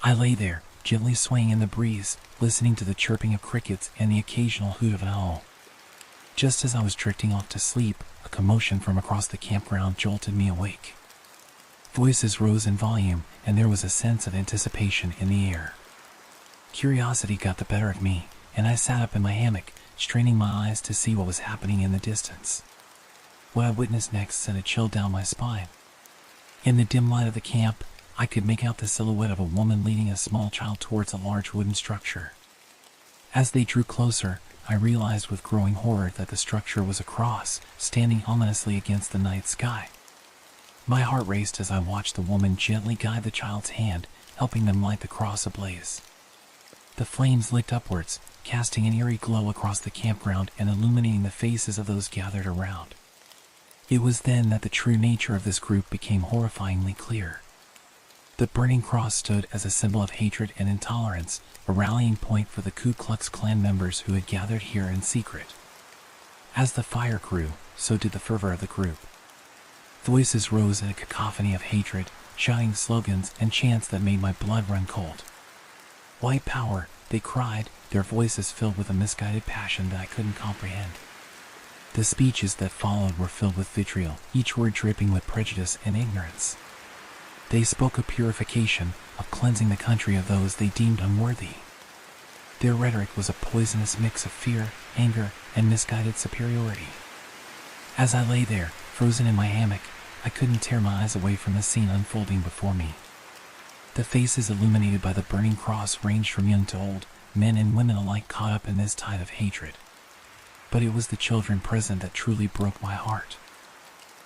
I lay there, gently swaying in the breeze, listening to the chirping of crickets and the occasional hoot of an owl. Just as I was drifting off to sleep, a commotion from across the campground jolted me awake. Voices rose in volume, and there was a sense of anticipation in the air. Curiosity got the better of me, and I sat up in my hammock, straining my eyes to see what was happening in the distance. What I witnessed next sent a chill down my spine. In the dim light of the camp, I could make out the silhouette of a woman leading a small child towards a large wooden structure. As they drew closer, I realized with growing horror that the structure was a cross, standing ominously against the night sky. My heart raced as I watched the woman gently guide the child's hand, helping them light the cross ablaze. The flames licked upwards, casting an eerie glow across the campground and illuminating the faces of those gathered around. It was then that the true nature of this group became horrifyingly clear. The burning cross stood as a symbol of hatred and intolerance, a rallying point for the Ku Klux Klan members who had gathered here in secret. As the fire grew, so did the fervor of the group. Voices rose in a cacophony of hatred, shouting slogans and chants that made my blood run cold. "White power," they cried, their voices filled with a misguided passion that I couldn't comprehend. The speeches that followed were filled with vitriol, each word dripping with prejudice and ignorance. They spoke of purification, of cleansing the country of those they deemed unworthy. Their rhetoric was a poisonous mix of fear, anger, and misguided superiority. As I lay there, frozen in my hammock, I couldn't tear my eyes away from the scene unfolding before me. The faces illuminated by the burning cross ranged from young to old, men and women alike caught up in this tide of hatred. But it was the children present that truly broke my heart.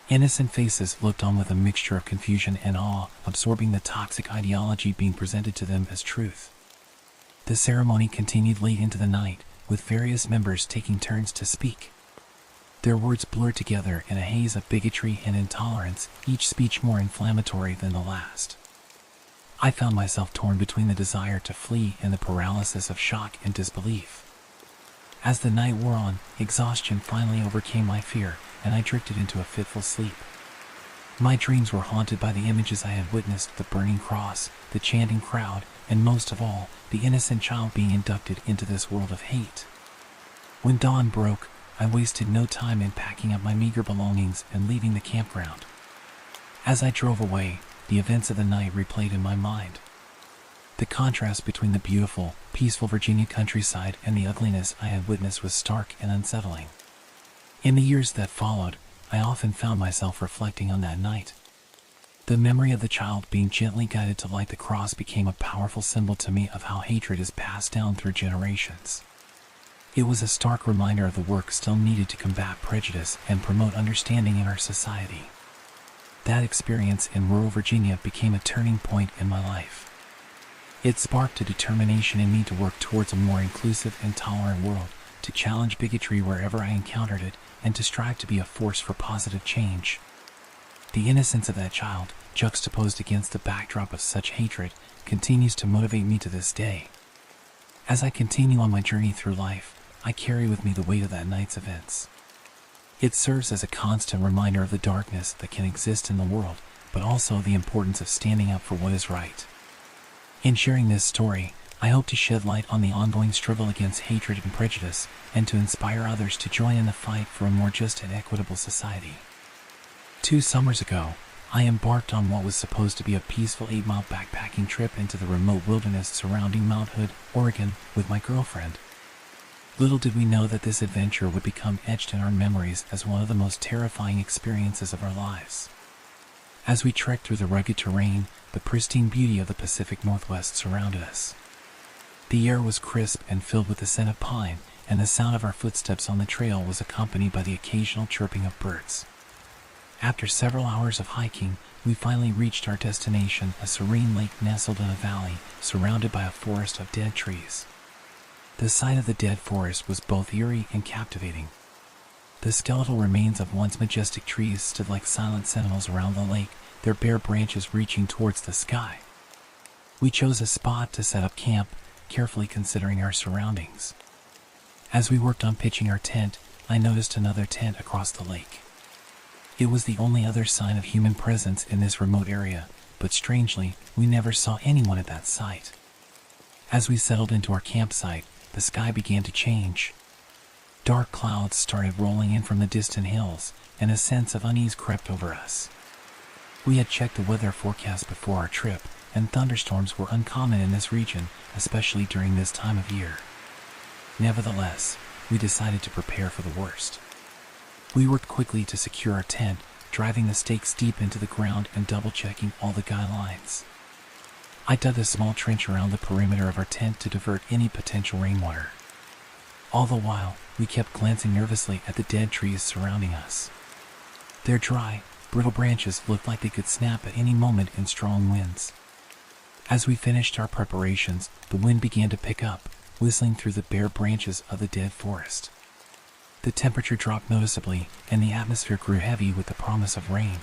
Innocent faces looked on with a mixture of confusion and awe, absorbing the toxic ideology being presented to them as truth. The ceremony continued late into the night, with various members taking turns to speak. Their words blurred together in a haze of bigotry and intolerance, each speech more inflammatory than the last. I found myself torn between the desire to flee and the paralysis of shock and disbelief. As the night wore on, exhaustion finally overcame my fear, and I drifted into a fitful sleep. My dreams were haunted by the images I had witnessed: the burning cross, the chanting crowd, and most of all, the innocent child being inducted into this world of hate. When dawn broke, I wasted no time in packing up my meager belongings and leaving the campground. As I drove away, the events of the night replayed in my mind. The contrast between the beautiful, peaceful Virginia countryside and the ugliness I had witnessed was stark and unsettling. In the years that followed, I often found myself reflecting on that night. The memory of the child being gently guided to light the cross became a powerful symbol to me of how hatred is passed down through generations. It was a stark reminder of the work still needed to combat prejudice and promote understanding in our society. That experience in rural Virginia became a turning point in my life. It sparked a determination in me to work towards a more inclusive and tolerant world, to challenge bigotry wherever I encountered it, and to strive to be a force for positive change. The innocence of that child, juxtaposed against the backdrop of such hatred, continues to motivate me to this day. As I continue on my journey through life, I carry with me the weight of that night's events. It serves as a constant reminder of the darkness that can exist in the world, but also the importance of standing up for what is right. In sharing this story, I hope to shed light on the ongoing struggle against hatred and prejudice, and to inspire others to join in the fight for a more just and equitable society. 2 summers ago, I embarked on what was supposed to be a peaceful 8-mile backpacking trip into the remote wilderness surrounding Mount Hood, Oregon, with my girlfriend. Little did we know that this adventure would become etched in our memories as one of the most terrifying experiences of our lives. As we trekked through the rugged terrain, the pristine beauty of the Pacific Northwest surrounded us. The air was crisp and filled with the scent of pine, and the sound of our footsteps on the trail was accompanied by the occasional chirping of birds. After several hours of hiking, we finally reached our destination, a serene lake nestled in a valley, surrounded by a forest of dead trees. The sight of the dead forest was both eerie and captivating. The skeletal remains of once majestic trees stood like silent sentinels around the lake, their bare branches reaching towards the sky. We chose a spot to set up camp, carefully considering our surroundings. As we worked on pitching our tent, I noticed another tent across the lake. It was the only other sign of human presence in this remote area, but strangely, we never saw anyone at that site. As we settled into our campsite, the sky began to change. Dark clouds started rolling in from the distant hills, and a sense of unease crept over us. We had checked the weather forecast before our trip, and thunderstorms were uncommon in this region, especially during this time of year. Nevertheless, we decided to prepare for the worst. We worked quickly to secure our tent, driving the stakes deep into the ground and double-checking all the guidelines. I dug a small trench around the perimeter of our tent to divert any potential rainwater. All the while, we kept glancing nervously at the dead trees surrounding us. Their dry, brittle branches looked like they could snap at any moment in strong winds. As we finished our preparations, the wind began to pick up, whistling through the bare branches of the dead forest. The temperature dropped noticeably, and the atmosphere grew heavy with the promise of rain.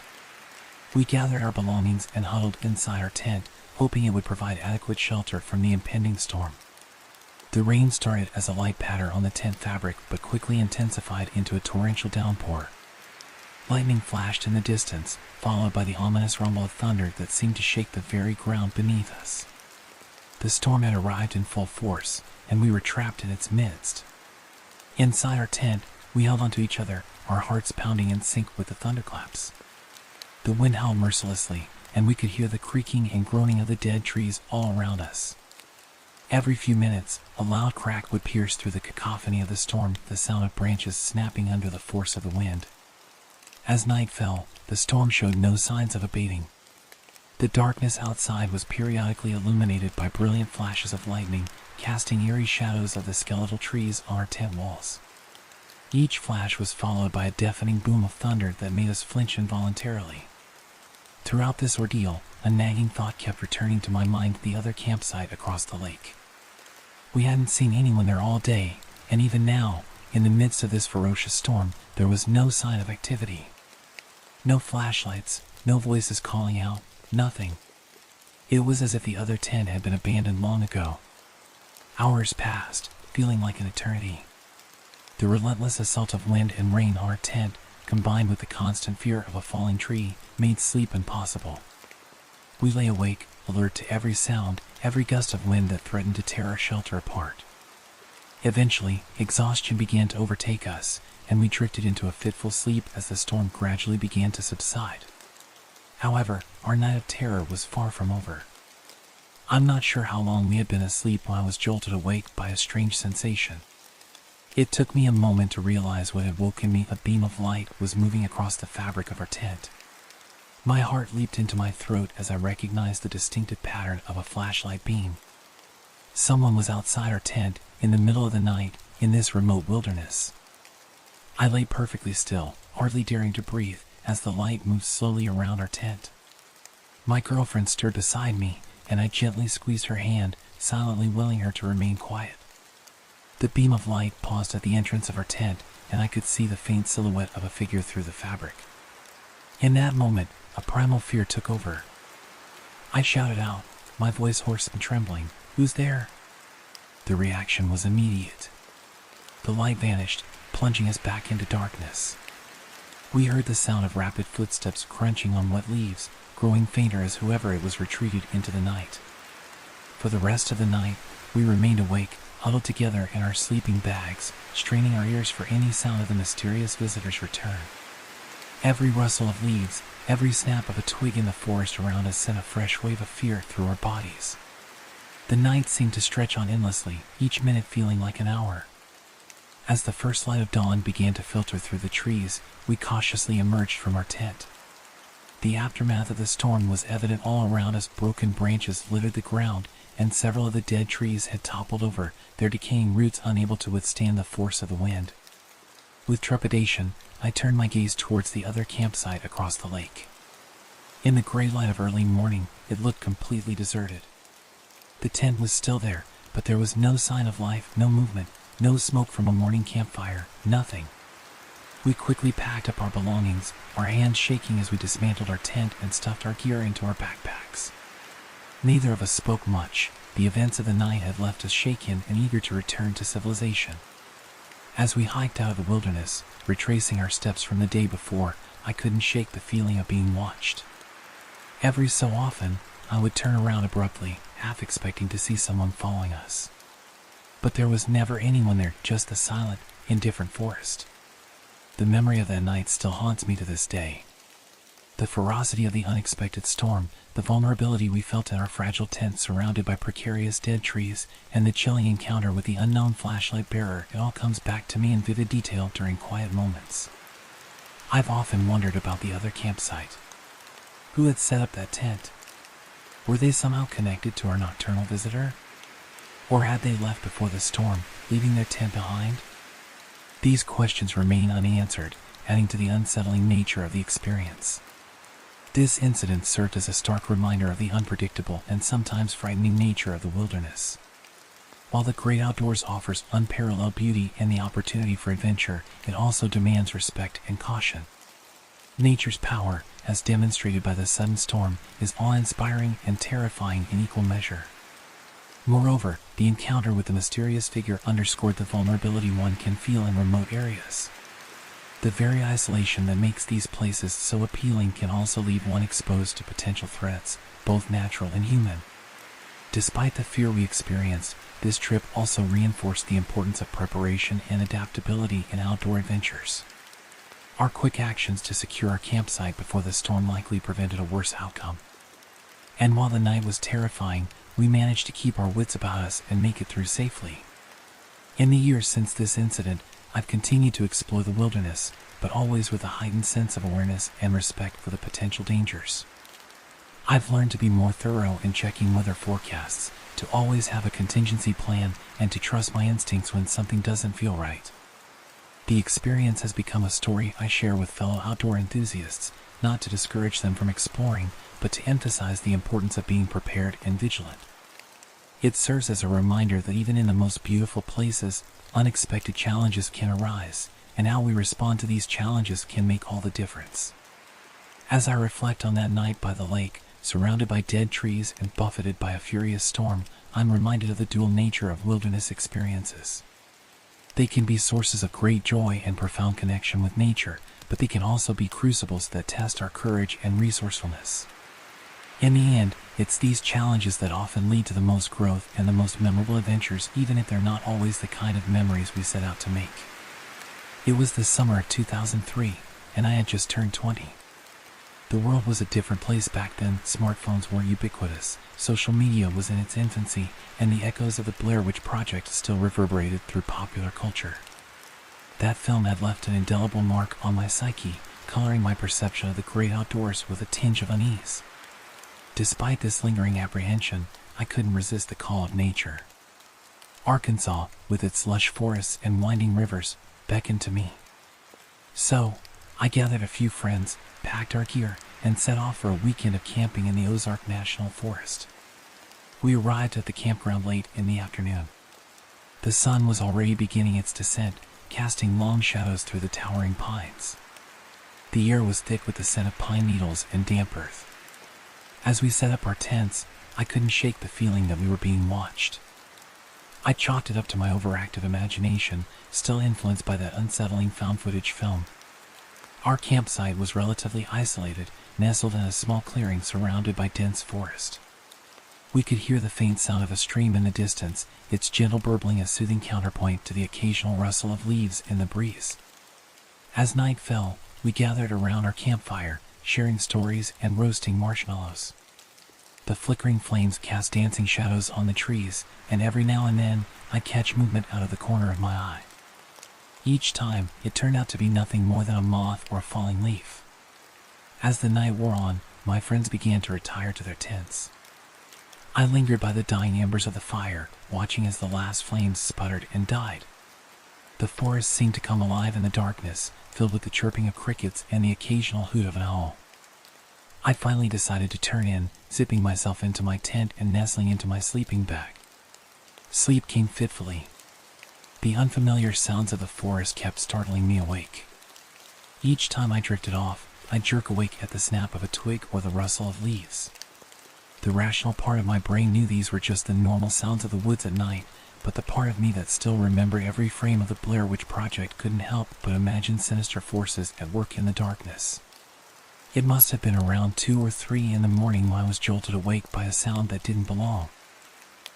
We gathered our belongings and huddled inside our tent, hoping it would provide adequate shelter from the impending storm. The rain started as a light patter on the tent fabric, but quickly intensified into a torrential downpour. Lightning flashed in the distance, followed by the ominous rumble of thunder that seemed to shake the very ground beneath us. The storm had arrived in full force, and we were trapped in its midst. Inside our tent, we held onto each other, our hearts pounding in sync with the thunderclaps. The wind howled mercilessly, and we could hear the creaking and groaning of the dead trees all around us. Every few minutes, a loud crack would pierce through the cacophony of the storm, the sound of branches snapping under the force of the wind. As night fell, the storm showed no signs of abating. The darkness outside was periodically illuminated by brilliant flashes of lightning, casting eerie shadows of the skeletal trees on our tent walls. Each flash was followed by a deafening boom of thunder that made us flinch involuntarily. Throughout this ordeal, a nagging thought kept returning to my mind: the other campsite across the lake. We hadn't seen anyone there all day, and even now, in the midst of this ferocious storm, there was no sign of activity. No flashlights, no voices calling out, nothing. It was as if the other tent had been abandoned long ago. Hours passed, feeling like an eternity. The relentless assault of wind and rain on our tent, combined with the constant fear of a falling tree, made sleep impossible. We lay awake, alert to every sound, every gust of wind that threatened to tear our shelter apart. Eventually, exhaustion began to overtake us, and we drifted into a fitful sleep as the storm gradually began to subside. However, our night of terror was far from over. I'm not sure how long we had been asleep when I was jolted awake by a strange sensation. It took me a moment to realize what had woken me. A beam of light was moving across the fabric of our tent. My heart leaped into my throat as I recognized the distinctive pattern of a flashlight beam. Someone was outside our tent, in the middle of the night, in this remote wilderness. I lay perfectly still, hardly daring to breathe, as the light moved slowly around our tent. My girlfriend stirred beside me, and I gently squeezed her hand, silently willing her to remain quiet. The beam of light paused at the entrance of our tent, and I could see the faint silhouette of a figure through the fabric. In that moment, a primal fear took over. I shouted out, my voice hoarse and trembling, "Who's there?" The reaction was immediate. The light vanished, plunging us back into darkness. We heard the sound of rapid footsteps crunching on wet leaves, growing fainter as whoever it was retreated into the night. For the rest of the night, we remained awake, huddled together in our sleeping bags, straining our ears for any sound of the mysterious visitor's return. Every rustle of leaves, every snap of a twig in the forest around us sent a fresh wave of fear through our bodies. The night seemed to stretch on endlessly, each minute feeling like an hour. As the first light of dawn began to filter through the trees, we cautiously emerged from our tent. The aftermath of the storm was evident all around us. Broken branches littered the ground, and several of the dead trees had toppled over, their decaying roots unable to withstand the force of the wind. With trepidation, I turned my gaze towards the other campsite across the lake. In the gray light of early morning, it looked completely deserted. The tent was still there, but there was no sign of life, no movement, no smoke from a morning campfire, nothing. We quickly packed up our belongings, our hands shaking as we dismantled our tent and stuffed our gear into our backpacks. Neither of us spoke much. The events of the night had left us shaken and eager to return to civilization. As we hiked out of the wilderness, retracing our steps from the day before, I couldn't shake the feeling of being watched. Every so often, I would turn around abruptly, half expecting to see someone following us. But there was never anyone there, just the silent, indifferent forest. The memory of that night still haunts me to this day. The ferocity of the unexpected storm, the vulnerability we felt in our fragile tent surrounded by precarious dead trees, and the chilling encounter with the unknown flashlight bearer, it all comes back to me in vivid detail during quiet moments. I've often wondered about the other campsite. Who had set up that tent? Were they somehow connected to our nocturnal visitor? Or had they left before the storm, leaving their tent behind? These questions remain unanswered, adding to the unsettling nature of the experience. This incident served as a stark reminder of the unpredictable and sometimes frightening nature of the wilderness. While the great outdoors offers unparalleled beauty and the opportunity for adventure, it also demands respect and caution. Nature's power, as demonstrated by the sudden storm, is awe-inspiring and terrifying in equal measure. Moreover, the encounter with the mysterious figure underscored the vulnerability one can feel in remote areas. The very isolation that makes these places so appealing can also leave one exposed to potential threats, both natural and human. Despite the fear we experienced, this trip also reinforced the importance of preparation and adaptability in outdoor adventures. Our quick actions to secure our campsite before the storm likely prevented a worse outcome. And while the night was terrifying, we managed to keep our wits about us and make it through safely. In the years since this incident, I've continued to explore the wilderness, but always with a heightened sense of awareness and respect for the potential dangers. I've learned to be more thorough in checking weather forecasts, to always have a contingency plan, and to trust my instincts when something doesn't feel right. The experience has become a story I share with fellow outdoor enthusiasts, not to discourage them from exploring, but to emphasize the importance of being prepared and vigilant. It serves as a reminder that even in the most beautiful places, unexpected challenges can arise, and how we respond to these challenges can make all the difference. As I reflect on that night by the lake, surrounded by dead trees and buffeted by a furious storm, I'm reminded of the dual nature of wilderness experiences. They can be sources of great joy and profound connection with nature, but they can also be crucibles that test our courage and resourcefulness. In the end, it's these challenges that often lead to the most growth and the most memorable adventures, even if they're not always the kind of memories we set out to make. It was the summer of 2003, and I had just turned 20. The world was a different place back then. Smartphones were ubiquitous, social media was in its infancy, and the echoes of the Blair Witch Project still reverberated through popular culture. That film had left an indelible mark on my psyche, coloring my perception of the great outdoors with a tinge of unease. Despite this lingering apprehension, I couldn't resist the call of nature. Arkansas, with its lush forests and winding rivers, beckoned to me. So, I gathered a few friends, packed our gear, and set off for a weekend of camping in the Ozark National Forest. We arrived at the campground late in the afternoon. The sun was already beginning its descent, casting long shadows through the towering pines. The air was thick with the scent of pine needles and damp earth. As we set up our tents, I couldn't shake the feeling that we were being watched. I chalked it up to my overactive imagination, still influenced by that unsettling found footage film. Our campsite was relatively isolated, nestled in a small clearing surrounded by dense forest. We could hear the faint sound of a stream in the distance, its gentle burbling a soothing counterpoint to the occasional rustle of leaves in the breeze. As night fell, we gathered around our campfire, sharing stories and roasting marshmallows. The flickering flames cast dancing shadows on the trees, and every now and then, I'd catch movement out of the corner of my eye. Each time, it turned out to be nothing more than a moth or a falling leaf. As the night wore on, my friends began to retire to their tents. I lingered by the dying embers of the fire, watching as the last flames sputtered and died. The forest seemed to come alive in the darkness, filled with the chirping of crickets and the occasional hoot of an owl. I finally decided to turn in, zipping myself into my tent and nestling into my sleeping bag. Sleep came fitfully. The unfamiliar sounds of the forest kept startling me awake. Each time I drifted off, I'd jerk awake at the snap of a twig or the rustle of leaves. The rational part of my brain knew these were just the normal sounds of the woods at night, but the part of me that still remembered every frame of the Blair Witch Project couldn't help but imagine sinister forces at work in the darkness. It must have been around 2 or 3 in the morning when I was jolted awake by a sound that didn't belong.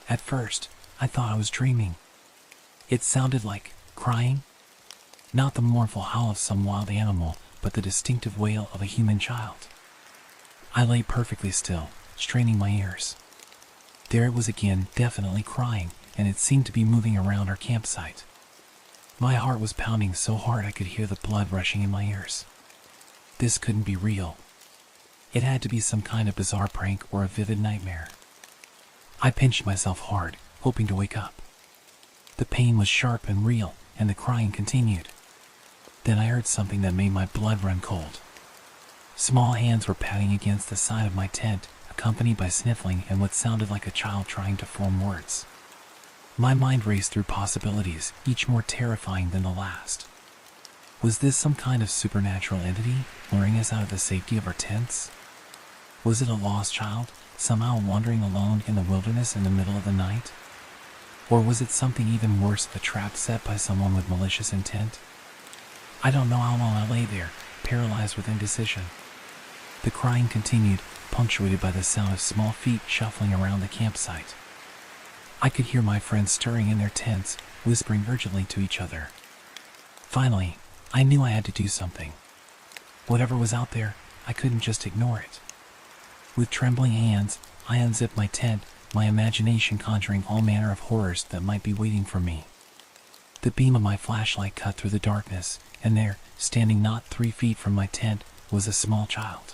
At first, I thought I was dreaming. It sounded like crying. Not the mournful howl of some wild animal, but the distinctive wail of a human child. I lay perfectly still, straining my ears. There it was again, definitely crying, and it seemed to be moving around our campsite. My heart was pounding so hard I could hear the blood rushing in my ears. This couldn't be real. It had to be some kind of bizarre prank or a vivid nightmare. I pinched myself hard, hoping to wake up. The pain was sharp and real, and the crying continued. Then I heard something that made my blood run cold. Small hands were patting against the side of my tent, accompanied by sniffling and what sounded like a child trying to form words. My mind raced through possibilities, each more terrifying than the last. Was this some kind of supernatural entity, luring us out of the safety of our tents? Was it a lost child, somehow wandering alone in the wilderness in the middle of the night? Or was it something even worse, a trap set by someone with malicious intent? I don't know how long I lay there, paralyzed with indecision. The crying continued, punctuated by the sound of small feet shuffling around the campsite. I could hear my friends stirring in their tents, whispering urgently to each other. Finally, I knew I had to do something. Whatever was out there, I couldn't just ignore it. With trembling hands, I unzipped my tent, my imagination conjuring all manner of horrors that might be waiting for me. The beam of my flashlight cut through the darkness, and there, standing not 3 feet from my tent, was a small child.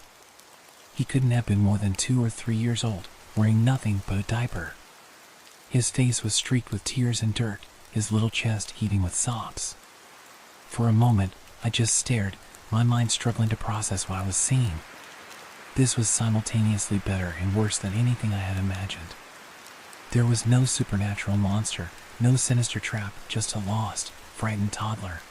He couldn't have been more than 2 or 3 years old, wearing nothing but a diaper. His face was streaked with tears and dirt, his little chest heaving with sobs. For a moment, I just stared, my mind struggling to process what I was seeing. This was simultaneously better and worse than anything I had imagined. There was no supernatural monster, no sinister trap, just a lost, frightened toddler.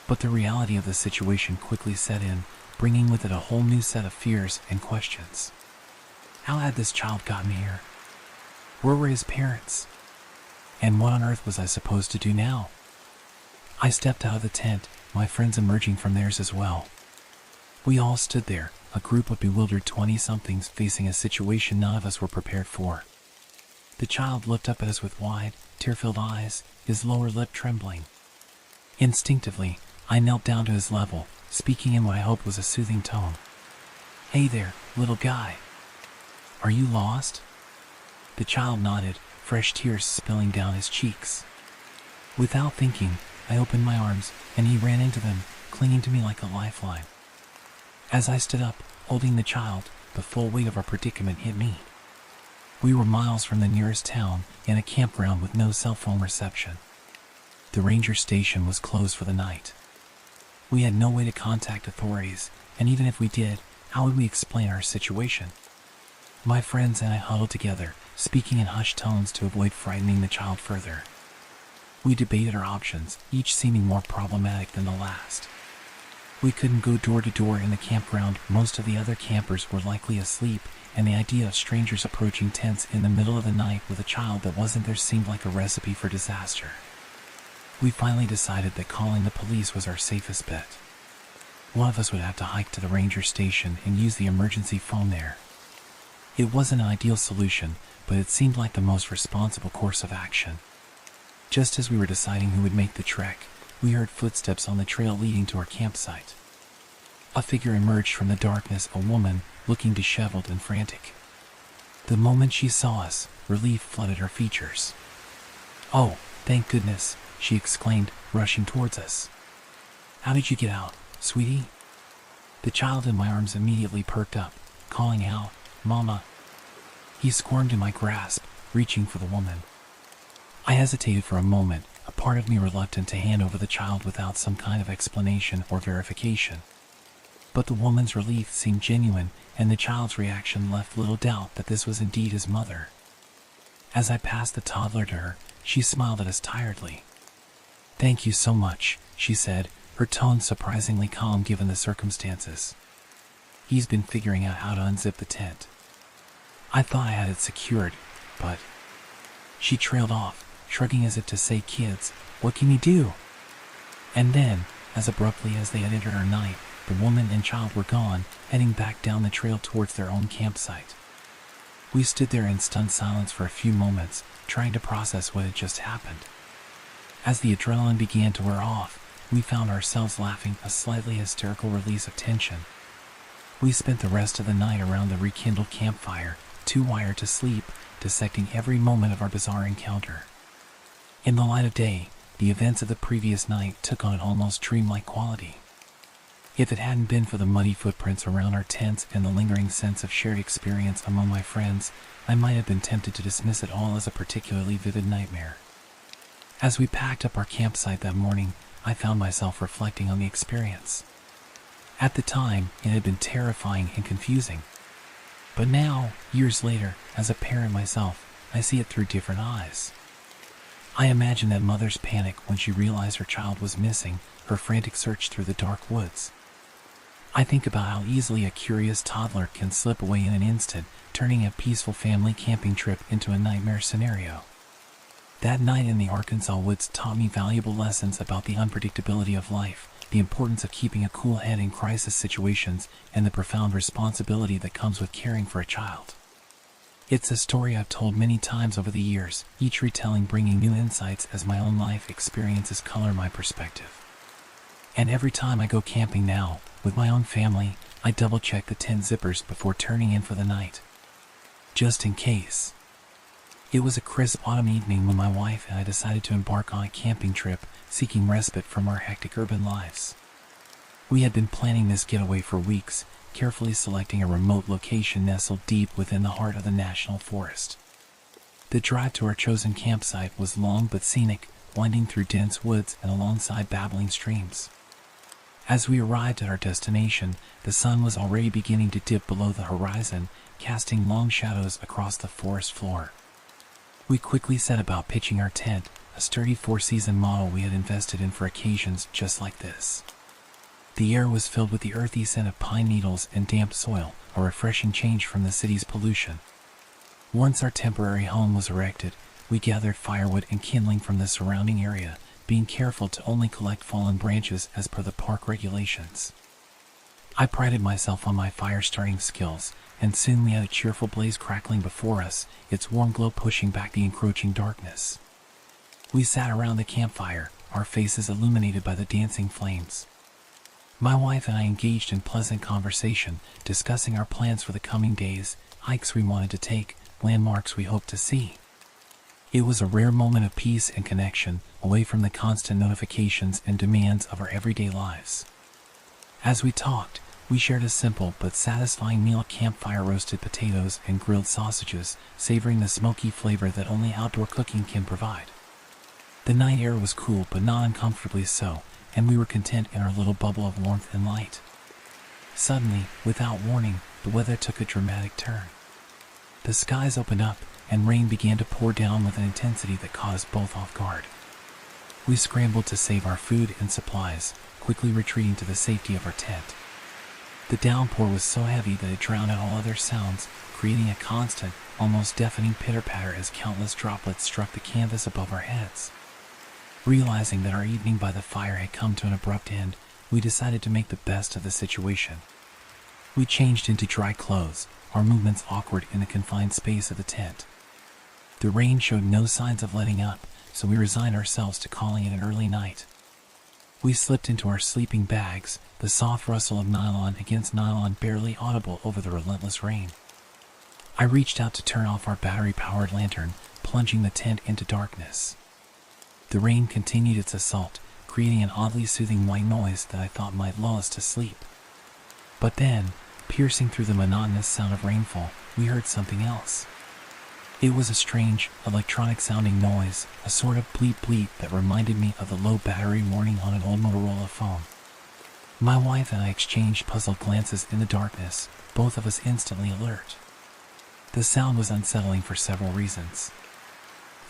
But the reality of the situation quickly set in, bringing with it a whole new set of fears and questions. How had this child gotten here? Where were his parents? And what on earth was I supposed to do now? I stepped out of the tent, my friends emerging from theirs as well. We all stood there, a group of bewildered 20-somethings facing a situation none of us were prepared for. The child looked up at us with wide, tear-filled eyes, his lower lip trembling. Instinctively, I knelt down to his level, speaking in what I hoped was a soothing tone. "Hey there, little guy. Are you lost?" The child nodded, fresh tears spilling down his cheeks. Without thinking, I opened my arms, and he ran into them, clinging to me like a lifeline. As I stood up, holding the child, the full weight of our predicament hit me. We were miles from the nearest town, in a campground with no cell phone reception. The ranger station was closed for the night. We had no way to contact authorities, and even if we did, how would we explain our situation? My friends and I huddled together, speaking in hushed tones to avoid frightening the child further. We debated our options, each seeming more problematic than the last. We couldn't go door to door in the campground, most of the other campers were likely asleep, and the idea of strangers approaching tents in the middle of the night with a child that wasn't there seemed like a recipe for disaster. We finally decided that calling the police was our safest bet. One of us would have to hike to the ranger station and use the emergency phone there. It wasn't an ideal solution, but it seemed like the most responsible course of action. Just as we were deciding who would make the trek, we heard footsteps on the trail leading to our campsite. A figure emerged from the darkness, a woman, looking disheveled and frantic. The moment she saw us, relief flooded her features. "Oh, thank goodness," she exclaimed, rushing towards us. "How did you get out, sweetie?" The child in my arms immediately perked up, calling out, "Mama." He squirmed in my grasp, reaching for the woman. I hesitated for a moment, a part of me reluctant to hand over the child without some kind of explanation or verification. But the woman's relief seemed genuine, and the child's reaction left little doubt that this was indeed his mother. As I passed the toddler to her, she smiled at us tiredly. "Thank you so much," she said, her tone surprisingly calm given the circumstances. "He's been figuring out how to unzip the tent. I thought I had it secured, but..." She trailed off, shrugging as if to say, "Kids, what can you do?" And then, as abruptly as they had entered our night, the woman and child were gone, heading back down the trail towards their own campsite. We stood there in stunned silence for a few moments, trying to process what had just happened. As the adrenaline began to wear off, we found ourselves laughing, a slightly hysterical release of tension. We spent the rest of the night around the rekindled campfire, too wired to sleep, dissecting every moment of our bizarre encounter. In the light of day, the events of the previous night took on an almost dreamlike quality. If it hadn't been for the muddy footprints around our tents and the lingering sense of shared experience among my friends, I might have been tempted to dismiss it all as a particularly vivid nightmare. As we packed up our campsite that morning, I found myself reflecting on the experience. At the time, it had been terrifying and confusing. But now, years later, as a parent myself, I see it through different eyes. I imagine that mother's panic when she realized her child was missing, her frantic search through the dark woods. I think about how easily a curious toddler can slip away in an instant, turning a peaceful family camping trip into a nightmare scenario. That night in the Arkansas woods taught me valuable lessons about the unpredictability of life, the importance of keeping a cool head in crisis situations, and the profound responsibility that comes with caring for a child. It's a story I've told many times over the years, each retelling bringing new insights as my own life experiences color my perspective. And every time I go camping now, with my own family, I double-check the tent zippers before turning in for the night. Just in case. It was a crisp autumn evening when my wife and I decided to embark on a camping trip, seeking respite from our hectic urban lives. We had been planning this getaway for weeks, carefully selecting a remote location nestled deep within the heart of the national forest. The drive to our chosen campsite was long but scenic, winding through dense woods and alongside babbling streams. As we arrived at our destination, the sun was already beginning to dip below the horizon, casting long shadows across the forest floor. We quickly set about pitching our tent, a sturdy four-season model we had invested in for occasions just like this. The air was filled with the earthy scent of pine needles and damp soil, a refreshing change from the city's pollution. Once our temporary home was erected, we gathered firewood and kindling from the surrounding area, being careful to only collect fallen branches as per the park regulations. I prided myself on my fire-starting skills, and soon we had a cheerful blaze crackling before us, its warm glow pushing back the encroaching darkness. We sat around the campfire, our faces illuminated by the dancing flames. My wife and I engaged in pleasant conversation, discussing our plans for the coming days, hikes we wanted to take, landmarks we hoped to see. It was a rare moment of peace and connection, away from the constant notifications and demands of our everyday lives. As we talked, we shared a simple but satisfying meal: campfire roasted potatoes and grilled sausages, savoring the smoky flavor that only outdoor cooking can provide. The night air was cool but not uncomfortably so, and we were content in our little bubble of warmth and light. Suddenly, without warning, the weather took a dramatic turn. The skies opened up, and rain began to pour down with an intensity that caught us both off guard. We scrambled to save our food and supplies, quickly retreating to the safety of our tent. The downpour was so heavy that it drowned out all other sounds, creating a constant, almost deafening pitter-patter as countless droplets struck the canvas above our heads. Realizing that our evening by the fire had come to an abrupt end, we decided to make the best of the situation. We changed into dry clothes, our movements awkward in the confined space of the tent. The rain showed no signs of letting up, so we resigned ourselves to calling it an early night. We slipped into our sleeping bags, the soft rustle of nylon against nylon barely audible over the relentless rain. I reached out to turn off our battery-powered lantern, plunging the tent into darkness. The rain continued its assault, creating an oddly soothing white noise that I thought might lull us to sleep. But then, piercing through the monotonous sound of rainfall, we heard something else. It was a strange, electronic-sounding noise, a sort of bleep-bleep that reminded me of the low battery warning on an old Motorola phone. My wife and I exchanged puzzled glances in the darkness, both of us instantly alert. The sound was unsettling for several reasons.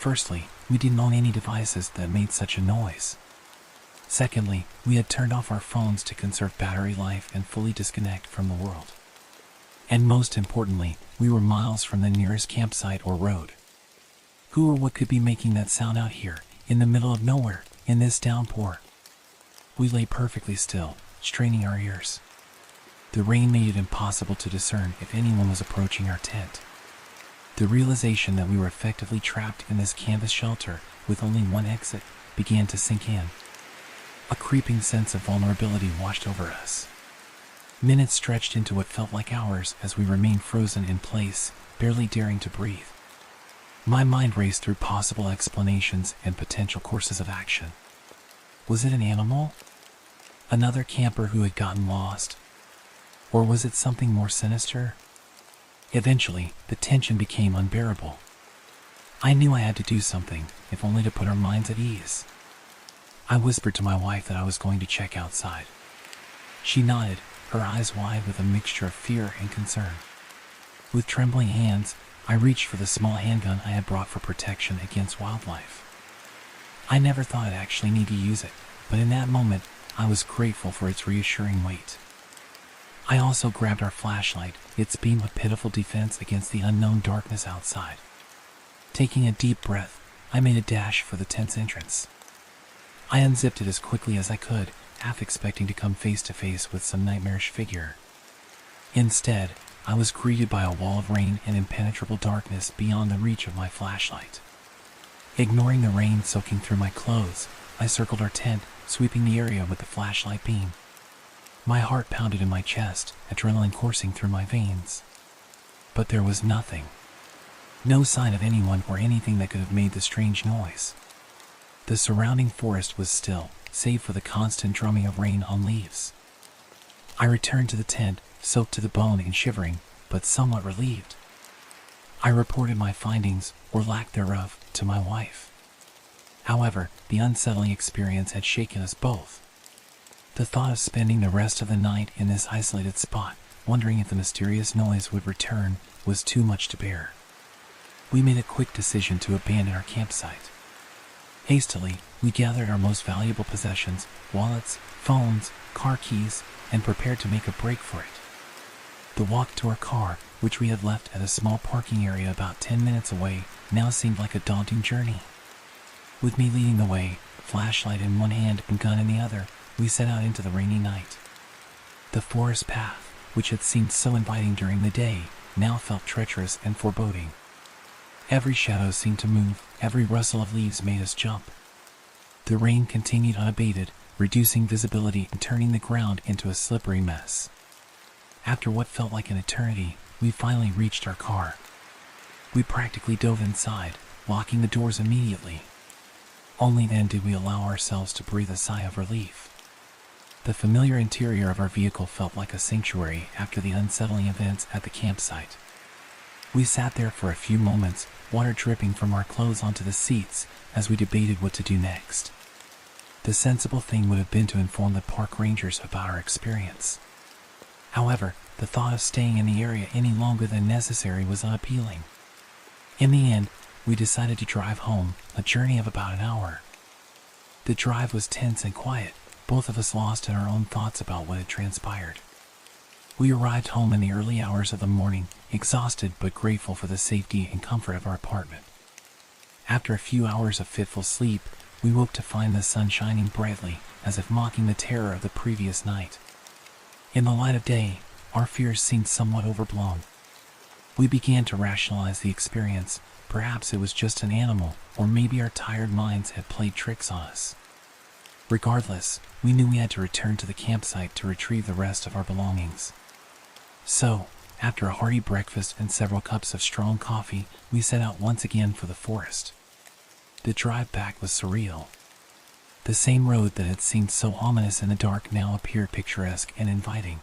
Firstly, we didn't own any devices that made such a noise. Secondly, we had turned off our phones to conserve battery life and fully disconnect from the world. And most importantly, we were miles from the nearest campsite or road. Who or what could be making that sound out here, in the middle of nowhere, in this downpour? We lay perfectly still, straining our ears. The rain made it impossible to discern if anyone was approaching our tent. The realization that we were effectively trapped in this canvas shelter with only one exit began to sink in. A creeping sense of vulnerability washed over us. Minutes stretched into what felt like hours as we remained frozen in place, barely daring to breathe. My mind raced through possible explanations and potential courses of action. Was it an animal? Another camper who had gotten lost? Or was it something more sinister? Eventually, the tension became unbearable. I knew I had to do something, if only to put our minds at ease. I whispered to my wife that I was going to check outside. She nodded, her eyes wide with a mixture of fear and concern. With trembling hands, I reached for the small handgun I had brought for protection against wildlife. I never thought I'd actually need to use it, but in that moment, I was grateful for its reassuring weight. I also grabbed our flashlight, its beam a pitiful defense against the unknown darkness outside. Taking a deep breath, I made a dash for the tent's entrance. I unzipped it as quickly as I could, half expecting to come face to face with some nightmarish figure. Instead, I was greeted by a wall of rain and impenetrable darkness beyond the reach of my flashlight. Ignoring the rain soaking through my clothes, I circled our tent, sweeping the area with the flashlight beam. My heart pounded in my chest, adrenaline coursing through my veins. But there was nothing. No sign of anyone or anything that could have made the strange noise. The surrounding forest was still, save for the constant drumming of rain on leaves. I returned to the tent, soaked to the bone and shivering, but somewhat relieved. I reported my findings, or lack thereof, to my wife. However, the unsettling experience had shaken us both. The thought of spending the rest of the night in this isolated spot, wondering if the mysterious noise would return, was too much to bear. We made a quick decision to abandon our campsite. Hastily, we gathered our most valuable possessions, wallets, phones, car keys, and prepared to make a break for it. The walk to our car, which we had left at a small parking area about 10 minutes away, now seemed like a daunting journey. With me leading the way, flashlight in one hand and gun in the other, we set out into the rainy night. The forest path, which had seemed so inviting during the day, now felt treacherous and foreboding. Every shadow seemed to move, every rustle of leaves made us jump. The rain continued unabated, reducing visibility and turning the ground into a slippery mess. After what felt like an eternity, we finally reached our car. We practically dove inside, locking the doors immediately. Only then did we allow ourselves to breathe a sigh of relief. The familiar interior of our vehicle felt like a sanctuary after the unsettling events at the campsite. We sat there for a few moments, water dripping from our clothes onto the seats, as we debated what to do next. The sensible thing would have been to inform the park rangers about our experience. However, the thought of staying in the area any longer than necessary was unappealing. In the end, we decided to drive home, a journey of about an hour. The drive was tense and quiet, both of us lost in our own thoughts about what had transpired. We arrived home in the early hours of the morning, exhausted but grateful for the safety and comfort of our apartment. After a few hours of fitful sleep, we woke to find the sun shining brightly, as if mocking the terror of the previous night. In the light of day, our fears seemed somewhat overblown. We began to rationalize the experience. Perhaps it was just an animal, or maybe our tired minds had played tricks on us. Regardless, we knew we had to return to the campsite to retrieve the rest of our belongings. So, after a hearty breakfast and several cups of strong coffee, we set out once again for the forest. The drive back was surreal. The same road that had seemed so ominous in the dark now appeared picturesque and inviting.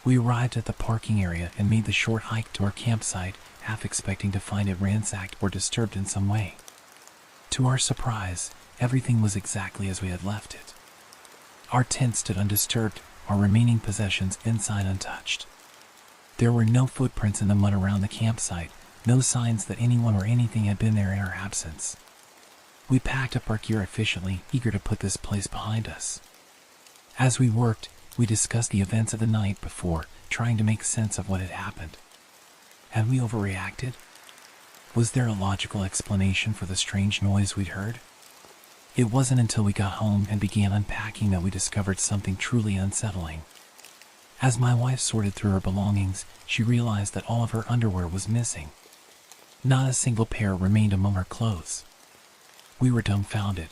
We arrived at the parking area and made the short hike to our campsite, half expecting to find it ransacked or disturbed in some way. To our surprise, everything was exactly as we had left it. Our tent stood undisturbed, our remaining possessions inside untouched. There were no footprints in the mud around the campsite, No signs that anyone or anything had been there in our absence. We packed up our gear efficiently, eager to put this place behind us. As we worked, we discussed the events of the night before, trying to make sense of what had happened. Had we overreacted? Was there a logical explanation for the strange noise we'd heard? It wasn't until we got home and began unpacking that we discovered something truly unsettling. As my wife sorted through her belongings, she realized that all of her underwear was missing. Not a single pair remained among her clothes. We were dumbfounded.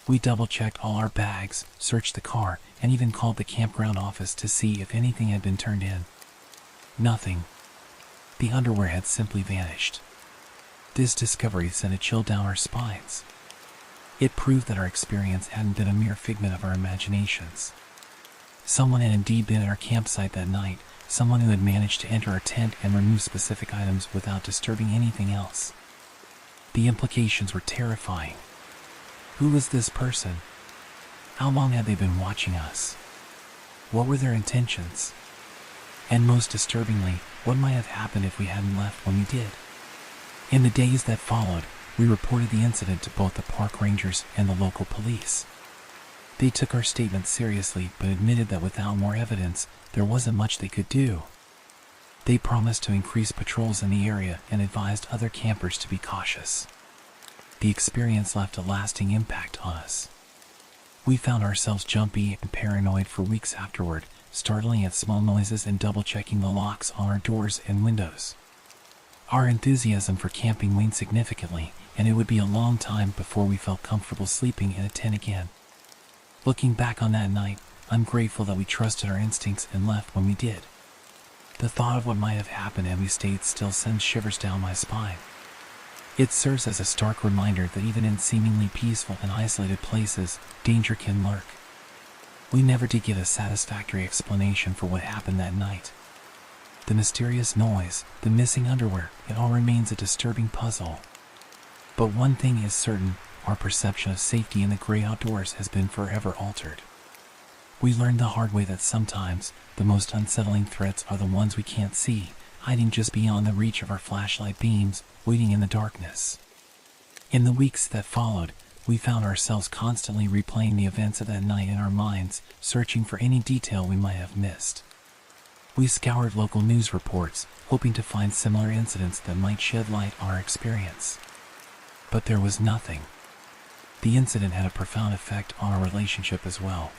We double-checked all our bags, searched the car, and even called the campground office to see if anything had been turned in. Nothing. The underwear had simply vanished. This discovery sent a chill down our spines. It proved that our experience hadn't been a mere figment of our imaginations. Someone had indeed been at our campsite that night, someone who had managed to enter our tent and remove specific items without disturbing anything else. The implications were terrifying. Who was this person? How long had they been watching us? What were their intentions? And most disturbingly, what might have happened if we hadn't left when we did? In the days that followed, we reported the incident to both the park rangers and the local police. They took our statement seriously, but admitted that without more evidence, there wasn't much they could do. They promised to increase patrols in the area and advised other campers to be cautious. The experience left a lasting impact on us. We found ourselves jumpy and paranoid for weeks afterward, startling at small noises and double-checking the locks on our doors and windows. Our enthusiasm for camping waned significantly, and it would be a long time before we felt comfortable sleeping in a tent again. Looking back on that night, I'm grateful that we trusted our instincts and left when we did. The thought of what might have happened had we stayed still sends shivers down my spine. It serves as a stark reminder that even in seemingly peaceful and isolated places, danger can lurk. We never did get a satisfactory explanation for what happened that night. The mysterious noise, the missing underwear, it all remains a disturbing puzzle. But one thing is certain, our perception of safety in the gray outdoors has been forever altered. We learned the hard way that sometimes, the most unsettling threats are the ones we can't see, hiding just beyond the reach of our flashlight beams, waiting in the darkness. In the weeks that followed, we found ourselves constantly replaying the events of that night in our minds, searching for any detail we might have missed. We scoured local news reports, hoping to find similar incidents that might shed light on our experience. But there was nothing. The incident had a profound effect on our relationship as well.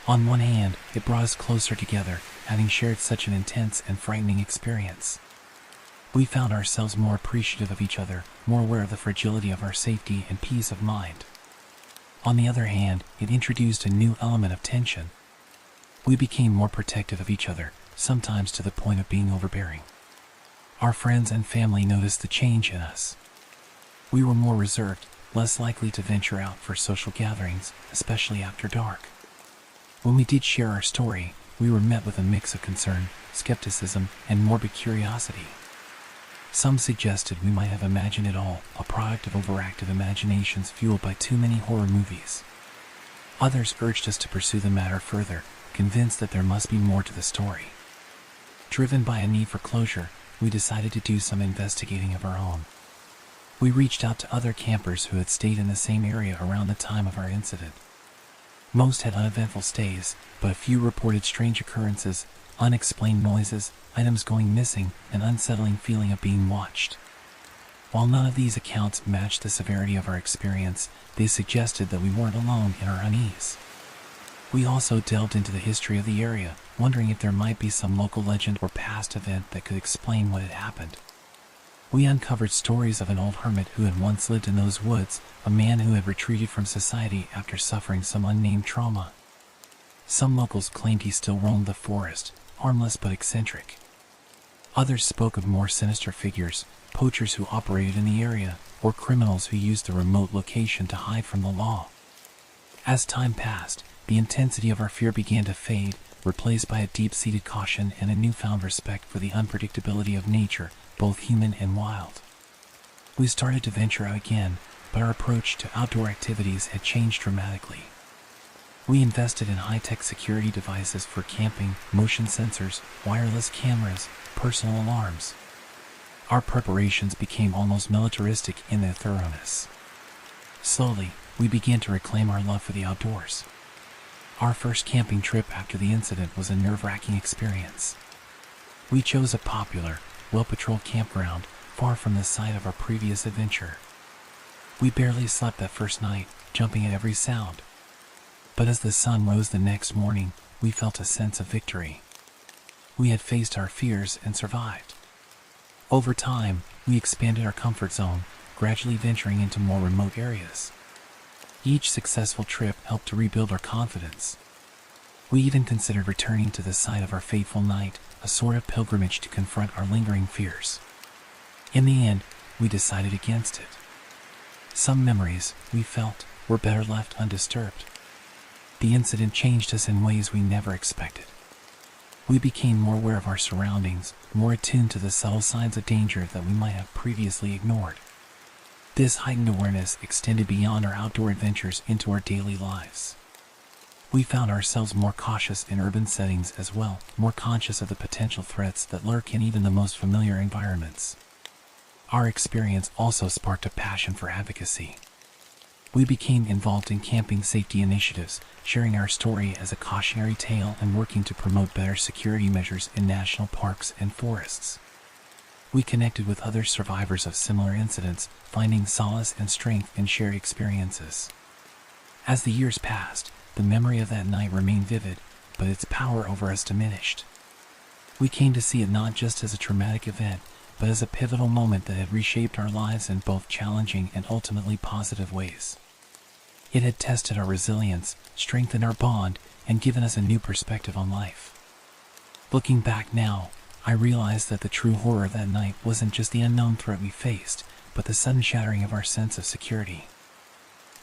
On one hand, it brought us closer together, having shared such an intense and frightening experience. We found ourselves more appreciative of each other, more aware of the fragility of our safety and peace of mind. On the other hand, it introduced a new element of tension. We became more protective of each other, sometimes to the point of being overbearing. Our friends and family noticed the change in us. We were more reserved, less likely to venture out for social gatherings, especially after dark. When we did share our story, we were met with a mix of concern, skepticism, and morbid curiosity. Some suggested we might have imagined it all, a product of overactive imaginations fueled by too many horror movies. Others urged us to pursue the matter further, convinced that there must be more to the story. Driven by a need for closure, we decided to do some investigating of our own. We reached out to other campers who had stayed in the same area around the time of our incident. Most had uneventful stays, but a few reported strange occurrences, unexplained noises, items going missing, an unsettling feeling of being watched. While none of these accounts matched the severity of our experience, they suggested that we weren't alone in our unease. We also delved into the history of the area, wondering if there might be some local legend or past event that could explain what had happened. We uncovered stories of an old hermit who had once lived in those woods, a man who had retreated from society after suffering some unnamed trauma. Some locals claimed he still roamed the forest, harmless but eccentric. Others spoke of more sinister figures, poachers who operated in the area, or criminals who used the remote location to hide from the law. As time passed, the intensity of our fear began to fade, replaced by a deep-seated caution and a newfound respect for the unpredictability of nature, both human and wild. We started to venture out again, but our approach to outdoor activities had changed dramatically. We invested in high-tech security devices for camping, motion sensors, wireless cameras, personal alarms. Our preparations became almost militaristic in their thoroughness. Slowly, we began to reclaim our love for the outdoors. Our first camping trip after the incident was a nerve-wracking experience. We chose a popular, well-patrolled campground far from the site of our previous adventure. We barely slept that first night, jumping at every sound. But as the sun rose the next morning, we felt a sense of victory. We had faced our fears and survived. Over time, we expanded our comfort zone, gradually venturing into more remote areas. Each successful trip helped to rebuild our confidence. We even considered returning to the site of our fateful night, a sort of pilgrimage to confront our lingering fears. In the end, we decided against it. Some memories, we felt, were better left undisturbed. The incident changed us in ways we never expected. We became more aware of our surroundings, more attuned to the subtle signs of danger that we might have previously ignored. This heightened awareness extended beyond our outdoor adventures into our daily lives. We found ourselves more cautious in urban settings as well, more conscious of the potential threats that lurk in even the most familiar environments. Our experience also sparked a passion for advocacy. We became involved in camping safety initiatives, sharing our story as a cautionary tale and working to promote better security measures in national parks and forests. We connected with other survivors of similar incidents, finding solace and strength in shared experiences. As the years passed, the memory of that night remained vivid, but its power over us diminished. We came to see it not just as a traumatic event, but as a pivotal moment that had reshaped our lives in both challenging and ultimately positive ways. It had tested our resilience, strengthened our bond, and given us a new perspective on life. Looking back now, I realized that the true horror of that night wasn't just the unknown threat we faced, but the sudden shattering of our sense of security.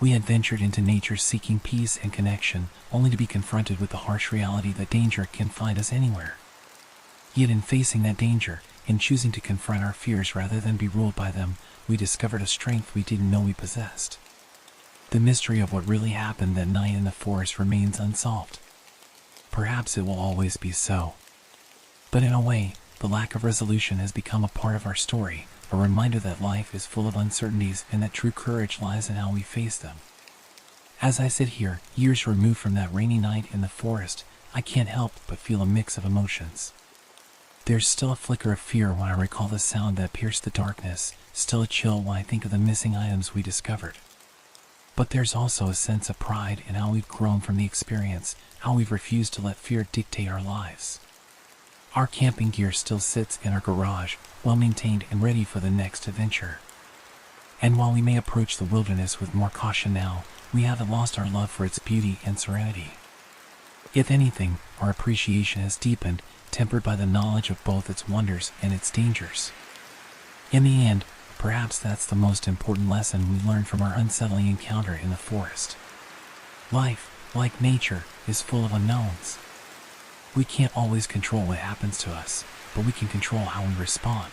We had ventured into nature seeking peace and connection, only to be confronted with the harsh reality that danger can find us anywhere. Yet in facing that danger, in choosing to confront our fears rather than be ruled by them, we discovered a strength we didn't know we possessed. The mystery of what really happened that night in the forest remains unsolved. Perhaps it will always be so. But in a way, the lack of resolution has become a part of our story, a reminder that life is full of uncertainties and that true courage lies in how we face them. As I sit here, years removed from that rainy night in the forest, I can't help but feel a mix of emotions. There's still a flicker of fear when I recall the sound that pierced the darkness, still a chill when I think of the missing items we discovered. But there's also a sense of pride in how we've grown from the experience, how we've refused to let fear dictate our lives. Our camping gear still sits in our garage, well maintained and ready for the next adventure. And while we may approach the wilderness with more caution now, we haven't lost our love for its beauty and serenity. If anything, our appreciation has deepened, tempered by the knowledge of both its wonders and its dangers. In the end, perhaps that's the most important lesson we learned from our unsettling encounter in the forest. Life, like nature, is full of unknowns. We can't always control what happens to us, but we can control how we respond.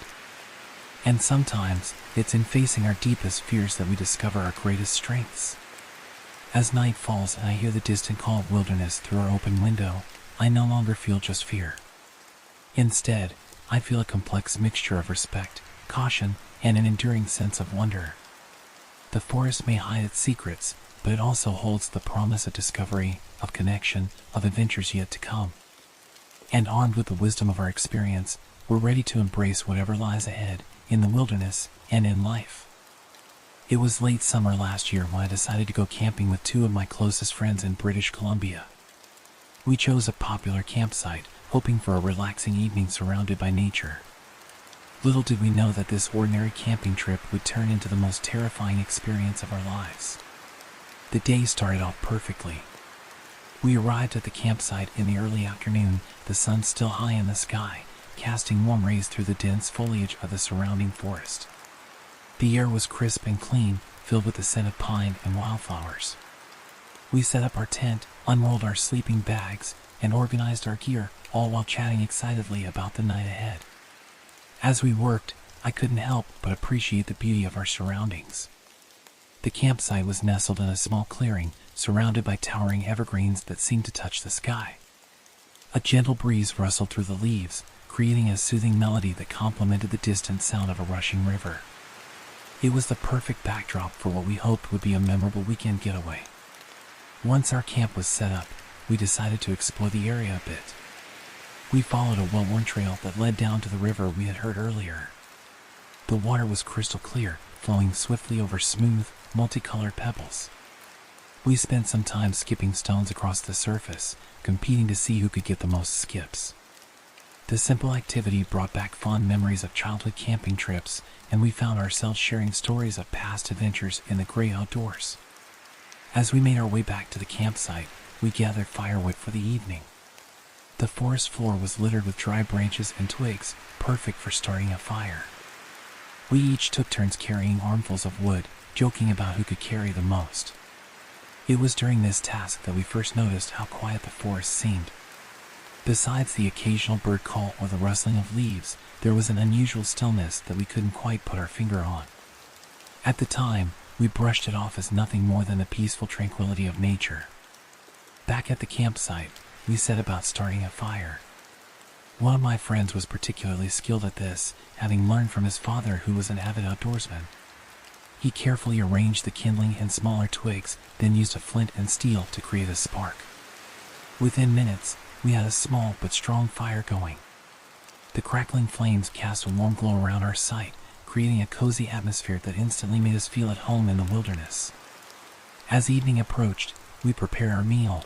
And sometimes, it's in facing our deepest fears that we discover our greatest strengths. As night falls and I hear the distant call of wilderness through our open window, I no longer feel just fear. Instead, I feel a complex mixture of respect, caution, and an enduring sense of wonder. The forest may hide its secrets, but it also holds the promise of discovery, of connection, of adventures yet to come. And armed with the wisdom of our experience, we're ready to embrace whatever lies ahead, in the wilderness and in life. It was late summer last year when I decided to go camping with two of my closest friends in British Columbia. We chose a popular campsite, hoping for a relaxing evening surrounded by nature. Little did we know that this ordinary camping trip would turn into the most terrifying experience of our lives. The day started off perfectly. We arrived at the campsite in the early afternoon, the sun still high in the sky, casting warm rays through the dense foliage of the surrounding forest. The air was crisp and clean, filled with the scent of pine and wildflowers. We set up our tent, unrolled our sleeping bags, and organized our gear, all while chatting excitedly about the night ahead. As we worked, I couldn't help but appreciate the beauty of our surroundings. The campsite was nestled in a small clearing, surrounded by towering evergreens that seemed to touch the sky. A gentle breeze rustled through the leaves, creating a soothing melody that complemented the distant sound of a rushing river. It was the perfect backdrop for what we hoped would be a memorable weekend getaway. Once our camp was set up, we decided to explore the area a bit. We followed a well-worn trail that led down to the river we had heard earlier. The water was crystal clear, flowing swiftly over smooth, multicolored pebbles. We spent some time skipping stones across the surface, competing to see who could get the most skips. The simple activity brought back fond memories of childhood camping trips, and we found ourselves sharing stories of past adventures in the great outdoors. As we made our way back to the campsite, we gathered firewood for the evening. The forest floor was littered with dry branches and twigs, perfect for starting a fire. We each took turns carrying armfuls of wood, joking about who could carry the most. It was during this task that we first noticed how quiet the forest seemed. Besides the occasional bird call or the rustling of leaves, there was an unusual stillness that we couldn't quite put our finger on. At the time, we brushed it off as nothing more than the peaceful tranquility of nature. Back at the campsite, we set about starting a fire. One of my friends was particularly skilled at this, having learned from his father, who was an avid outdoorsman. He carefully arranged the kindling in smaller twigs, then used a flint and steel to create a spark. Within minutes, we had a small but strong fire going. The crackling flames cast a warm glow around our site, creating a cozy atmosphere that instantly made us feel at home in the wilderness. As evening approached, we prepared our meal.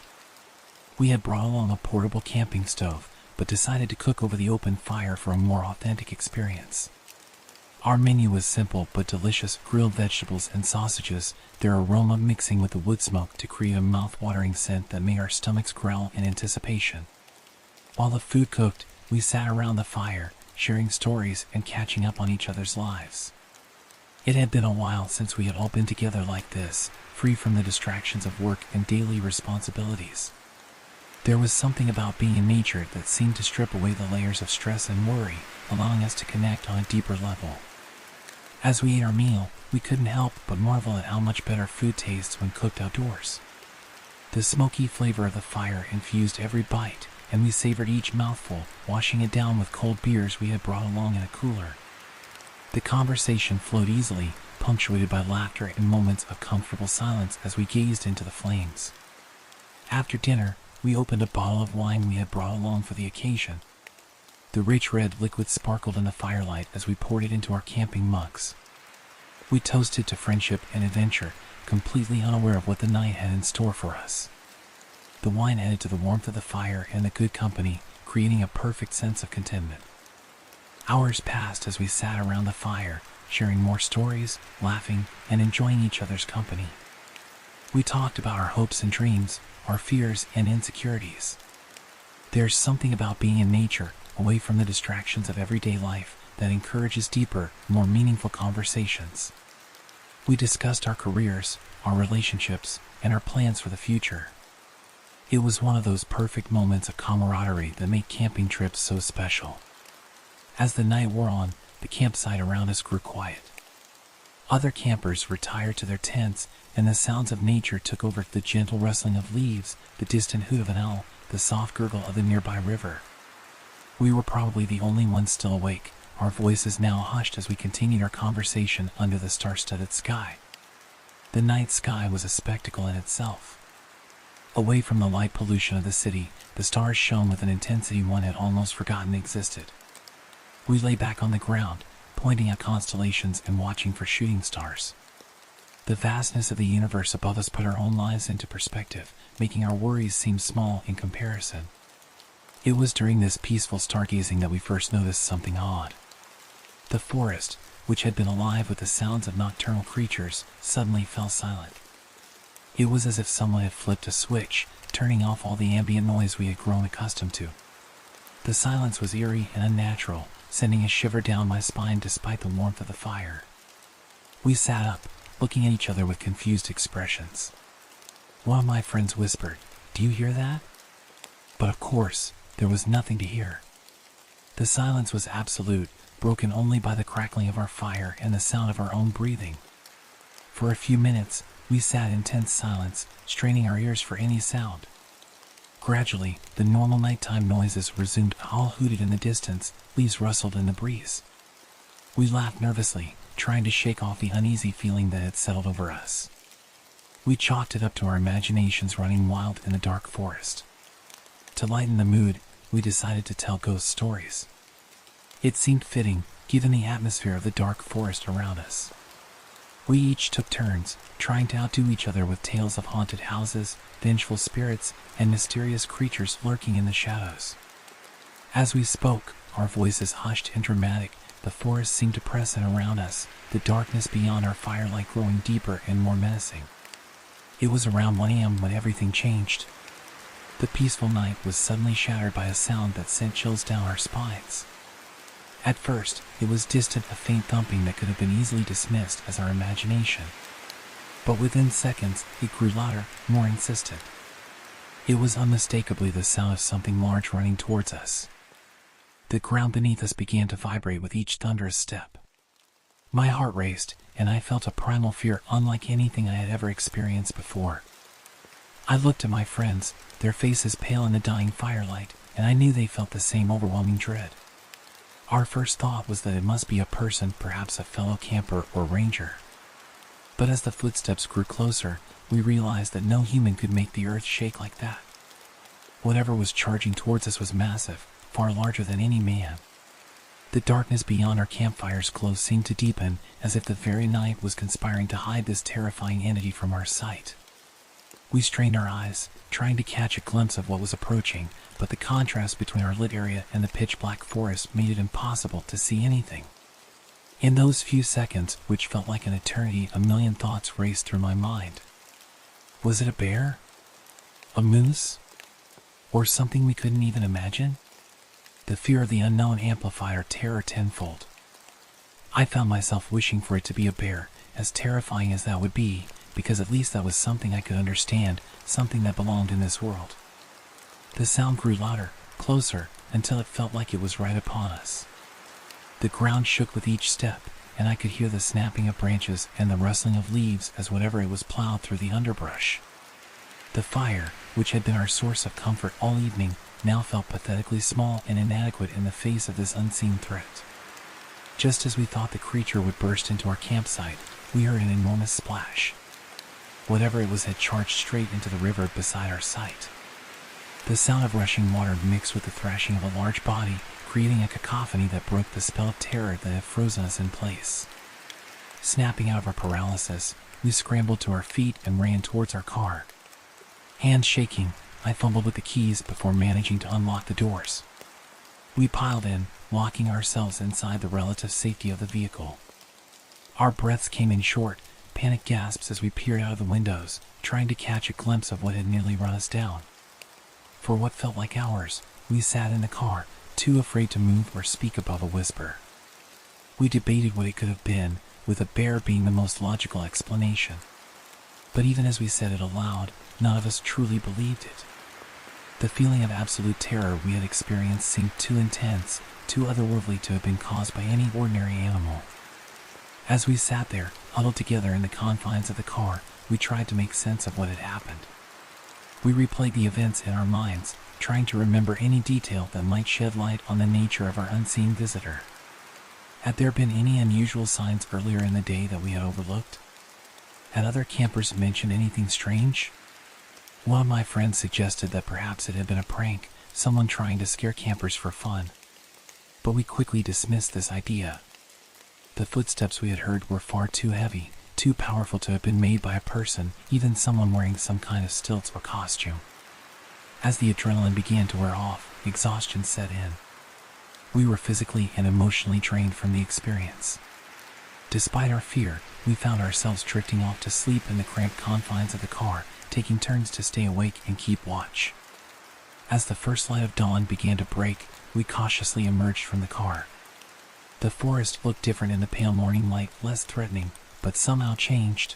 We had brought along a portable camping stove, but decided to cook over the open fire for a more authentic experience. Our menu was simple but delicious: grilled vegetables and sausages, their aroma mixing with the wood smoke to create a mouth-watering scent that made our stomachs growl in anticipation. While the food cooked, we sat around the fire, sharing stories and catching up on each other's lives. It had been a while since we had all been together like this, free from the distractions of work and daily responsibilities. There was something about being in nature that seemed to strip away the layers of stress and worry, allowing us to connect on a deeper level. As we ate our meal, we couldn't help but marvel at how much better food tastes when cooked outdoors. The smoky flavor of the fire infused every bite, and we savored each mouthful, washing it down with cold beers we had brought along in a cooler. The conversation flowed easily, punctuated by laughter and moments of comfortable silence as we gazed into the flames. After dinner, we opened a bottle of wine we had brought along for the occasion. The rich red liquid sparkled in the firelight as we poured it into our camping mugs. We toasted to friendship and adventure, completely unaware of what the night had in store for us. The wine added to the warmth of the fire and the good company, creating a perfect sense of contentment. Hours passed as we sat around the fire, sharing more stories, laughing, and enjoying each other's company. We talked about our hopes and dreams, our fears and insecurities. There's something about being in nature, away from the distractions of everyday life, that encourages deeper, more meaningful conversations. We discussed our careers, our relationships, and our plans for the future. It was one of those perfect moments of camaraderie that make camping trips so special. As the night wore on, the campsite around us grew quiet. Other campers retired to their tents, and the sounds of nature took over: the gentle rustling of leaves, the distant hoot of an owl, the soft gurgle of the nearby river. We were probably the only ones still awake, our voices now hushed as we continued our conversation under the star-studded sky. The night sky was a spectacle in itself. Away from the light pollution of the city, the stars shone with an intensity one had almost forgotten existed. We lay back on the ground, pointing at constellations and watching for shooting stars. The vastness of the universe above us put our own lives into perspective, making our worries seem small in comparison. It was during this peaceful stargazing that we first noticed something odd. The forest, which had been alive with the sounds of nocturnal creatures, suddenly fell silent. It was as if someone had flipped a switch, turning off all the ambient noise we had grown accustomed to. The silence was eerie and unnatural, sending a shiver down my spine despite the warmth of the fire. We sat up, looking at each other with confused expressions. One of my friends whispered, "Do you hear that?" But of course, there was nothing to hear. The silence was absolute, broken only by the crackling of our fire and the sound of our own breathing. For a few minutes, we sat in tense silence, straining our ears for any sound. Gradually, the normal nighttime noises resumed. Owl hooted in the distance, leaves rustled in the breeze. We laughed nervously, trying to shake off the uneasy feeling that had settled over us. We chalked it up to our imaginations running wild in the dark forest. To lighten the mood, we decided to tell ghost stories. It seemed fitting, given the atmosphere of the dark forest around us. We each took turns, trying to outdo each other with tales of haunted houses, vengeful spirits, and mysterious creatures lurking in the shadows. As we spoke, our voices hushed and dramatic. The forest seemed to press in around us, the darkness beyond our firelight growing deeper and more menacing. It was around 1 a.m. when everything changed. The peaceful night was suddenly shattered by a sound that sent chills down our spines. At first, it was distant, a faint thumping that could have been easily dismissed as our imagination. But within seconds, it grew louder, more insistent. It was unmistakably the sound of something large running towards us. The ground beneath us began to vibrate with each thunderous step. My heart raced, and I felt a primal fear unlike anything I had ever experienced before. I looked at my friends, their faces pale in the dying firelight, and I knew they felt the same overwhelming dread. Our first thought was that it must be a person, perhaps a fellow camper or ranger. But as the footsteps grew closer, we realized that no human could make the earth shake like that. Whatever was charging towards us was massive, far larger than any man. The darkness beyond our campfire's glow seemed to deepen, as if the very night was conspiring to hide this terrifying entity from our sight. We strained our eyes, trying to catch a glimpse of what was approaching, but the contrast between our lit area and the pitch-black forest made it impossible to see anything. In those few seconds, which felt like an eternity, a million thoughts raced through my mind. Was it a bear? A moose? Or something we couldn't even imagine? The fear of the unknown amplified our terror tenfold. I found myself wishing for it to be a bear, as terrifying as that would be, because at least that was something I could understand, something that belonged in this world. The sound grew louder, closer, until it felt like it was right upon us. The ground shook with each step, and I could hear the snapping of branches and the rustling of leaves as whatever it was plowed through the underbrush. The fire, which had been our source of comfort all evening, now felt pathetically small and inadequate in the face of this unseen threat. Just as we thought the creature would burst into our campsite, we heard an enormous splash. Whatever it was had charged straight into the river beside our site. The sound of rushing water mixed with the thrashing of a large body, creating a cacophony that broke the spell of terror that had frozen us in place. Snapping out of our paralysis, we scrambled to our feet and ran towards our car. Hands shaking, I fumbled with the keys before managing to unlock the doors. We piled in, locking ourselves inside the relative safety of the vehicle. Our breaths came in short, panic gasps as we peered out of the windows, trying to catch a glimpse of what had nearly run us down. For what felt like hours, we sat in the car, too afraid to move or speak above a whisper. We debated what it could have been, with a bear being the most logical explanation. But even as we said it aloud, none of us truly believed it. The feeling of absolute terror we had experienced seemed too intense, too otherworldly to have been caused by any ordinary animal. As we sat there, huddled together in the confines of the car, we tried to make sense of what had happened. We replayed the events in our minds, trying to remember any detail that might shed light on the nature of our unseen visitor. Had there been any unusual signs earlier in the day that we had overlooked? Had other campers mentioned anything strange? One of my friends suggested that perhaps it had been a prank, someone trying to scare campers for fun. But we quickly dismissed this idea. The footsteps we had heard were far too heavy, too powerful to have been made by a person, even someone wearing some kind of stilts or costume. As the adrenaline began to wear off, exhaustion set in. We were physically and emotionally drained from the experience. Despite our fear, we found ourselves drifting off to sleep in the cramped confines of the car, taking turns to stay awake and keep watch. As the first light of dawn began to break, we cautiously emerged from the car. The forest looked different in the pale morning light, less threatening, but somehow changed.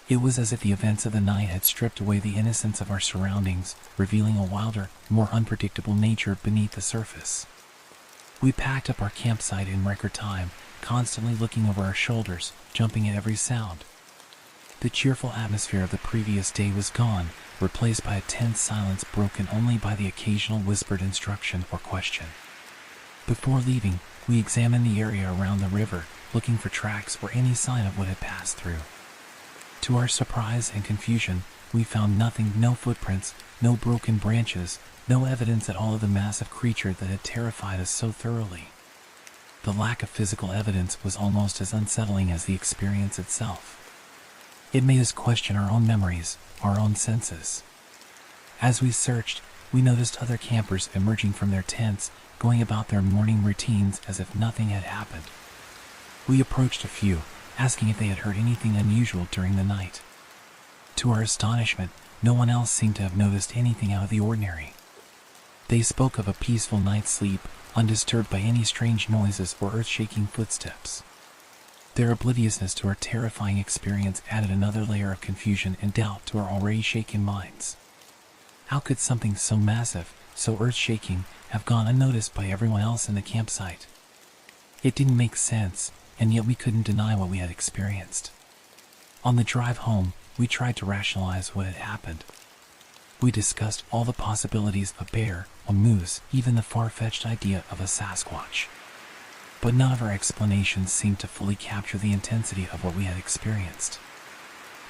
It was as if the events of the night had stripped away the innocence of our surroundings, revealing a wilder, more unpredictable nature beneath the surface. We packed up our campsite in record time, constantly looking over our shoulders, jumping at every sound. The cheerful atmosphere of the previous day was gone, replaced by a tense silence broken only by the occasional whispered instruction or question. Before leaving, we examined the area around the river, looking for tracks or any sign of what had passed through. To our surprise and confusion, we found nothing, no footprints, no broken branches, no evidence at all of the massive creature that had terrified us so thoroughly. The lack of physical evidence was almost as unsettling as the experience itself. It made us question our own memories, our own senses. As we searched, we noticed other campers emerging from their tents, going about their morning routines as if nothing had happened. We approached a few, asking if they had heard anything unusual during the night. To our astonishment, no one else seemed to have noticed anything out of the ordinary. They spoke of a peaceful night's sleep, undisturbed by any strange noises or earth-shaking footsteps. Their obliviousness to our terrifying experience added another layer of confusion and doubt to our already shaken minds. How could something so massive, so earth-shaking, have gone unnoticed by everyone else in the campsite? It didn't make sense, and yet we couldn't deny what we had experienced. On the drive home, we tried to rationalize what had happened. We discussed all the possibilities: a bear, a moose, even the far-fetched idea of a Sasquatch. But none of our explanations seemed to fully capture the intensity of what we had experienced.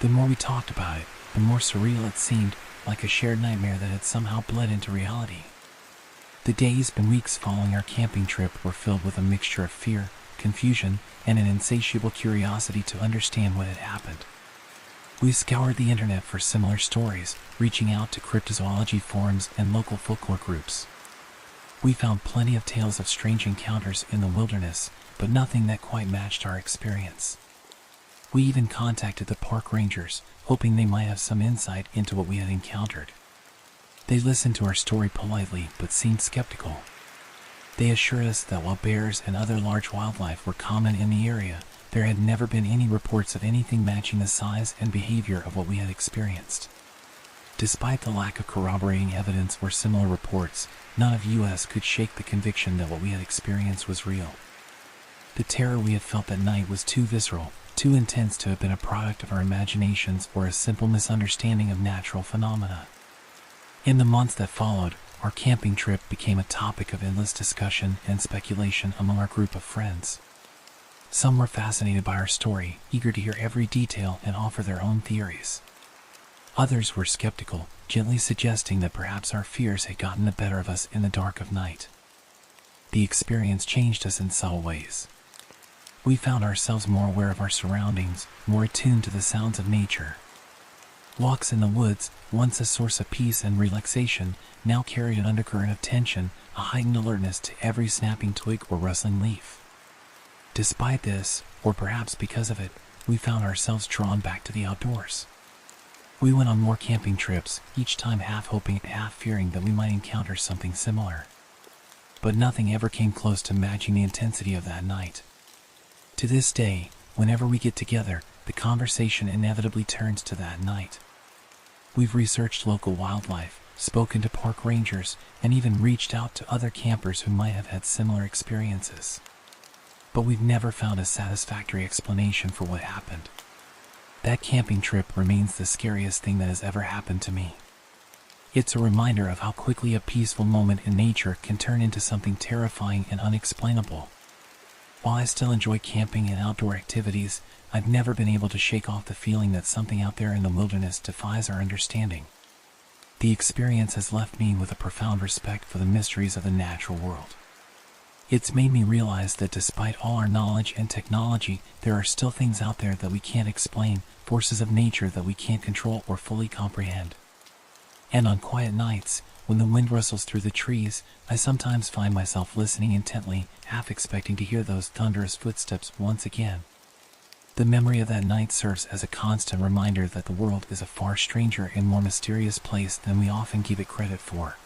The more we talked about it, the more surreal it seemed, like a shared nightmare that had somehow bled into reality. The days and weeks following our camping trip were filled with a mixture of fear, confusion, and an insatiable curiosity to understand what had happened. We scoured the internet for similar stories, reaching out to cryptozoology forums and local folklore groups. We found plenty of tales of strange encounters in the wilderness, but nothing that quite matched our experience. We even contacted the park rangers, hoping they might have some insight into what we had encountered. They listened to our story politely, but seemed skeptical. They assured us that while bears and other large wildlife were common in the area, there had never been any reports of anything matching the size and behavior of what we had experienced. Despite the lack of corroborating evidence or similar reports, none of us could shake the conviction that what we had experienced was real. The terror we had felt that night was too visceral, too intense to have been a product of our imaginations or a simple misunderstanding of natural phenomena. In the months that followed, our camping trip became a topic of endless discussion and speculation among our group of friends. Some were fascinated by our story, eager to hear every detail and offer their own theories. Others were skeptical, gently suggesting that perhaps our fears had gotten the better of us in the dark of night. The experience changed us in subtle ways. We found ourselves more aware of our surroundings, more attuned to the sounds of nature. Walks in the woods, once a source of peace and relaxation, now carried an undercurrent of tension, a heightened alertness to every snapping twig or rustling leaf. Despite this, or perhaps because of it, we found ourselves drawn back to the outdoors. We went on more camping trips, each time half hoping and half fearing that we might encounter something similar. But nothing ever came close to matching the intensity of that night. To this day, whenever we get together, the conversation inevitably turns to that night. We've researched local wildlife, spoken to park rangers, and even reached out to other campers who might have had similar experiences. But we've never found a satisfactory explanation for what happened. That camping trip remains the scariest thing that has ever happened to me. It's a reminder of how quickly a peaceful moment in nature can turn into something terrifying and unexplainable. While I still enjoy camping and outdoor activities, I've never been able to shake off the feeling that something out there in the wilderness defies our understanding. The experience has left me with a profound respect for the mysteries of the natural world. It's made me realize that despite all our knowledge and technology, there are still things out there that we can't explain, forces of nature that we can't control or fully comprehend. And on quiet nights, when the wind rustles through the trees, I sometimes find myself listening intently, half expecting to hear those thunderous footsteps once again. The memory of that night serves as a constant reminder that the world is a far stranger and more mysterious place than we often give it credit for.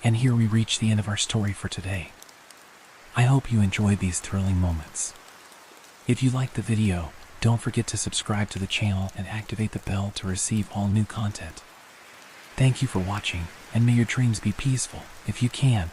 And here we reach the end of our story for today. I hope you enjoyed these thrilling moments. If you liked the video, don't forget to subscribe to the channel and activate the bell to receive all new content. Thank you for watching, and may your dreams be peaceful, if you can.